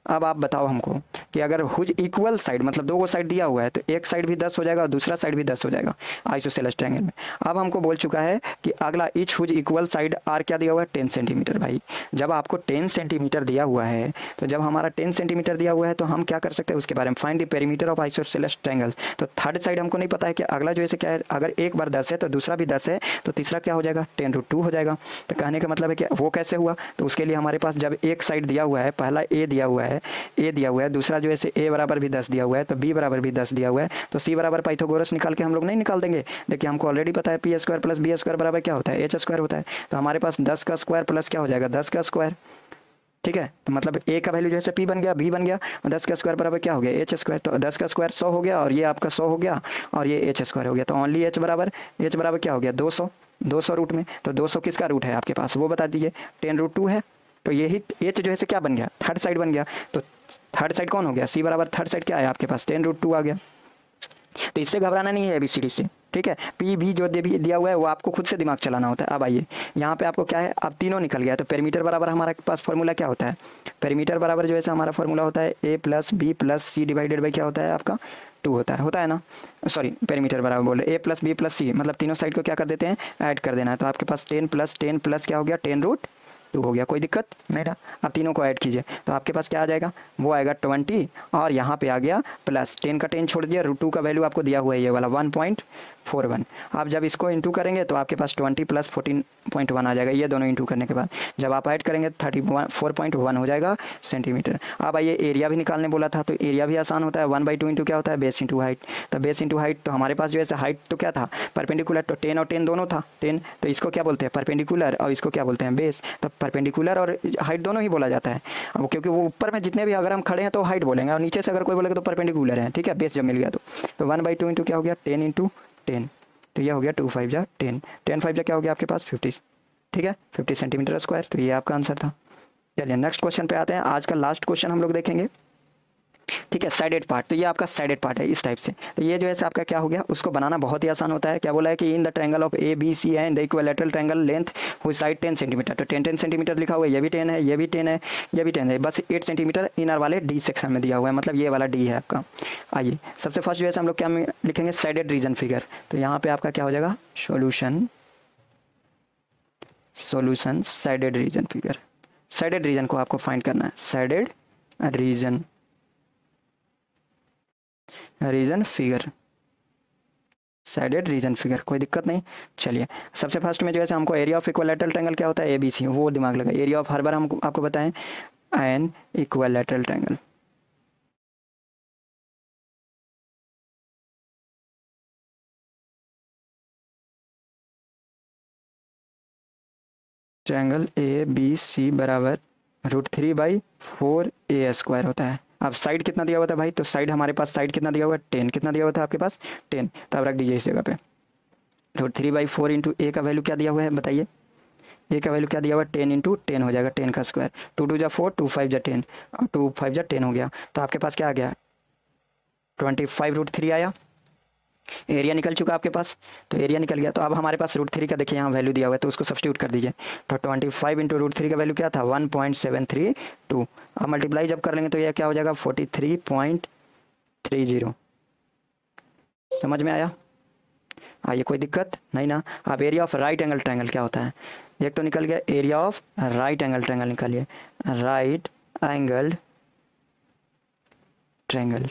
अब आप बताओ हमको कि अगर हुज इक्वल साइड, मतलब दो साइड दिया हुआ है तो एक साइड भी 10 हो जाएगा और दूसरा साइड भी 10 हो जाएगा आइसोसेलेस ट्रायंगल में। अब हमको बोल चुका है कि अगला each whose equal side are क्या दिया हुआ है 10 सेंटीमीटर। भाई जब आपको 10 सेंटीमीटर दिया हुआ है, तो जब हमारा 10 सेंटीमीटर दिया हुआ है तो हम क्या कर सकते हैं उसके बारे में, find the perimeter of isosceles triangle. तो थर्ड साइड हमको नहीं पता है कि अगला जो है क्या है, अगर एक बार 10 है तो दूसरा भी 10 है, तो तीसरा क्या हो जाएगा 10√2 हो जाएगा। तो कहने का मतलब है कि वो कैसे हुआ, तो उसके लिए हमारे पास जब एक साइड दिया हुआ है, पहला ए दिया हुआ है, ए दिया हुआ है, दूसरा जो है ए बराबर भी 10 दिया हुआ है, तो बी बराबर भी 10 दिया हुआ है, तो सी बराबर पाइथागोरस निकाल के हम लोग नहीं निकाल देंगे। देखिए हमको ऑलरेडी पता है P square plus B square बराबर क्या होता है एच स्क्वायर होता है। तो हमारे पास 10 का स्क्वायर प्लस क्या हो जाएगा 10 का स्क्वायर, ठीक है। तो मतलब ए का वैल्यू जैसे पी बन गया, बी बन गया, और 10 का स्क्वायर बराबर क्या हो गया एच स्क्वायर। तो 10 का स्क्वायर 100 हो गया, और ये आपका 100 हो गया, और ये एच स्क्वायर हो गया। तो ओनली एच बराबर क्या हो गया 200, 200 रूट में। तो 200 किसका रूट है आपके पास वो बता दीजिए, 10√2 है। तो यही एच जो है क्या बन गया थर्ड साइड बन गया। तो थर्ड साइड कौन हो गया सी बराबर थर्ड साइड क्या है आपके पास 10√2 आ गया। तो इससे घबराना नहीं है ABCD से, ठीक है। पी भी जो दिया हुआ है वो आपको खुद से दिमाग चलाना होता है। अब आइए यहाँ पे आपको क्या है, अब तीनों निकल गया। तो पेरीमीटर बराबर हमारे पास फॉर्मूला क्या होता है, पेरीमीटर बराबर जो है हमारा फॉर्मूला होता है a + b + c divided by क्या होता है आपका 2 होता है ना, सॉरी पेरीमीटर बराबर बोल रहे, a प्लस बी प्लस सी, मतलब तीनों साइड को क्या कर देते हैं, ऐड कर देना है। तो आपके पास 10 प्लस क्या हो गया, 10√2 हो गया, कोई दिक्कत नहीं रहा। अब तीनों को ऐड कीजिए तो आपके पास क्या आ जाएगा, वो आएगा 20, और यहाँ पे आ गया प्लस 10 का 10 छोड़ दिया, √2 का वैल्यू आपको दिया हुआ है ये वाला 1.41। आप जब इसको इंटू करेंगे तो आपके पास 20 प्लस 14.1 आ जाएगा, ये दोनों इंटू करने के बाद जब आप ऐड करेंगे 34.1 हो जाएगा सेंटीमीटर। अब आइए एरिया भी निकालने बोला था, तो एरिया भी आसान होता है, 1/2 इंटू क्या होता है, बेस इंटू हाइट। तो बेस इंटू हाइट, तो हमारे पास जो है हाइट तो क्या था, परपेंडिकुलर, तो 10 और 10 दोनों था 10, तो इसको क्या बोलते हैं, परपेंडिकुलर, और इसको क्या बोलते हैं, बेस। तो परपेंडिकुलर और हाइट दोनों ही बोला जाता है, अब क्योंकि वो ऊपर में जितने भी अगर हम खड़े हैं तो हाइट बोलेंगे, और नीचे से अगर कोई बोलेगा तो परपेंडिकुलर है, ठीक है, बेस जब मिल गया तो 1/2 इंटू क्या हो गया, 10 इंटू 10, तो ये हो गया 2 5 जा 10, 10 5 जा क्या हो गया आपके पास 50, ठीक है, 50 सेंटीमीटर स्क्वायर। तो ये आपका आंसर था। चलिए नेक्स्ट क्वेश्चन पे आते हैं, आज का लास्ट क्वेश्चन हम लोग देखेंगे, ठीक है, साइडेड पार्ट। तो ये आपका साइडेड पार्ट है इस टाइप से, तो ये जो है आपका क्या हो गया, उसको बनाना बहुत ही आसान होता है। क्या बोला है कि in the triangle of A B C and the equilateral triangle length हुई साइड 10 सेंटीमीटर, तो 10 सेंटीमीटर लिखा हुआ है, ये भी 10 है, ये भी 10 है, ये भी 10 है, बस 8 सेंटीमीटर इनर वाले डी सेक्शन में दिया हुआ है, मतलब ये वाला डी है आपका। आइए सबसे फर्स्ट जो है हम लोग क्या लिखेंगे, साइडेड रीजन फिगर। तो यहाँ पे आपका क्या हो जाएगा, solution shaded region figure. Shaded region को आपको फाइंड करना है, shaded region figure, shaded region figure, कोई दिक्कत नहीं। चलिए सबसे फर्स्ट में जो है हमको एरिया ऑफ इक्विलैटरल ट्रायंगल क्या होता है, ABC, वो दिमाग लगा। एरिया ऑफ, हर बार हम आपको बताएं, an equilateral triangle, triangle ABC बराबर √3/4 होता है। अब साइड कितना दिया हुआ था भाई, तो साइड हमारे पास साइड कितना दिया हुआ है, 10, कितना दिया हुआ था आपके पास 10, तो अब रख दीजिए इस जगह पे। √3/4 इंटू ए का वैल्यू क्या दिया हुआ है बताइए, ए का वैल्यू क्या दिया हुआ है, 10 इंटू 10 हो जाएगा, 10 का स्क्वायर, 2 2 जा 4, 2 5 जा 10, और 2 5 जा 10 हो गया। तो आपके पास क्या आ गया, 25√3 आया। एरिया निकल चुका आपके पास, तो एरिया निकल गया। तो अब हमारे पास √3 का देखिए यहाँ वैल्यू दिया हुआ है, तो उसको सब्स्टिट्यूट कर दीजिए। तो 25 इंटू √3 का वैल्यू क्या था, 1.732। अब मल्टीप्लाई जब कर लेंगे तो यह क्या हो जाएगा, 43.30। समझ में आया, आइए कोई दिक्कत नहीं ना। अब area of right angle triangle क्या होता है, एक तो निकल गया area of right angle triangle, निकालिए right angle triangle.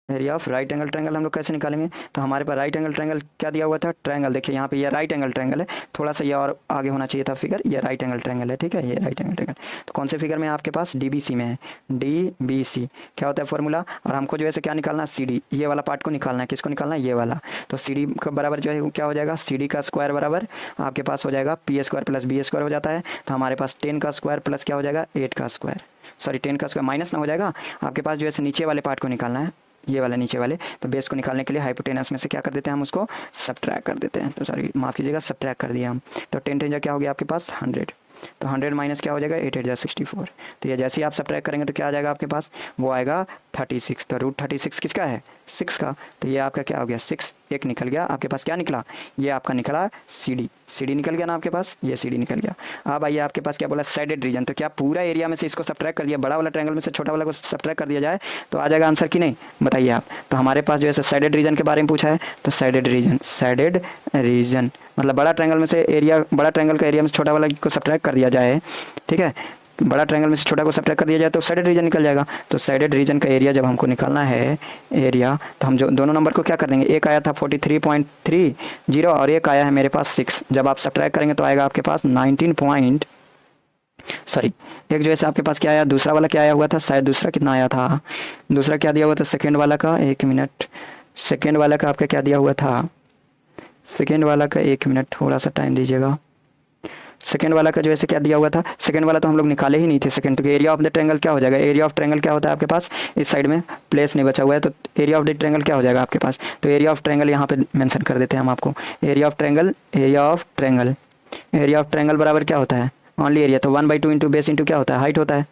Area of right angle triangle हम लोग कैसे निकालेंगे, तो हमारे पास राइट एंगल ट्रायंगल क्या दिया हुआ था, ट्रायंगल, देखिए यहाँ पे ये राइट एंगल ट्रायंगल है, थोड़ा सा ये और आगे होना चाहिए था फिगर, ये राइट एंगल ट्रायंगल है, ठीक है, ये राइट एंगल ट्रायंगल। तो कौन से फिगर में आपके पास, DBC में है, DBC क्या होता है फॉर्मूला, और हमको जो है क्या निकालना है, CD, ये वाला पार्ट को निकालना है, किसको निकालना है, ये वाला। तो CD का बराबर जो है क्या हो जाएगा, CD का स्क्वायर बराबर आपके पास हो जाएगा P² प्लस B² हो जाता है। तो हमारे पास 10 का स्क्वायर प्लस क्या हो जाएगा, 8 का स्क्वायर, सॉरी 10 का स्क्वायर माइनस ना हो जाएगा, आपके पास जो है नीचे वाले पार्ट को निकालना है, ये वाला नीचे वाले। तो बेस को निकालने के लिए हाइपोटेनस में से क्या कर देते हैं, हम उसको सब्ट्रैक्ट कर देते हैं, तो सॉरी माफ़ कीजिएगा, सब्ट्रैक्ट कर दिया हम। तो 10 10 क्या हो गया आपके पास 100, तो 100 माइनस क्या हो जाएगा 8 8 64। तो ये जैसे ही आप सब्ट्रैक्ट करेंगे तो क्या आ जाएगा आपके पास, वो आएगा 36। तो √36 किसका है, 6 का। तो ये आपका क्या हो गया 6, एक निकल गया आपके पास, क्या निकला, ये आपका निकला CD निकल गया ना आपके पास, ये CD निकल गया। अब आइए आपके पास क्या बोला, साइडेड रीजन, तो क्या पूरा एरिया में से इसको सब्ट्रैक्ट कर दिया, बड़ा वाला ट्रायंगल में से छोटा वाला को सब्ट्रैक्ट कर दिया जाए तो आ जाएगा आंसर कि नहीं, बताइए आप। तो हमारे पास जो है साइडेड रीजन के बारे में पूछा है, तो साइडेड रीजन मतलब बड़ा ट्रायंगल में से एरिया, बड़ा ट्रायंगल का एरिया में से छोटा वाला को सब्ट्रैक्ट कर दिया जाए, ठीक है, बड़ा ट्रायंगल में से छोटा को सब्ट्रैक्ट कर दिया जाए तो साइडेड रीजन निकल जाएगा। तो साइडेड रीजन का एरिया जब हमको निकालना है एरिया, तो हम जो दोनों नंबर को क्या कर देंगे, एक आया था 43.30 और एक आया है मेरे पास 6, जब आप सब्ट्रैक्ट करेंगे तो आएगा आपके पास 19 सॉरी एक जो है आपके पास क्या आया, दूसरा वाला क्या आया हुआ था, शायद दूसरा कितना आया था, दूसरा क्या दिया हुआ था सेकेंड वाला का, 1 मिनट, सेकेंड वाला का आपका क्या दिया हुआ था, सेकेंड वाला का 1 मिनट थोड़ा सा टाइम दीजिएगा। सेकेंड वाला का जो है क्या दिया हुआ था, सेकेंड वाला तो हम लोग निकाले ही नहीं थे सेकेंड, तो एरिया ऑफ द ट्रायंगल क्या हो जाएगा, एरिया ऑफ ट्रायंगल क्या होता है आपके पास, इस साइड में प्लेस नहीं बचा हुआ है, तो एरिया ऑफ द ट्रायंगल क्या हो जाएगा आपके पास, तो एरिया ऑफ ट्रायंगल यहाँ पे मेंशन कर देते हैं हम आपको, एरिया ऑफ ट्रायंगल बराबर क्या होता है, ओनली एरिया, तो 1/2 इंटू बेस इंटू क्या होता है, हाइट होता है।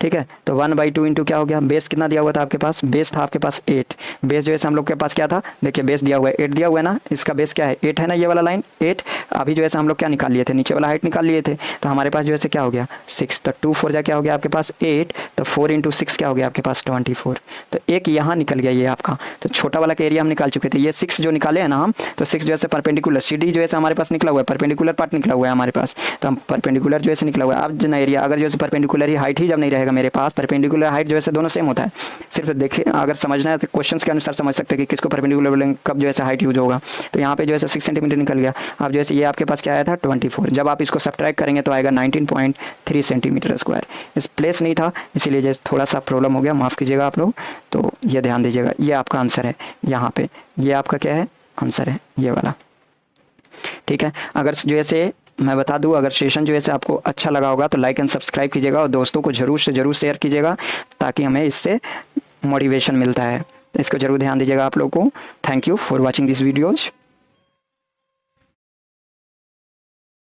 ठीक है। तो 1/2 इंटू क्या हो गया, बेस कितना दिया हुआ था आपके पास, बेस था आपके पास 8, बेस जो है हम लोग के पास क्या था, देखिए बेस दिया हुआ है 8 दिया हुआ है ना, इसका बेस क्या है 8 है ना, ये वाला लाइन 8। अभी जो है हम लोग क्या निकाल लिए थे, नीचे वाला हाइट निकाल लिए थे, तो हमारे पास जो है क्या हो गया 6, तो 2 4 जा क्या हो गया आपके पास 8, तो 4 इंटू 6 क्या हो गया आपके पास 24। तो एक यहाँ निकल गया ये आपका, तो छोटा वाला का एरिया हम निकाल चुके थे, ये 6 जो निकाले हैं ना हम, तो 6 जो है परपेंडिकुलर सी डी जो है हमारे पास निकला हुआ है, परपेंडिकुलर पार्ट निकला हुआ है हमारे पास, तो हम परपेंडिकुलर जो है निकला हुआ है। अब जो एरिया अगर जो है परपेंडिकुलर ही हाइट ही जब नहीं रहेगा मेरे पास, परपेंडिकुलर हाइट जो है दोनों सेम होता है, सिर्फ देखिए अगर समझना है तो क्वेश्चंस के अनुसार समझ सकते हैं कि किसको परपेंडिकुलर बोलेंगे, कब जो है हाइट यूज होगा। तो यहाँ पे जो है 6 सेंटीमीटर निकल गया। अब जो है ये आपके पास क्या आया था 24, जब आप इसको सब्ट्रैक्ट करेंगे तो आएगा 19.3 सेंटीमीटर स्क्वायर। इस प्लेस नहीं था इसीलिए जो थोड़ा सा प्रॉब्लम हो गया, माफ़ कीजिएगा आप लोग। तो ये ध्यान दीजिएगा, ये आपका आंसर है यहाँ पे, ये आपका क्या है आंसर है ये वाला, ठीक है। अगर जो है मैं बता दूं, अगर सेशन जो है आपको अच्छा लगा होगा तो लाइक एंड सब्सक्राइब कीजिएगा और दोस्तों को जरूर से जरूर शेयर कीजिएगा, ताकि हमें इससे मोटिवेशन मिलता है। इसको जरूर ध्यान दीजिएगा आप लोगों को। Thank you for watching this videos.